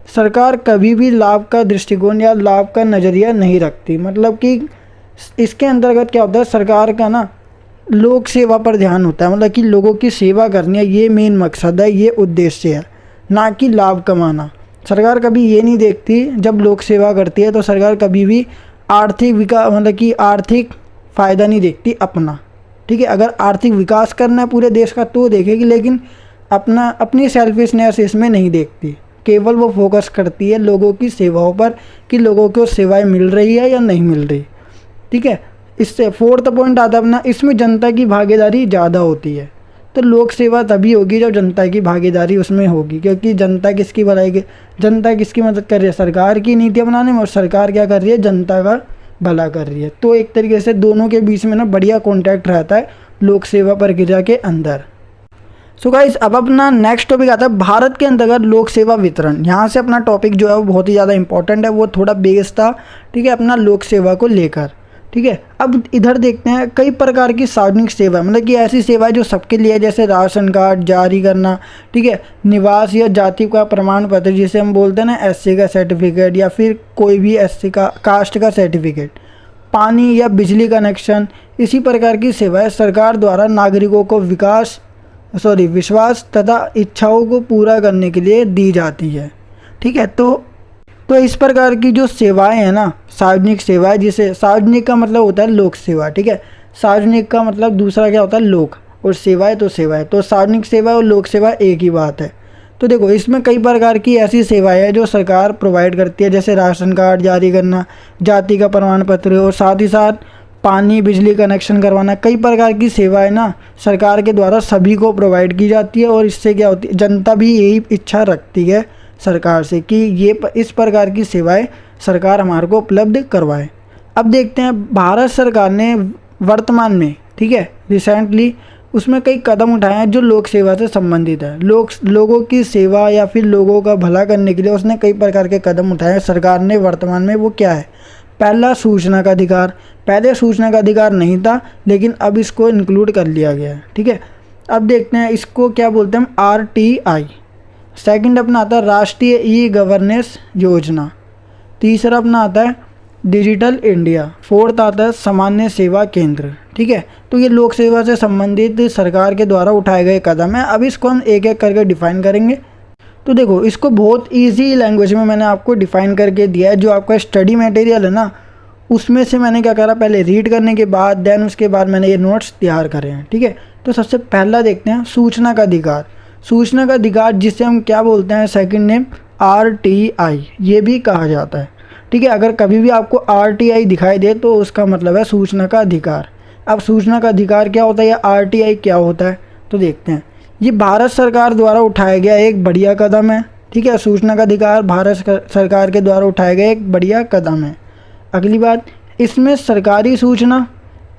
सरकार कभी भी लाभ का दृष्टिकोण या लाभ का नज़रिया नहीं रखती। मतलब कि इसके अंतर्गत क्या होता है, सरकार का ना लोक सेवा पर ध्यान होता है। मतलब कि लोगों की सेवा करनी है, ये मेन मकसद है, ये उद्देश्य है, ना कि लाभ कमाना। सरकार कभी ये नहीं देखती, जब लोक सेवा करती है तो सरकार कभी भी आर्थिक विकास मतलब कि आर्थिक फ़ायदा नहीं देखती अपना। ठीक है, अगर आर्थिक विकास करना है पूरे देश का तो देखेगी, लेकिन अपनी सेल्फिशनेस इसमें नहीं देखती। केवल वो फोकस करती है लोगों की सेवाओं पर कि लोगों को सेवाएं मिल रही है या नहीं मिल रही। ठीक है, इससे फोर्थ पॉइंट आता है अपना, इसमें जनता की भागीदारी ज़्यादा होती है। तो लोक सेवा तभी होगी जब जनता की भागीदारी उसमें होगी, क्योंकि जनता किसकी भलाई की, जनता किसकी मदद कर रही है? सरकार की नीति बनाने में, और सरकार क्या कर रही है? जनता का भला कर रही है। तो एक तरीके से दोनों के बीच में ना बढ़िया कॉन्टैक्ट रहता है लोक सेवा प्रक्रिया के अंदर। सो गाइस, अब अपना नेक्स्ट टॉपिक आता है भारत के अंतर्गत लोक सेवा वितरण। यहाँ से अपना टॉपिक जो है वो बहुत ही ज़्यादा इंपॉर्टेंट है, वो थोड़ा बेस था। ठीक है, अपना लोक सेवा को लेकर। ठीक है, अब इधर देखते हैं कई प्रकार की सार्वजनिक सेवा, मतलब कि ऐसी सेवाएं जो सबके लिए, जैसे राशन कार्ड जारी करना, ठीक है, निवास या जाति का प्रमाण पत्र जिसे हम बोलते हैं ना एससी का सर्टिफिकेट, या फिर कोई भी एससी का कास्ट का सर्टिफिकेट, पानी या बिजली कनेक्शन, इसी प्रकार की सेवाएं सरकार द्वारा नागरिकों को विश्वास तथा इच्छाओं को पूरा करने के लिए दी जाती है। ठीक है, तो इस प्रकार की जो सेवाएं हैं ना, सार्वजनिक सेवाएं, जिसे सार्वजनिक का मतलब होता है लोक सेवा। ठीक है, सार्वजनिक का मतलब दूसरा क्या होता है? लोक, और सेवाएं तो सेवाएं, तो सार्वजनिक सेवा और लोक सेवा एक ही बात है। तो देखो, इसमें कई प्रकार की ऐसी सेवाएं हैं जो सरकार प्रोवाइड करती है, जैसे राशन कार्ड जारी करना, जाति का प्रमाण पत्र, और साथ ही साथ पानी बिजली कनेक्शन करवाना। कई प्रकार की सेवाएं ना सरकार के द्वारा सभी को प्रोवाइड की जाती है, और इससे क्या होती है, जनता भी यही इच्छा रखती है सरकार से कि इस प्रकार की सेवाएं सरकार हमारे को उपलब्ध करवाए। अब देखते हैं भारत सरकार ने वर्तमान में, ठीक है, रिसेंटली उसमें कई कदम उठाए हैं जो लोक सेवा से संबंधित है। लोगों की सेवा या फिर लोगों का भला करने के लिए उसने कई प्रकार के कदम उठाए हैं सरकार ने वर्तमान में। वो क्या है? पहला, सूचना का अधिकार। पहले सूचना का अधिकार नहीं था, लेकिन अब इसको इंक्लूड कर लिया गया है। ठीक है, अब देखते हैं इसको क्या बोलते हैं हम, RTI। सेकंड अपना आता है राष्ट्रीय ई गवर्नेंस योजना। तीसरा अपना आता है डिजिटल इंडिया। फोर्थ आता है सामान्य सेवा केंद्र। ठीक है, तो ये लोक सेवा से संबंधित सरकार के द्वारा उठाए गए कदम है। अब इसको हम एक एक करके डिफाइन करेंगे। तो देखो, इसको बहुत इजी लैंग्वेज में मैंने आपको डिफ़ाइन करके दिया है। जो आपका स्टडी मटेरियल है ना, उसमें से मैंने क्या करा, पहले रीड करने के बाद देन उसके बाद मैंने ये नोट्स तैयार करे हैं। ठीक है, तो सबसे पहला देखते हैं सूचना का अधिकार। सूचना का अधिकार जिसे हम क्या बोलते हैं, सेकंड नेम RTI ये भी कहा जाता है। ठीक है, अगर कभी भी आपको RTI दिखाई दे तो उसका मतलब है सूचना का अधिकार। अब सूचना का अधिकार क्या होता है या RTI क्या होता है, तो देखते हैं। ये भारत सरकार द्वारा उठाया गया एक बढ़िया कदम है। ठीक है, सूचना का अधिकार भारत सरकार के द्वारा उठाया गया एक बढ़िया कदम है। अगली बात, इसमें सरकारी सूचना,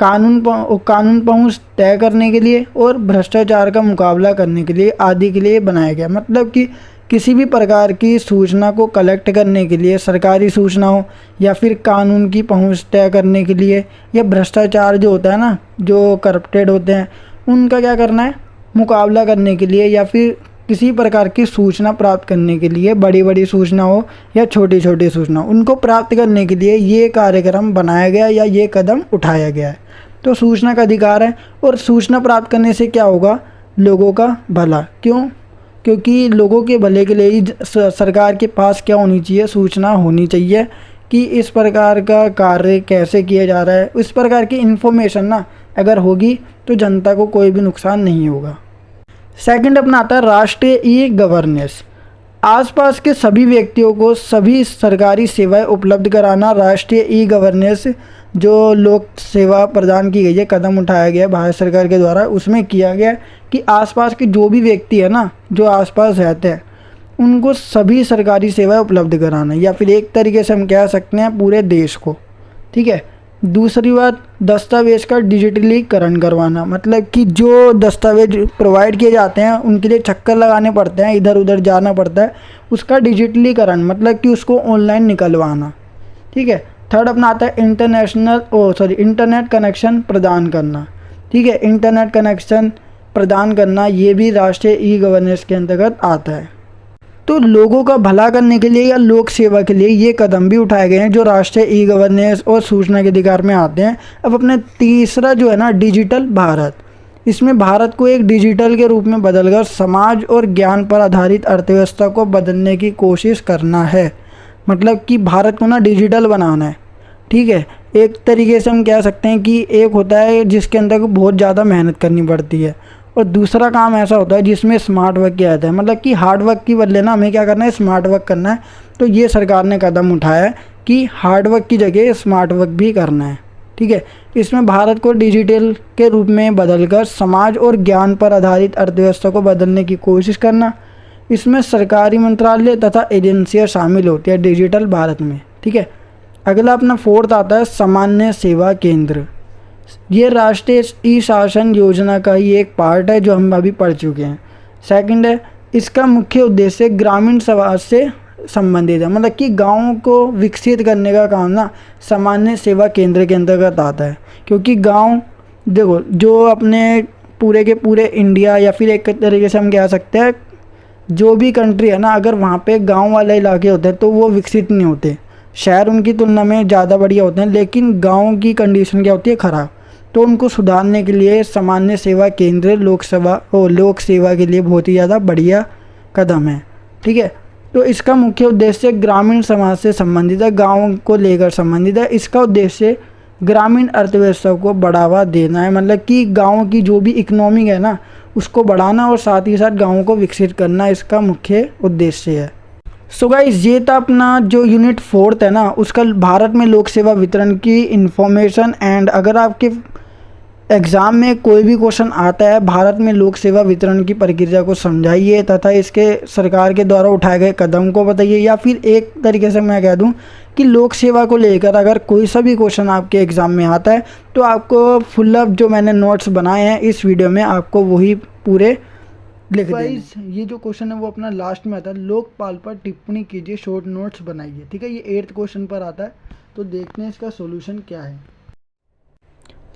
कानून पहुंच तय करने के लिए और भ्रष्टाचार का मुकाबला करने के लिए आदि के लिए बनाया गया। मतलब कि किसी भी प्रकार की सूचना को कलेक्ट करने के लिए, सरकारी सूचना हो या फिर कानून की पहुंच तय करने के लिए, या भ्रष्टाचार जो होता है ना, जो करप्टेड होते हैं, उनका क्या करना है, मुकाबला करने के लिए, या फिर किसी प्रकार की सूचना प्राप्त करने के लिए, बड़ी बड़ी सूचना हो या छोटी छोटी सूचना, उनको प्राप्त करने के लिए ये कार्यक्रम बनाया गया या ये कदम उठाया गया है। तो सूचना का अधिकार है, और सूचना प्राप्त करने से क्या होगा, लोगों का भला। क्यों? क्योंकि लोगों के भले के लिए ही सरकार के पास क्या होनी चाहिए, सूचना होनी चाहिए कि इस प्रकार का कार्य कैसे किया जा रहा है। इस प्रकार की इन्फॉर्मेशन ना अगर होगी तो जनता को कोई भी नुकसान नहीं होगा। सेकंड अपना आता है राष्ट्रीय ई गवर्नेंस। आसपास के सभी व्यक्तियों को सभी सरकारी सेवाएं उपलब्ध कराना राष्ट्रीय ई गवर्नेंस जो लोक सेवा प्रदान की गई है, कदम उठाया गया है भारत सरकार के द्वारा, उसमें किया गया कि आसपास के जो भी व्यक्ति है ना, जो आसपास रहते हैं, उनको सभी सरकारी सेवाएं उपलब्ध कराना, या फिर एक तरीके से हम कह सकते हैं पूरे देश को। ठीक है, दूसरी बात, दस्तावेज का डिजिटलीकरण करवाना, मतलब कि जो दस्तावेज प्रोवाइड किए जाते हैं उनके लिए चक्कर लगाने पड़ते हैं, इधर उधर जाना पड़ता है, उसका डिजिटलीकरण मतलब कि उसको ऑनलाइन निकलवाना। ठीक है। थर्ड अपना आता है इंटरनेट कनेक्शन प्रदान करना। ठीक है, इंटरनेट कनेक्शन प्रदान करना ये भी राष्ट्रीय ई गवर्नेंस के अंतर्गत आता है। तो लोगों का भला करने के लिए या लोक सेवा के लिए ये कदम भी उठाए गए हैं जो राष्ट्रीय ई गवर्नेंस और सूचना के अधिकार में आते हैं। अब अपने तीसरा जो है ना, डिजिटल भारत, इसमें भारत को एक डिजिटल के रूप में बदलकर समाज और ज्ञान पर आधारित अर्थव्यवस्था को बदलने की कोशिश करना है। मतलब कि भारत को ना डिजिटल बनाना है। ठीक है, एक तरीके से हम कह सकते हैं कि एक होता है जिसके अंदर बहुत ज़्यादा मेहनत करनी पड़ती है, और दूसरा काम ऐसा होता है जिसमें स्मार्ट वर्क किया जाता है। मतलब कि हार्ड वर्क की बदले ना हमें क्या करना है, स्मार्ट वर्क करना है। तो ये सरकार ने कदम उठाया है कि हार्ड वर्क की जगह स्मार्ट वर्क भी करना है। ठीक है, इसमें भारत को डिजिटल के रूप में बदलकर समाज और ज्ञान पर आधारित अर्थव्यवस्था को बदलने की कोशिश करना। इसमें सरकारी मंत्रालय तथा एजेंसियाँ शामिल होती है डिजिटल भारत में। ठीक है, अगला अपना फोर्थ आता है सामान्य सेवा केंद्र। ये राष्ट्रीय ई शासन योजना का ही एक पार्ट है जो हम अभी पढ़ चुके हैं। सेकंड है, इसका मुख्य उद्देश्य ग्रामीण समाज से संबंधित है। मतलब कि गाँव को विकसित करने का काम ना सामान्य सेवा केंद्र के अंतर्गत आता है, क्योंकि गांव देखो जो अपने पूरे के पूरे इंडिया या फिर एक तरीके से हम कह सकते हैं जो भी कंट्री है ना, अगर वहाँ पे गांव वाले इलाके होते हैं तो वो विकसित नहीं होते। शहर उनकी तुलना में ज़्यादा बढ़िया होते हैं, लेकिन गांव की कंडीशन क्या होती है, ख़राब। तो उनको सुधारने के लिए सामान्य सेवा केंद्र लोक सेवा के लिए बहुत ही ज़्यादा बढ़िया कदम है। ठीक है, तो इसका मुख्य उद्देश्य ग्रामीण समाज से संबंधित है, गाँव को लेकर संबंधित है। इसका उद्देश्य ग्रामीण अर्थव्यवस्था को बढ़ावा देना है। मतलब कि गाँव की जो भी इकोनॉमी है ना उसको बढ़ाना और साथ ही साथ गाँव को विकसित करना इसका मुख्य उद्देश्य है। सो गाइस, ये था अपना जो यूनिट 4 है ना उसका भारत में लोक सेवा वितरण की इन्फॉर्मेशन। एंड अगर आपके एग्ज़ाम में कोई भी क्वेश्चन आता है भारत में लोक सेवा वितरण की प्रक्रिया को समझाइए तथा इसके सरकार के द्वारा उठाए गए कदम को बताइए, या फिर एक तरीके से मैं कह दूं कि लोक सेवा को लेकर अगर कोई सा भी क्वेश्चन आपके एग्ज़ाम में आता है तो आपको फुल अप जो मैंने नोट्स बनाए हैं इस वीडियो में आपको वही पूरे लिख देंगे। ये जो क्वेश्चन है वो अपना लास्ट में आता है, लोकपाल पर टिप्पणी कीजिए, शॉर्ट नोट्स बनाइए। ठीक है, ये 8th क्वेश्चन पर आता है। तो देखते हैं इसका सॉल्यूशन क्या है।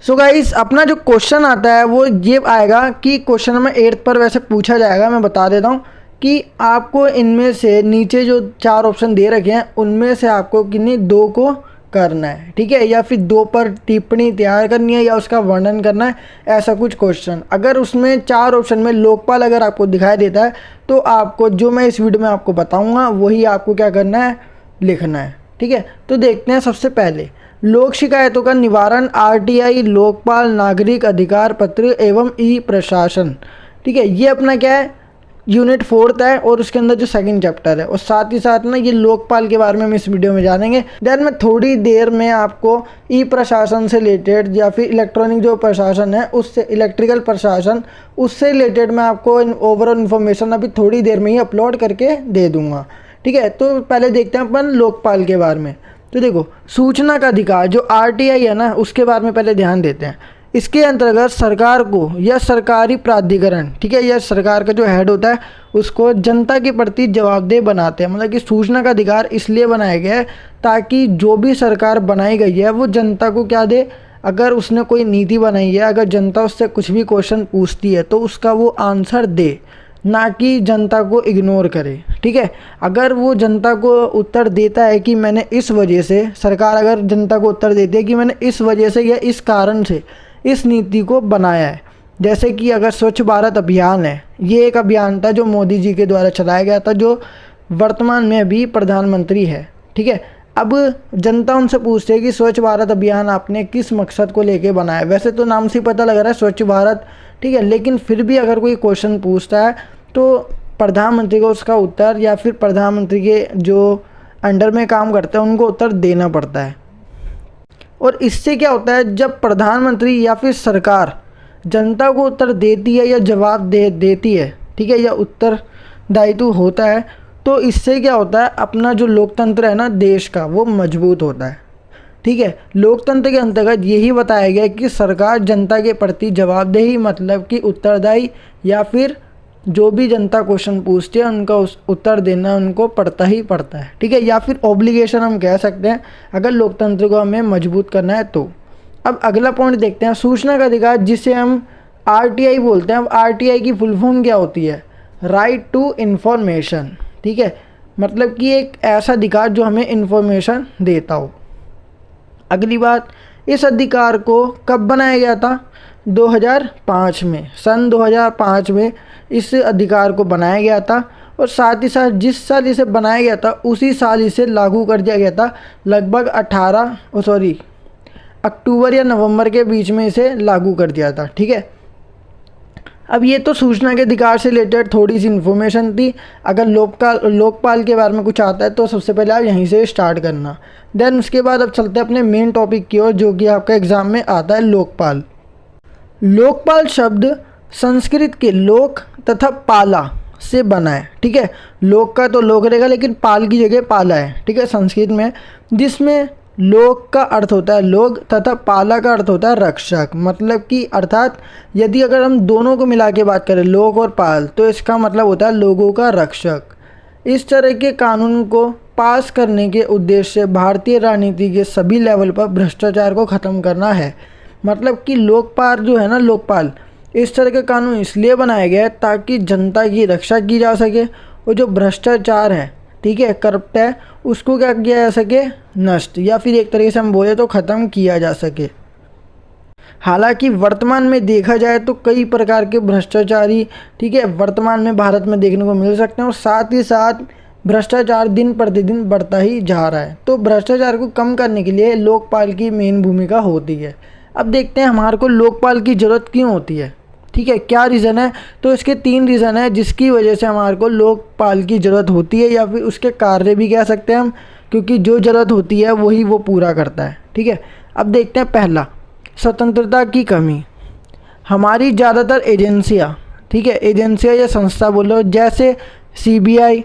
सो गाइस, अपना जो क्वेश्चन आता है वो ये आएगा कि क्वेश्चन नंबर 8 पर वैसे पूछा जाएगा। मैं बता देता हूँ कि आपको इनमें से नीचे जो 4 ऑप्शन दे रखे हैं उनमें से आपको किन्हीं 2 को करना है। ठीक है, या फिर 2 पर टिप्पणी तैयार करनी है या उसका वर्णन करना है, ऐसा कुछ क्वेश्चन। अगर उसमें 4 ऑप्शन में लोकपाल अगर आपको दिखाई देता है तो आपको जो मैं इस वीडियो में आपको बताऊंगा वही आपको क्या करना है, लिखना है। ठीक है, तो देखते हैं। सबसे पहले लोक शिकायतों का निवारण, आरटीआई, लोकपाल, नागरिक अधिकार पत्र एवं ई प्रशासन। ठीक है, ये अपना क्या है, यूनिट 4 है और उसके अंदर जो 2nd चैप्टर है, और साथ ही साथ ना ये लोकपाल के बारे में हम इस वीडियो में जानेंगे। देन मैं थोड़ी देर में आपको ई प्रशासन से रिलेटेड या फिर इलेक्ट्रॉनिक जो प्रशासन है उससे, इलेक्ट्रिकल प्रशासन, उससे रिलेटेड मैं आपको ओवरऑल इन्फॉर्मेशन अभी थोड़ी देर में ही अपलोड करके दे दूँगा। ठीक है, तो पहले देखते हैं अपन लोकपाल के बारे में। तो देखो, सूचना का अधिकार जो आरटीआई है ना उसके बारे में पहले ध्यान देते हैं। इसके अंतर्गत सरकार को या सरकारी प्राधिकरण, ठीक है, या सरकार का जो हेड होता है उसको जनता के प्रति जवाबदेह बनाते हैं। मतलब कि सूचना का अधिकार इसलिए बनाया गया है ताकि जो भी सरकार बनाई गई है वो जनता को क्या दे, अगर उसने कोई नीति बनाई है, अगर जनता उससे कुछ भी क्वेश्चन पूछती है तो उसका वो आंसर दे, ना कि जनता को इग्नोर करे। ठीक है, अगर वो जनता को उत्तर देता है कि मैंने इस वजह से, सरकार अगर जनता को उत्तर देती है कि मैंने इस वजह से या इस कारण से इस नीति को बनाया है, जैसे कि अगर स्वच्छ भारत अभियान है, ये एक अभियान था जो मोदी जी के द्वारा चलाया गया था, जो वर्तमान में अभी प्रधानमंत्री है। ठीक है, अब जनता उनसे पूछती है कि स्वच्छ भारत अभियान आपने किस मकसद को लेके बनाया। वैसे तो नाम से पता लग रहा है स्वच्छ भारत, ठीक है, लेकिन फिर भी अगर कोई क्वेश्चन पूछता है तो प्रधानमंत्री को उसका उत्तर, या फिर प्रधानमंत्री के जो अंडर में काम करते हैं उनको उत्तर देना पड़ता है। और इससे क्या होता है, जब प्रधानमंत्री या फिर सरकार जनता को उत्तर देती है या जवाब देती है, ठीक है, या उत्तरदायित्व होता है, तो इससे क्या होता है, अपना जो लोकतंत्र है ना देश का वो मजबूत होता है। ठीक है, लोकतंत्र के अंतर्गत यही बताया गया कि सरकार जनता के प्रति जवाबदेही मतलब कि उत्तरदायी, या फिर जो भी जनता क्वेश्चन पूछती है उनका उस उत्तर देना उनको पड़ता ही पड़ता है। ठीक है, या फिर ऑब्लिगेशन हम कह सकते हैं अगर लोकतंत्र को हमें मजबूत करना है तो। अब अगला पॉइंट देखते हैं, सूचना का अधिकार जिसे हम RTI बोलते हैं। अब RTI की फुल फॉर्म क्या होती है? Right to information. ठीक है, मतलब कि एक ऐसा अधिकार जो हमें इन्फॉर्मेशन देता हो। अगली बात, इस अधिकार को कब बनाया गया था? 2005 में, सन 2005 में इस अधिकार को बनाया गया था, और साथ ही साथ जिस साल इसे बनाया गया था उसी साल इसे लागू कर दिया गया था। लगभग अक्टूबर या नवंबर के बीच में इसे लागू कर दिया था। ठीक है, अब ये तो सूचना के अधिकार से रिलेटेड थोड़ी सी इन्फॉर्मेशन थी। अगर लोकपाल के बारे में कुछ आता है तो सबसे पहले आप यहीं से स्टार्ट करना। देन उसके बाद अब चलते हैं अपने मेन टॉपिक की ओर, जो कि आपका एग्ज़ाम में आता है, लोकपाल। लोकपाल शब्द संस्कृत के लोक तथा पाला से बना है। ठीक है, लोक का तो लोक रहेगा लेकिन पाल की जगह पाला है। ठीक है, संस्कृत में, जिसमें लोक का अर्थ होता है लोग तथा पाला का अर्थ होता है रक्षक। मतलब कि अर्थात यदि अगर हम दोनों को मिला के बात करें, लोक और पाल, तो इसका मतलब होता है लोगों का रक्षक। इस तरह के कानून को पास करने के उद्देश्य से भारतीय राजनीति के सभी लेवल पर भ्रष्टाचार को ख़त्म करना है। मतलब कि लोकपाल जो है ना, लोकपाल, इस तरह के कानून इसलिए बनाया गया है ताकि जनता की रक्षा की जा सके, और जो भ्रष्टाचार है, ठीक है, करप्ट है, उसको क्या किया जा सके? नष्ट, या फिर एक तरीके से हम बोले तो ख़त्म किया जा सके। हालांकि वर्तमान में देखा जाए तो कई प्रकार के भ्रष्टाचारी, ठीक है, वर्तमान में भारत में देखने को मिल सकते हैं, और साथ ही साथ भ्रष्टाचार दिन प्रतिदिन बढ़ता ही जा रहा है। तो भ्रष्टाचार को कम करने के लिए लोकपाल की मेन भूमिका होती है। अब देखते हैं हमारे को लोकपाल की ज़रूरत क्यों होती है। ठीक है, क्या रीज़न है? तो इसके 3 रीज़न है जिसकी वजह से हमारे को लोकपाल की ज़रूरत होती है, या फिर उसके कार्य भी कह सकते हैं हम, क्योंकि जो ज़रूरत होती है वही वो पूरा करता है। ठीक है, अब देखते हैं पहला, स्वतंत्रता की कमी। हमारी ज़्यादातर एजेंसियाँ, ठीक है, एजेंसियाँ या संस्था बोलो, जैसे CBI,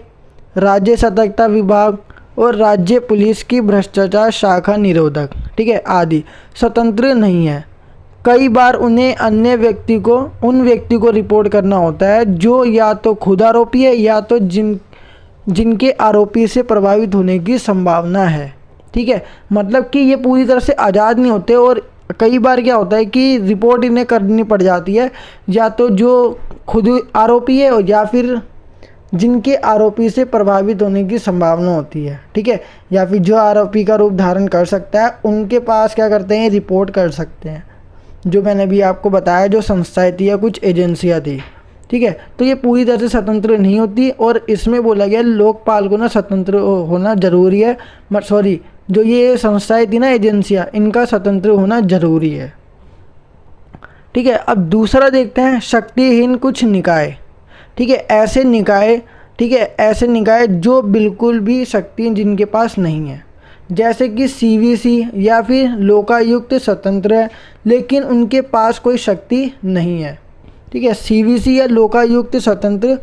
राज्य सतर्कता विभाग और राज्य पुलिस की भ्रष्टाचार शाखा निरोधक, ठीक है, आदि स्वतंत्र नहीं है। कई बार उन्हें उन व्यक्ति को रिपोर्ट करना होता है जो या तो खुद आरोपी है या तो जिनके आरोपी से प्रभावित होने की संभावना है। ठीक है, मतलब कि ये पूरी तरह से आज़ाद नहीं होते, और कई बार क्या होता है कि रिपोर्ट इन्हें करनी पड़ जाती है या तो जो खुद आरोपी है या फिर जिनके आरोपी से प्रभावित होने की संभावना होती है। ठीक है, या फिर जो आरोपी का रूप धारण कर सकता है उनके पास क्या करते हैं, रिपोर्ट कर सकते हैं। जो मैंने भी आपको बताया, जो संस्थाएं थी या कुछ एजेंसियां थी। ठीक है, तो ये पूरी तरह से स्वतंत्र नहीं होती, और इसमें बोला गया लोकपाल को ना स्वतंत्र होना जरूरी है। जो ये संस्थाएं थी ना, एजेंसियां, इनका स्वतंत्र होना जरूरी है। ठीक है, अब दूसरा देखते हैं, शक्तिहीन कुछ निकाय। ठीक है, ऐसे निकाय जो बिल्कुल भी शक्ति जिनके पास नहीं है, जैसे कि CVC या फिर लोकायुक्त स्वतंत्र है लेकिन उनके पास कोई शक्ति नहीं है। ठीक है, CVC या लोकायुक्त स्वतंत्र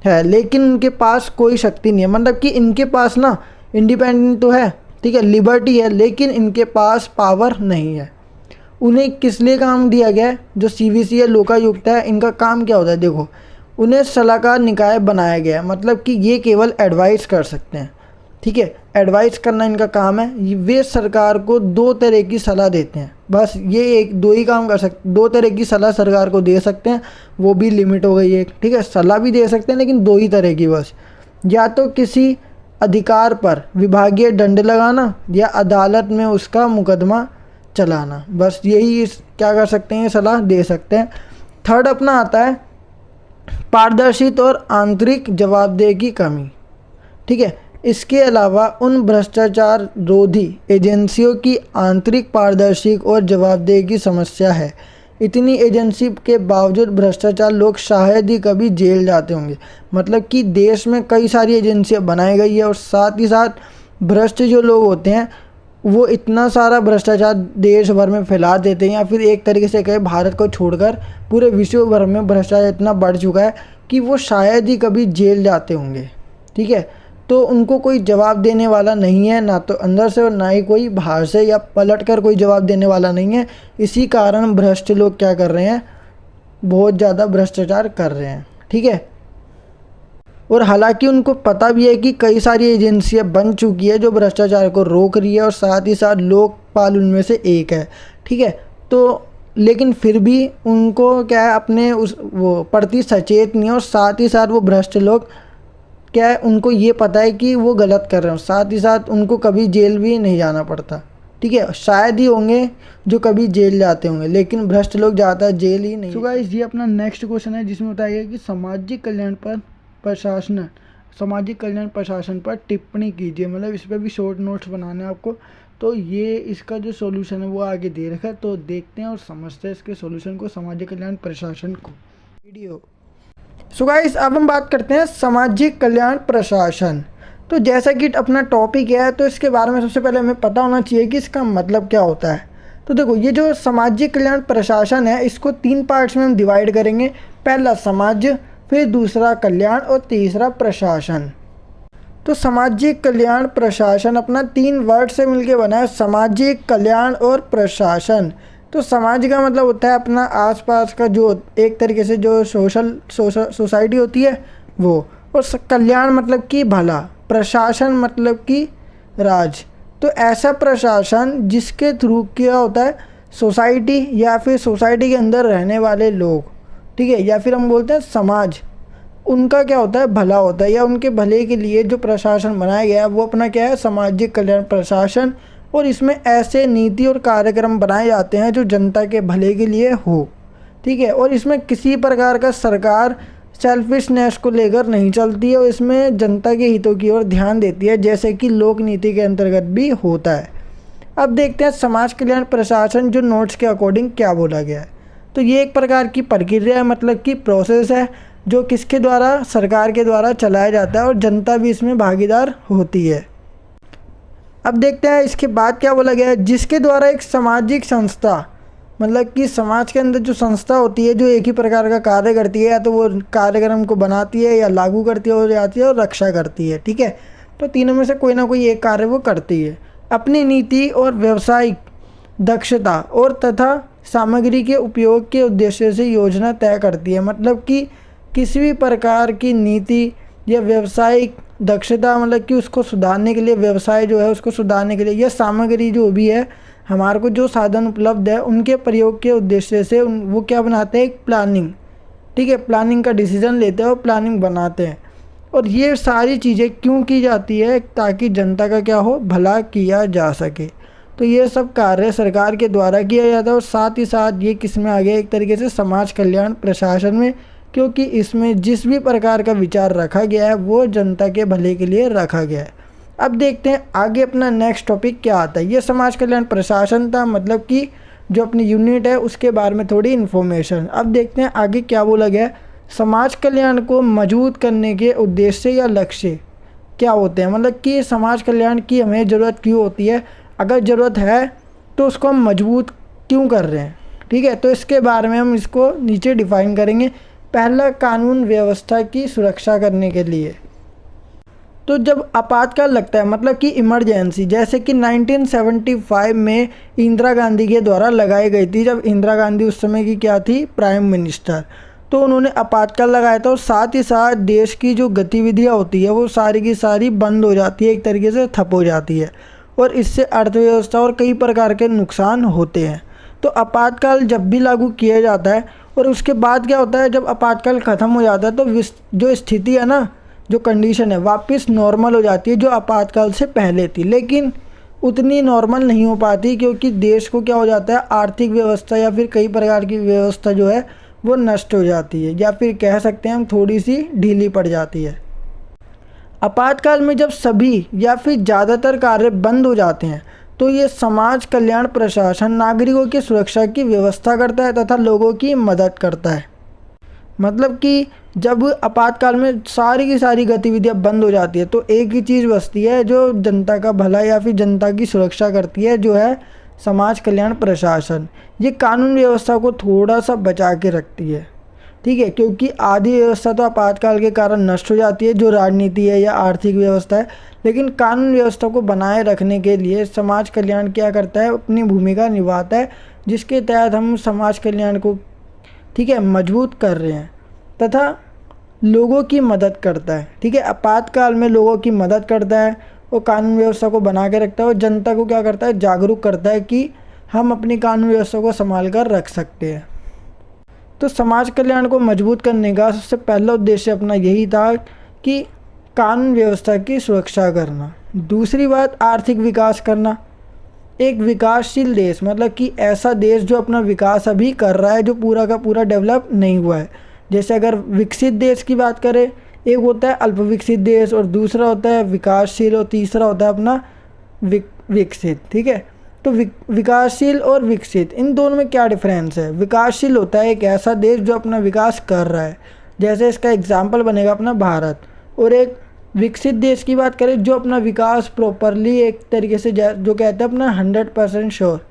है लेकिन उनके पास कोई शक्ति नहीं है। मतलब कि इनके पास ना इंडिपेंडेंट तो है, ठीक है, लिबर्टी है, लेकिन इनके पास पावर नहीं है। उन्हें किस लिए काम दिया गया है? जो CVC या लोकायुक्त है, इनका काम क्या होता है? देखो, उन्हें सलाहकार निकाय बनाया गया है, मतलब कि ये केवल एडवाइस कर सकते हैं। ठीक है, एडवाइस करना इनका काम है। वे सरकार को 2 तरह की सलाह देते हैं, बस ये दो ही काम कर सकते, 2 तरह की सलाह सरकार को दे सकते हैं, वो भी लिमिट हो गई है। ठीक है, सलाह भी दे सकते हैं लेकिन 2 ही तरह की बस, या तो किसी अधिकार पर विभागीय दंड लगाना या अदालत में उसका मुकदमा चलाना, बस यही क्या कर सकते हैं, ये सलाह दे सकते हैं। थर्ड अपना आता है पारदर्शिता और आंतरिक जवाबदेही की कमी। ठीक है, इसके अलावा उन भ्रष्टाचार रोधी एजेंसियों की आंतरिक पारदर्शिता और जवाबदेही की समस्या है। इतनी एजेंसी के बावजूद भ्रष्टाचार लोग शायद ही कभी जेल जाते होंगे। मतलब कि देश में कई सारी एजेंसियां बनाई गई है, और साथ ही साथ भ्रष्ट जो लोग होते हैं वो इतना सारा भ्रष्टाचार देश भर में फैला देते हैं, या फिर एक तरीके से कहे भारत को छोड़कर पूरे विश्व भर में भ्रष्टाचार इतना बढ़ चुका है कि वो शायद ही कभी जेल जाते होंगे। ठीक है, तो उनको कोई जवाब देने वाला नहीं है, ना तो अंदर से और ना ही कोई बाहर से, या पलट कर कोई जवाब देने वाला नहीं है। इसी कारण भ्रष्ट लोग क्या कर रहे हैं, बहुत ज़्यादा भ्रष्टाचार कर रहे हैं। ठीक है, और हालांकि उनको पता भी है कि कई सारी एजेंसियां बन चुकी है जो भ्रष्टाचार को रोक रही है, और साथ ही साथ लोकपाल उनमें से एक है। ठीक है, तो लेकिन फिर भी उनको क्या है, अपने उस वो प्रति सचेत नहीं है, और साथ ही साथ वो भ्रष्ट लोग क्या है, उनको ये पता है कि वो गलत कर रहे हैं, साथ ही साथ उनको कभी जेल भी नहीं जाना पड़ता। ठीक है, शायद ही होंगे जो कभी जेल जाते होंगे, लेकिन भ्रष्ट लोग ज़्यादातर जेल ही नहीं। तो गाइस ये अपना नेक्स्ट क्वेश्चन है जिसमें बताया गया कि सामाजिक कल्याण प्रशासन पर टिप्पणी कीजिए। मतलब इस पर भी शॉर्ट नोट्स बनाने हैं आपको। तो ये इसका जो सॉल्यूशन है वो आगे दे रखा है, तो देखते हैं और समझते हैं इसके सॉल्यूशन को, सामाजिक कल्याण प्रशासन को। वीडियो सो गाइस अब हम बात करते हैं सामाजिक कल्याण प्रशासन। तो जैसा कि अपना टॉपिक है, तो इसके बारे में सबसे पहले हमें पता होना चाहिए कि इसका मतलब क्या होता है। तो देखो, ये जो सामाजिक कल्याण प्रशासन है, इसको 3 पार्ट्स में हम डिवाइड करेंगे। पहला समाज, फिर दूसरा कल्याण, और तीसरा प्रशासन। तो सामाजिक कल्याण प्रशासन अपना 3 वर्ड से मिलके बना है, सामाजिक कल्याण और प्रशासन। तो समाज का मतलब होता है अपना आसपास का जो एक तरीके से जो सोसाइटी होती है वो, और कल्याण मतलब कि भला, प्रशासन मतलब कि राज। तो ऐसा प्रशासन जिसके थ्रू क्या होता है, सोसाइटी या फिर सोसाइटी के अंदर रहने वाले लोग, ठीक है, या फिर हम बोलते हैं समाज, उनका क्या होता है, भला होता है, या उनके भले के लिए जो प्रशासन बनाया गया है वो अपना क्या है, सामाजिक कल्याण प्रशासन। और इसमें ऐसे नीति और कार्यक्रम बनाए जाते हैं जो जनता के भले के लिए हो। ठीक है, और इसमें किसी प्रकार का सरकार सेल्फिशनेस को लेकर नहीं चलती है, और इसमें जनता के हितों की ओर ध्यान देती है, जैसे कि लोक नीति के अंतर्गत भी होता है। अब देखते हैं समाज कल्याण प्रशासन जो नोट्स के अकॉर्डिंग क्या बोला गया है। तो ये एक प्रकार की प्रक्रिया है, मतलब कि प्रोसेस है, जो किसके द्वारा, सरकार के द्वारा चलाया जाता है, और जनता भी इसमें भागीदार होती है। अब देखते हैं इसके बाद क्या बोला गया है, जिसके द्वारा एक सामाजिक संस्था, मतलब कि समाज के अंदर जो संस्था होती है जो एक ही प्रकार का कार्य करती है, या तो वो कार्यक्रम को बनाती है या लागू करती है, हो जाती है, और रक्षा करती है। ठीक है, तो तीनों में से कोई ना कोई एक कार्य वो करती है। अपनी नीति और व्यावसायिक दक्षता और तथा सामग्री के उपयोग के उद्देश्य से योजना तय करती है। मतलब कि किसी भी प्रकार की नीति या व्यावसायिक दक्षता, मतलब कि उसको सुधारने के लिए, व्यवसाय जो है उसको सुधारने के लिए, या सामग्री जो भी है, हमारे को जो साधन उपलब्ध है उनके प्रयोग के उद्देश्य से वो क्या बनाते हैं, एक प्लानिंग। ठीक है, प्लानिंग का डिसीजन लेते हैं और प्लानिंग बनाते हैं। और ये सारी चीज़ें क्यों की जाती है, ताकि जनता का क्या हो, भला किया जा सके। तो ये सब कार्य सरकार के द्वारा किया जाता है, और साथ ही साथ ये किस में आ गया, एक तरीके से समाज कल्याण प्रशासन में, क्योंकि इसमें जिस भी प्रकार का विचार रखा गया है वो जनता के भले के लिए रखा गया है। अब देखते हैं आगे अपना नेक्स्ट टॉपिक क्या आता है। ये समाज कल्याण प्रशासन था, मतलब कि जो अपनी यूनिट है उसके बारे में थोड़ी इन्फॉर्मेशन। अब देखते हैं आगे क्या बोला गया है। समाज कल्याण को मजबूत करने के उद्देश्य या लक्ष्य क्या होते हैं, मतलब कि समाज कल्याण की हमें ज़रूरत क्यों होती है, अगर ज़रूरत है तो उसको हम मजबूत क्यों कर रहे हैं। ठीक है, तो इसके बारे में हम इसको नीचे डिफाइन करेंगे। पहला, कानून व्यवस्था की सुरक्षा करने के लिए। तो जब आपातकाल लगता है, मतलब कि इमरजेंसी, जैसे कि 1975 में इंदिरा गांधी के द्वारा लगाई गई थी, जब इंदिरा गांधी उस समय की क्या थी, प्राइम मिनिस्टर, तो उन्होंने आपातकाल लगाया था, और साथ ही साथ देश की जो गतिविधियां होती है वो सारी की सारी बंद हो जाती है, एक तरीके से ठप हो जाती है, और इससे अर्थव्यवस्था और कई प्रकार के नुकसान होते हैं। तो आपातकाल जब भी लागू किया जाता है, और उसके बाद क्या होता है, जब आपातकाल ख़त्म हो जाता है तो जो स्थिति है ना, जो कंडीशन है, वापस नॉर्मल हो जाती है जो आपातकाल से पहले थी। लेकिन उतनी नॉर्मल नहीं हो पाती, क्योंकि देश को क्या हो जाता है, आर्थिक व्यवस्था या फिर कई प्रकार की व्यवस्था जो है वो नष्ट हो जाती है, या फिर कह सकते हैं हम थोड़ी सी ढीली पड़ जाती है। आपातकाल में जब सभी या फिर ज़्यादातर कार्य बंद हो जाते हैं, तो ये समाज कल्याण प्रशासन नागरिकों की सुरक्षा की व्यवस्था करता है तथा लोगों की मदद करता है। मतलब कि जब आपातकाल में सारी की सारी गतिविधियां बंद हो जाती है, तो एक ही चीज़ बचती है जो जनता का भला या फिर जनता की सुरक्षा करती है, जो है समाज कल्याण प्रशासन। ये कानून व्यवस्था को थोड़ा सा बचा के रखती है। ठीक है, क्योंकि आधी व्यवस्था तो आपातकाल के कारण नष्ट हो जाती है, जो राजनीति है या आर्थिक व्यवस्था है, लेकिन कानून व्यवस्था को बनाए रखने के लिए समाज कल्याण क्या करता है, अपनी भूमिका निभाता है, जिसके तहत हम समाज कल्याण को, ठीक है, मजबूत कर रहे हैं तथा लोगों की मदद करता है। ठीक है, आपातकाल में लोगों की मदद करता है और कानून व्यवस्था को बना के रखता है और जनता को क्या करता है, जागरूक करता है कि हम अपनी कानून व्यवस्था को संभाल कर रख सकते हैं। तो समाज कल्याण को मजबूत करने का सबसे पहला उद्देश्य अपना यही था कि कानून व्यवस्था की सुरक्षा करना। दूसरी बात, आर्थिक विकास करना। एक विकासशील देश मतलब कि ऐसा देश जो अपना विकास अभी कर रहा है, जो पूरा का पूरा डेवलप नहीं हुआ है। जैसे अगर विकसित देश की बात करें, एक होता है अल्प विकसित देश और दूसरा होता है विकासशील और तीसरा होता है अपना विकसित। ठीक है, तो विकासशील और विकसित, इन दोनों में क्या डिफरेंस है। विकासशील होता है एक ऐसा देश जो अपना विकास कर रहा है, जैसे इसका एग्जाम्पल बनेगा अपना भारत। और एक विकसित देश की बात करें जो अपना विकास प्रॉपरली एक तरीके से जो कहते हैं अपना 100% श्योर।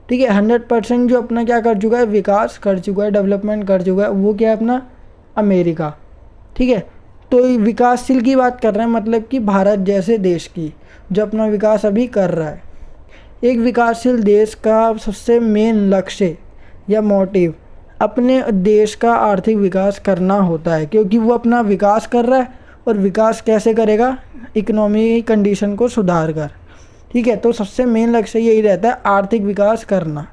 ठीक है, 100% जो अपना क्या कर चुका है, विकास कर चुका है, डेवलपमेंट कर चुका है, वो क्या है अपना अमेरिका। ठीक है, तो विकासशील की बात कर रहे हैं मतलब कि भारत जैसे देश की जो अपना विकास अभी कर रहा है। एक विकासशील देश का सबसे मेन लक्ष्य या मोटिव अपने देश का आर्थिक विकास करना होता है, क्योंकि वो अपना विकास कर रहा है और विकास कैसे करेगा, इकोनॉमी कंडीशन को सुधार कर। ठीक है, तो सबसे मेन लक्ष्य यही रहता है, आर्थिक विकास करना।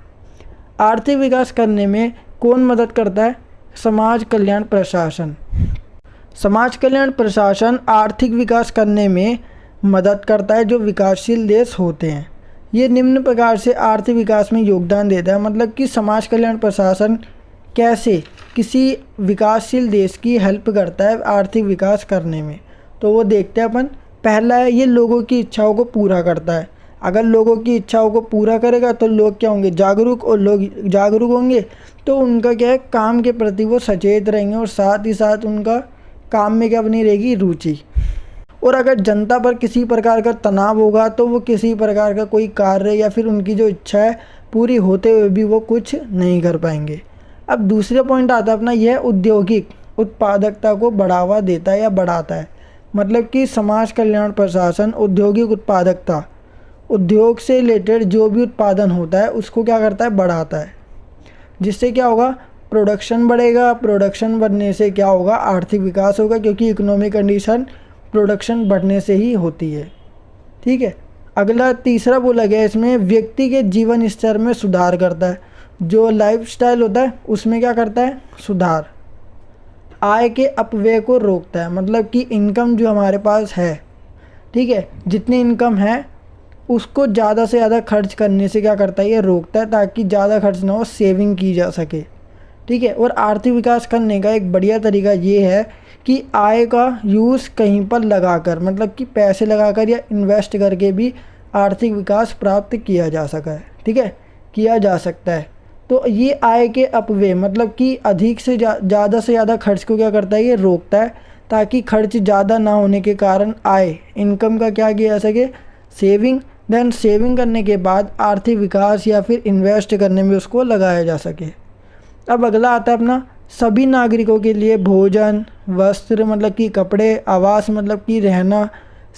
आर्थिक विकास करने में कौन मदद करता है, समाज कल्याण प्रशासन। समाज कल्याण प्रशासन आर्थिक विकास करने में मदद करता है जो विकासशील देश होते हैं। ये निम्न प्रकार से आर्थिक विकास में योगदान देता है, मतलब कि समाज कल्याण प्रशासन कैसे किसी विकासशील देश की हेल्प करता है आर्थिक विकास करने में। तो वो देखते हैं अपन। पहला है, ये लोगों की इच्छाओं को पूरा करता है। अगर लोगों की इच्छाओं को पूरा करेगा तो लोग क्या होंगे, जागरूक, और लोग जागरूक होंगे तो उनका क्या है, काम के प्रति वो सचेत रहेंगे और साथ ही साथ उनका काम में क्या बनी रहेगी, रुचि। और अगर जनता पर किसी प्रकार का तनाव होगा तो वो किसी प्रकार का कोई कार्य या फिर उनकी जो इच्छा है पूरी होते हुए भी वो कुछ नहीं कर पाएंगे। अब दूसरा पॉइंट आता है अपना, यह औद्योगिक उत्पादकता को बढ़ावा देता है या बढ़ाता है। मतलब कि समाज कल्याण प्रशासन औद्योगिक उत्पादकता, उद्योग से रिलेटेड जो भी उत्पादन होता है उसको क्या करता है, बढ़ाता है। जिससे क्या होगा, प्रोडक्शन बढ़ेगा। प्रोडक्शन बढ़ने से क्या होगा, आर्थिक विकास होगा, क्योंकि इकोनॉमिक कंडीशन प्रोडक्शन बढ़ने से ही होती है। ठीक है, अगला तीसरा बोला गया इसमें, व्यक्ति के जीवन स्तर में सुधार करता है। जो लाइफस्टाइल होता है उसमें क्या करता है, सुधार। आय के अपव्यय को रोकता है, मतलब कि इनकम जो हमारे पास है, ठीक है, जितनी इनकम है उसको ज़्यादा से ज़्यादा खर्च करने से क्या करता है, ये रोकता है, ताकि ज़्यादा खर्च ना हो, सेविंग की जा सके। ठीक है, और आर्थिक विकास करने का एक बढ़िया तरीका ये है कि आय का यूज़ कहीं पर लगाकर, मतलब कि पैसे लगाकर या इन्वेस्ट करके भी आर्थिक विकास प्राप्त किया जा सका है। ठीक है, किया जा सकता है। तो ये आय के अपव्यय मतलब कि अधिक से ज़्यादा से ज़्यादा खर्च को क्या करता है, ये रोकता है, ताकि खर्च ज़्यादा ना होने के कारण आय, इनकम का क्या किया जा सके, सेविंग। देन सेविंग करने के बाद आर्थिक विकास या फिर इन्वेस्ट करने में उसको लगाया जा सके। अब अगला आता है अपना, सभी नागरिकों के लिए भोजन, वस्त्र मतलब कि कपड़े, आवास मतलब कि रहना,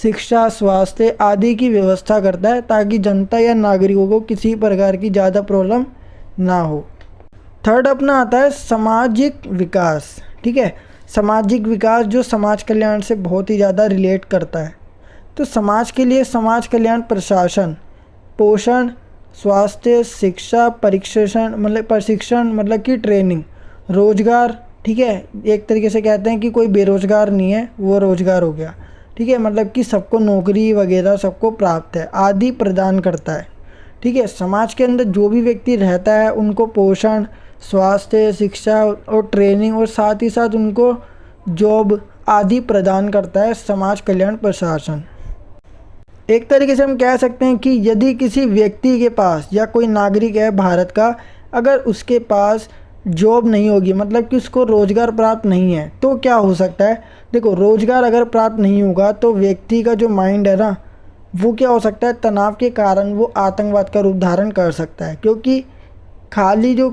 शिक्षा, स्वास्थ्य आदि की व्यवस्था करता है, ताकि जनता या नागरिकों को किसी प्रकार की ज़्यादा प्रॉब्लम ना हो। थर्ड अपना आता है सामाजिक विकास। ठीक है, सामाजिक विकास जो समाज कल्याण से बहुत ही ज़्यादा रिलेट करता है। तो समाज के लिए समाज कल्याण प्रशासन पोषण, स्वास्थ्य, शिक्षा, प्रशिक्षण मतलब कि ट्रेनिंग, रोजगार। ठीक है, एक तरीके से कहते हैं कि कोई बेरोजगार नहीं है, वो रोजगार हो गया। ठीक है, मतलब कि सबको नौकरी वगैरह सबको प्राप्त है आदि प्रदान करता है। ठीक है, समाज के अंदर जो भी व्यक्ति रहता है उनको पोषण, स्वास्थ्य, शिक्षा और ट्रेनिंग और साथ ही साथ उनको जॉब आदि प्रदान करता है समाज कल्याण प्रशासन। एक तरीके से हम कह सकते हैं कि यदि किसी व्यक्ति के पास या कोई नागरिक है भारत का, अगर उसके पास जॉब नहीं होगी, मतलब कि उसको रोज़गार प्राप्त नहीं है, तो क्या हो सकता है। देखो, रोज़गार अगर प्राप्त नहीं होगा तो व्यक्ति का जो माइंड है ना, वो क्या हो सकता है, तनाव के कारण वो आतंकवाद का रूप धारण कर सकता है। क्योंकि खाली जो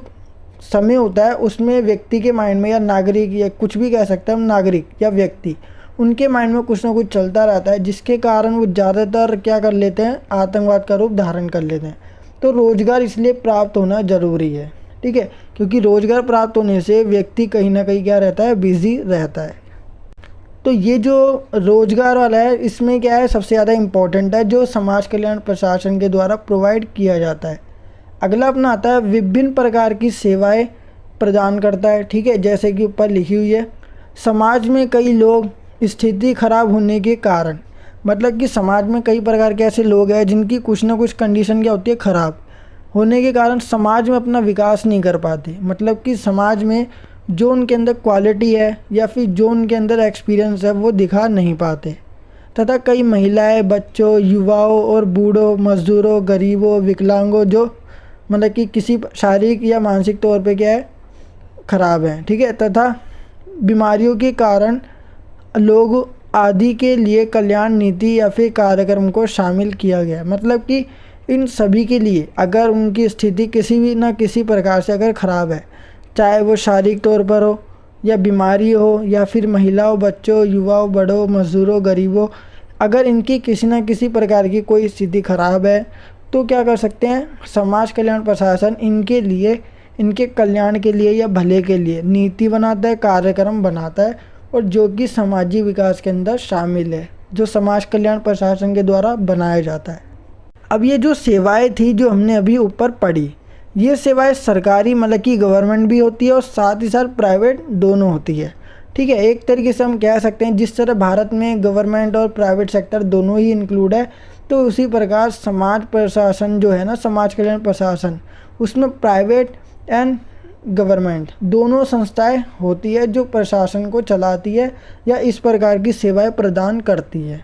समय होता है उसमें व्यक्ति के माइंड में, या नागरिक या कुछ भी कह सकते हैं हम, नागरिक या व्यक्ति, उनके माइंड में कुछ ना कुछ चलता रहता है जिसके कारण वो ज़्यादातर क्या कर लेते हैं, आतंकवाद का रूप धारण कर लेते हैं। तो रोज़गार इसलिए प्राप्त होना ज़रूरी है, ठीक है, क्योंकि रोज़गार प्राप्त होने से व्यक्ति कहीं ना कहीं क्या रहता है, बिजी रहता है। तो ये जो रोज़गार वाला है इसमें क्या है, सबसे ज़्यादा इम्पोर्टेंट है जो समाज कल्याण प्रशासन के द्वारा प्रोवाइड किया जाता है। अगला अपना आता है विभिन्न प्रकार की सेवाएं प्रदान करता है, ठीक है, जैसे कि ऊपर लिखी हुई है। समाज में कई लोग स्थिति खराब होने के कारण, मतलब कि समाज में कई प्रकार के ऐसे लोग हैं जिनकी कुछ ना कुछ कंडीशन क्या होती है, ख़राब होने के कारण समाज में अपना विकास नहीं कर पाते। मतलब कि समाज में जो उनके अंदर क्वालिटी है या फिर जो उनके अंदर एक्सपीरियंस है वो दिखा नहीं पाते, तथा कई महिलाएं, बच्चों, युवाओं और बूढ़ों, मजदूरों, गरीबों, विकलांगों जो मतलब कि किसी शारीरिक या मानसिक तौर पे क्या है, ख़राब है, ठीक है, तथा बीमारियों के कारण लोग आदि के लिए कल्याण नीति या फिर कार्यक्रम को शामिल किया गया। मतलब कि इन सभी के लिए अगर उनकी स्थिति किसी भी ना किसी प्रकार से अगर ख़राब है, चाहे वो शारीरिक तौर पर हो या बीमारी हो या फिर महिलाओं, बच्चों, युवाओं, बड़ों, मजदूरों, गरीबों, अगर इनकी किसी न किसी प्रकार की कोई स्थिति खराब है तो क्या कर सकते हैं, समाज कल्याण प्रशासन इनके लिए, इनके कल्याण के लिए या भले के लिए नीति बनाता है, कार्यक्रम बनाता है, और जो कि सामाजिक विकास के अंदर शामिल है, जो समाज कल्याण प्रशासन के द्वारा बनाया जाता है। अब ये जो सेवाएं थी जो हमने अभी ऊपर पढ़ी, ये सेवाएं सरकारी मतलब कि गवर्नमेंट भी होती है और साथ ही साथ प्राइवेट दोनों होती है, ठीक है। एक तरीके से हम कह सकते हैं जिस तरह भारत में गवर्नमेंट और प्राइवेट सेक्टर दोनों ही इंक्लूड है, तो उसी प्रकार समाज प्रशासन जो है ना, समाज कल्याण प्रशासन, उसमें प्राइवेट एंड गवर्नमेंट दोनों संस्थाएं होती है जो प्रशासन को चलाती है या इस प्रकार की सेवाएं प्रदान करती है।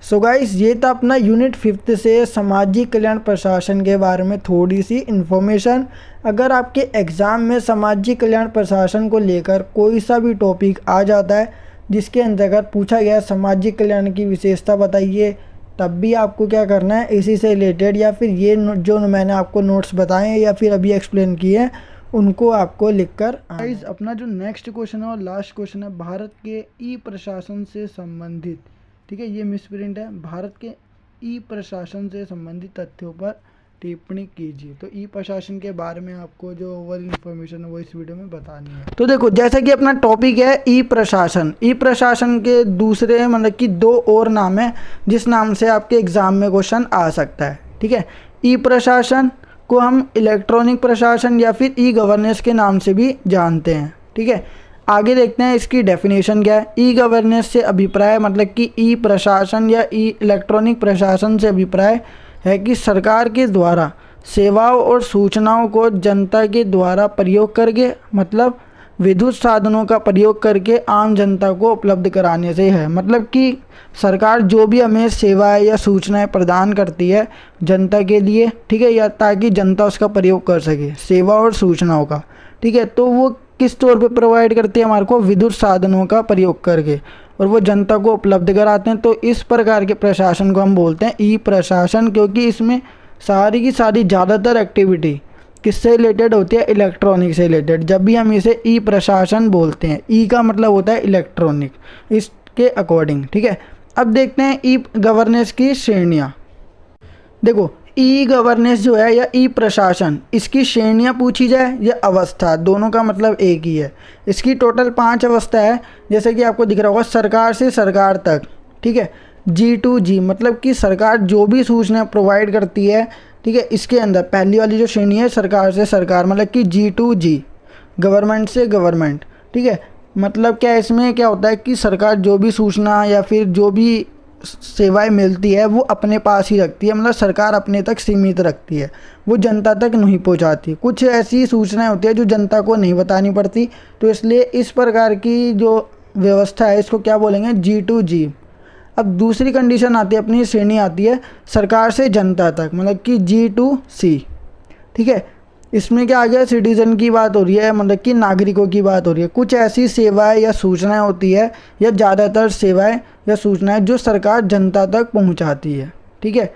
सो गाइस, ये था अपना यूनिट 5 से सामाजिक कल्याण प्रशासन के बारे में थोड़ी सी इन्फॉर्मेशन। अगर आपके एग्ज़ाम में सामाजिक कल्याण प्रशासन को लेकर कोई सा भी टॉपिक आ जाता है जिसके अंतर्गत पूछा गया सामाजिक कल्याण की विशेषता बताइए, तब भी आपको क्या करना है, इसी से रिलेटेड या फिर ये जो मैंने आपको नोट्स बताए हैं या फिर अभी एक्सप्लेन किए हैं उनको आपको लिखकर। गाइस, अपना जो नेक्स्ट क्वेश्चन है और लास्ट क्वेश्चन है भारत के ई प्रशासन से संबंधित, ठीक है, ये मिसप्रिंट है, भारत के ई प्रशासन से संबंधित तथ्यों पर टिप्पणी कीजिए। तो ई प्रशासन के बारे में आपको जो ओवर इन्फॉर्मेशन है वो इस वीडियो में बतानी है। तो देखो, जैसा कि अपना टॉपिक है ई प्रशासन, ई प्रशासन के दूसरे मतलब कि 2 और नाम है जिस नाम से आपके एग्ज़ाम में क्वेश्चन आ सकता है, ठीक है। ई प्रशासन को हम इलेक्ट्रॉनिक प्रशासन या फिर ई गवर्नेंस के नाम से भी जानते हैं, ठीक है। आगे देखते हैं इसकी डेफिनेशन क्या है। ई गवर्नेंस से अभिप्राय मतलब कि ई प्रशासन या ई इलेक्ट्रॉनिक प्रशासन से अभिप्राय है कि सरकार के द्वारा सेवाओं और सूचनाओं को जनता के द्वारा प्रयोग करके, मतलब विद्युत साधनों का प्रयोग करके आम जनता को उपलब्ध कराने से है। मतलब कि सरकार जो भी हमें सेवाएं या सूचनाएं प्रदान करती है जनता के लिए, ठीक है, या ताकि जनता उसका प्रयोग कर सके, सेवा और सूचनाओं का, ठीक है, तो वो किस तौर पे प्रोवाइड करती है हमारे को, विद्युत साधनों का प्रयोग करके, और वो जनता को उपलब्ध कराते हैं। तो इस प्रकार के प्रशासन को हम बोलते हैं ई प्रशासन, क्योंकि इसमें सारी की सारी ज़्यादातर एक्टिविटी किससे रिलेटेड होती है, इलेक्ट्रॉनिक से रिलेटेड। जब भी हम इसे ई प्रशासन बोलते हैं, ई का मतलब होता है इलेक्ट्रॉनिक, इसके अकॉर्डिंग, ठीक है। अब देखते हैं ई गवर्नेंस की श्रेणियाँ। देखो, ई गवर्नेंस जो है या ई प्रशासन, इसकी श्रेणियाँ पूछी जाए या अवस्था, दोनों का मतलब एक ही है। इसकी टोटल 5 अवस्था है, जैसे कि आपको दिख रहा होगा, सरकार से सरकार तक, ठीक है। G2G मतलब कि सरकार जो भी सूचना प्रोवाइड करती है, ठीक है, इसके अंदर पहली वाली जो श्रेणी है सरकार से सरकार, मतलब कि G2G, गवर्नमेंट से गवर्नमेंट, ठीक है। मतलब क्या, इसमें क्या होता है कि सरकार जो भी सूचना या फिर जो भी सेवाएं मिलती है वो अपने पास ही रखती है, मतलब सरकार अपने तक सीमित रखती है, वो जनता तक नहीं पहुंचाती। कुछ ऐसी सूचनाएं होती है जो जनता को नहीं बतानी पड़ती, तो इसलिए इस प्रकार की जो व्यवस्था है इसको क्या बोलेंगे, G2G। अब दूसरी कंडीशन आती है, अपनी श्रेणी आती है सरकार से जनता तक, मतलब कि G2C, ठीक है। इसमें क्या आ गया, सिटीज़न की बात हो रही है, मतलब कि नागरिकों की बात हो रही है। कुछ ऐसी सेवाएं या सूचनाएं होती है या ज़्यादातर सेवाएं या सूचनाएं जो सरकार जनता तक पहुंचाती है, ठीक है।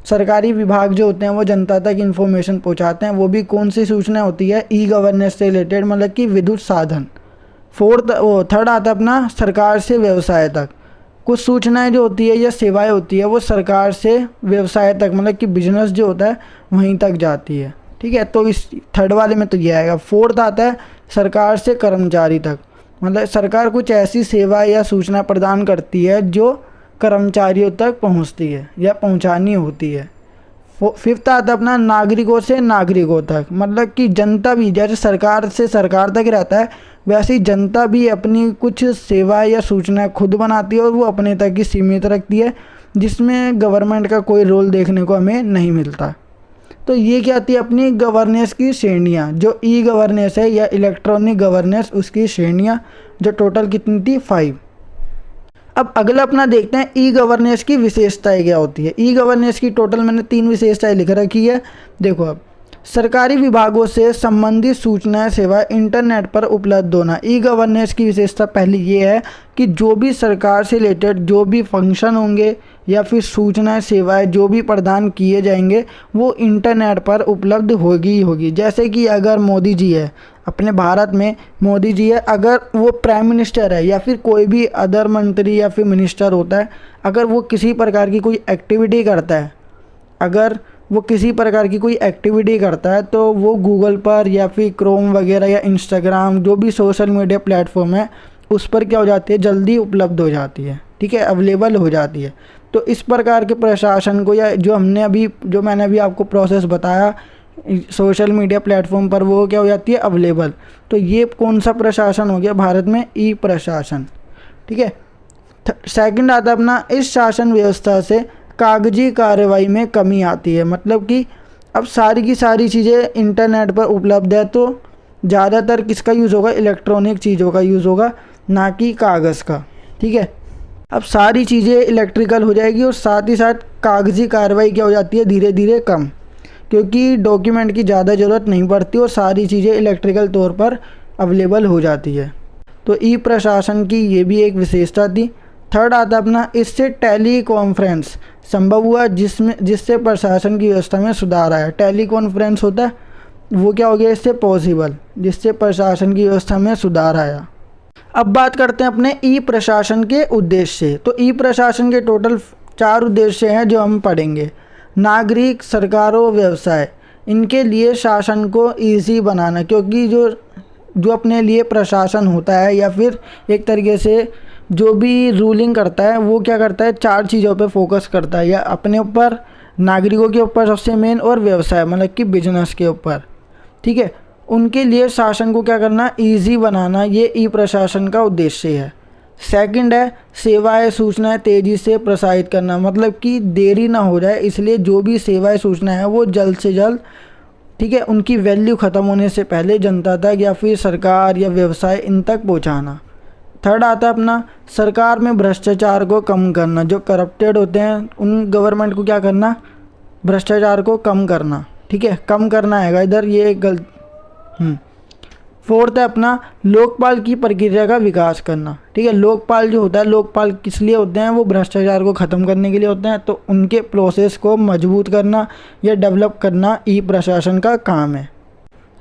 सरकारी विभाग जो होते हैं वो जनता तक इन्फॉर्मेशन पहुंचाते हैं। वो भी कौन सी सूचना होती है, ई गवर्नेंस से रिलेटेड, मतलब कि विद्युत साधन। थर्ड आता है अपना सरकार से व्यवसाय तक। कुछ सूचनाएं जो होती है या सेवाएं होती है वो सरकार से व्यवसाय तक, मतलब कि बिजनेस जो होता है वहीं तक जाती है। ठीक है, तो इस थर्ड वाले में तो ये आएगा। फोर्थ आता है सरकार से कर्मचारी तक, मतलब सरकार कुछ ऐसी सेवा या सूचना प्रदान करती है जो कर्मचारियों तक पहुंचती है या पहुंचानी होती है। फिफ्थ आता है अपना नागरिकों से नागरिकों तक, मतलब कि जनता भी जैसे सरकार से सरकार तक रहता है वैसे ही जनता भी अपनी कुछ सेवा या सूचना खुद बनाती है और वो अपने तक ही सीमित रखती है, जिसमें गवर्नमेंट का कोई रोल देखने को हमें नहीं मिलता। तो ये क्या आती है अपनी गवर्नेंस की श्रेणियाँ, जो ई गवर्नेंस है या इलेक्ट्रॉनिक गवर्नेंस, उसकी श्रेणियाँ जो टोटल कितनी थी 5। अब अगला अपना देखते हैं ई गवर्नेंस की विशेषताएं क्या होती है। ई गवर्नेंस की टोटल मैंने 3 विशेषताएं लिख रखी है। देखो, अब सरकारी विभागों से संबंधित सूचनाएं सेवा इंटरनेट पर उपलब्ध होना। ई गवर्नेंस की विशेषता पहली ये है कि जो भी सरकार से रिलेटेड जो भी फंक्शन होंगे या फिर सूचनाएं सेवाएं जो भी प्रदान किए जाएंगे वो इंटरनेट पर उपलब्ध होगी ही होगी। जैसे कि अगर मोदी जी है, अपने भारत में मोदी जी है, अगर वो प्राइम मिनिस्टर है या फिर कोई भी अदर मंत्री या फिर मिनिस्टर होता है, अगर वो किसी प्रकार की कोई एक्टिविटी करता है, अगर वो किसी प्रकार की कोई एक्टिविटी करता है तो वो गूगल पर या फिर क्रोम वगैरह या इंस्टाग्राम जो भी सोशल मीडिया प्लेटफॉर्म है उस पर क्या हो जाती है, जल्दी उपलब्ध हो जाती है। ठीक है, अवेलेबल हो जाती है। तो इस प्रकार के प्रशासन को या जो मैंने अभी आपको प्रोसेस बताया सोशल मीडिया प्लेटफॉर्म पर, वो क्या हो जाती है, अवेलेबल। तो ये कौन सा प्रशासन हो गया भारत में, ई प्रशासन। ठीक है, सेकंड आता है अपना इस शासन व्यवस्था से कागजी कार्रवाई में कमी आती है। मतलब कि अब सारी की सारी चीज़ें इंटरनेट पर उपलब्ध है तो ज़्यादातर किसका यूज़ होगा, इलेक्ट्रॉनिक चीज़ों का यूज़ होगा, ना कि कागज़ का। ठीक है, अब सारी चीज़ें इलेक्ट्रिकल हो जाएगी और साथ ही साथ कागजी कार्रवाई क्या हो जाती है, धीरे धीरे कम, क्योंकि डॉक्यूमेंट की ज़्यादा ज़रूरत नहीं पड़ती और सारी चीज़ें इलेक्ट्रिकल तौर पर अवेलेबल हो जाती है। तो ई प्रशासन की ये भी एक विशेषता थी। थर्ड आता अपना इससे टेली कॉन्फ्रेंस संभव हुआ, जिससे प्रशासन की व्यवस्था में सुधार आया। टेली कॉन्फ्रेंस होता है वो क्या हो गया, इससे पॉसिबल, जिससे प्रशासन की व्यवस्था में सुधार आया। अब बात करते हैं अपने ई प्रशासन के उद्देश्य। तो ई प्रशासन के टोटल 4 उद्देश्य हैं जो हम पढ़ेंगे। नागरिक, सरकारों, व्यवसाय, इनके लिए शासन को ईजी बनाना, क्योंकि जो अपने लिए प्रशासन होता है या फिर एक तरीके से जो भी रूलिंग करता है वो क्या करता है, 4 चीज़ों पे फोकस करता है, या अपने ऊपर, नागरिकों के ऊपर सबसे मेन, और व्यवसाय मतलब कि बिजनेस के ऊपर। ठीक है, उनके लिए शासन को क्या करना, ईजी बनाना, ये ई प्रशासन का उद्देश्य है। सेकंड है सेवाएं सूचनाएं तेज़ी से प्रसारित करना, मतलब कि देरी ना हो जाए, इसलिए जो भी सेवाएं सूचनाएं हैं वो जल्द से जल्द, ठीक है, उनकी वैल्यू ख़त्म होने से पहले जनता तक या फिर सरकार या व्यवसाय इन तक पहुंचाना। थर्ड आता है अपना सरकार में भ्रष्टाचार को कम करना, जो करप्टेड होते हैं उन गवर्नमेंट को क्या करना, भ्रष्टाचार को कम करना। ठीक है, कम करना आएगा इधर, ये फोर्थ है अपना लोकपाल की प्रक्रिया का विकास करना। ठीक है, लोकपाल जो होता है, लोकपाल किस लिए होते हैं, वो भ्रष्टाचार को ख़त्म करने के लिए होते हैं, तो उनके प्रोसेस को मजबूत करना या डेवलप करना ई प्रशासन का काम है।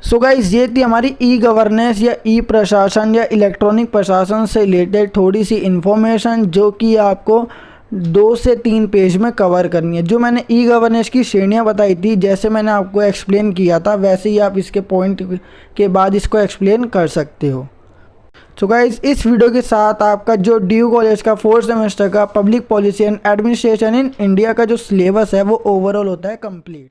सो गाइस, ये थी हमारी ई गवर्नेंस या ई प्रशासन या इलेक्ट्रॉनिक प्रशासन से रिलेटेड थोड़ी सी इन्फॉर्मेशन, जो कि आपको 2 से 3 पेज में कवर करनी है। जो मैंने ई गवर्नेंस की श्रेणियाँ बताई थी, जैसे मैंने आपको एक्सप्लेन किया था वैसे ही आप इसके पॉइंट के बाद इसको एक्सप्लेन कर सकते हो। सो गाइस, इस वीडियो के साथ आपका जो ड्यू कॉलेज का 4th सेमेस्टर का public policy and administration in India का जो सिलेबस है वो ओवरऑल होता है कंप्लीट।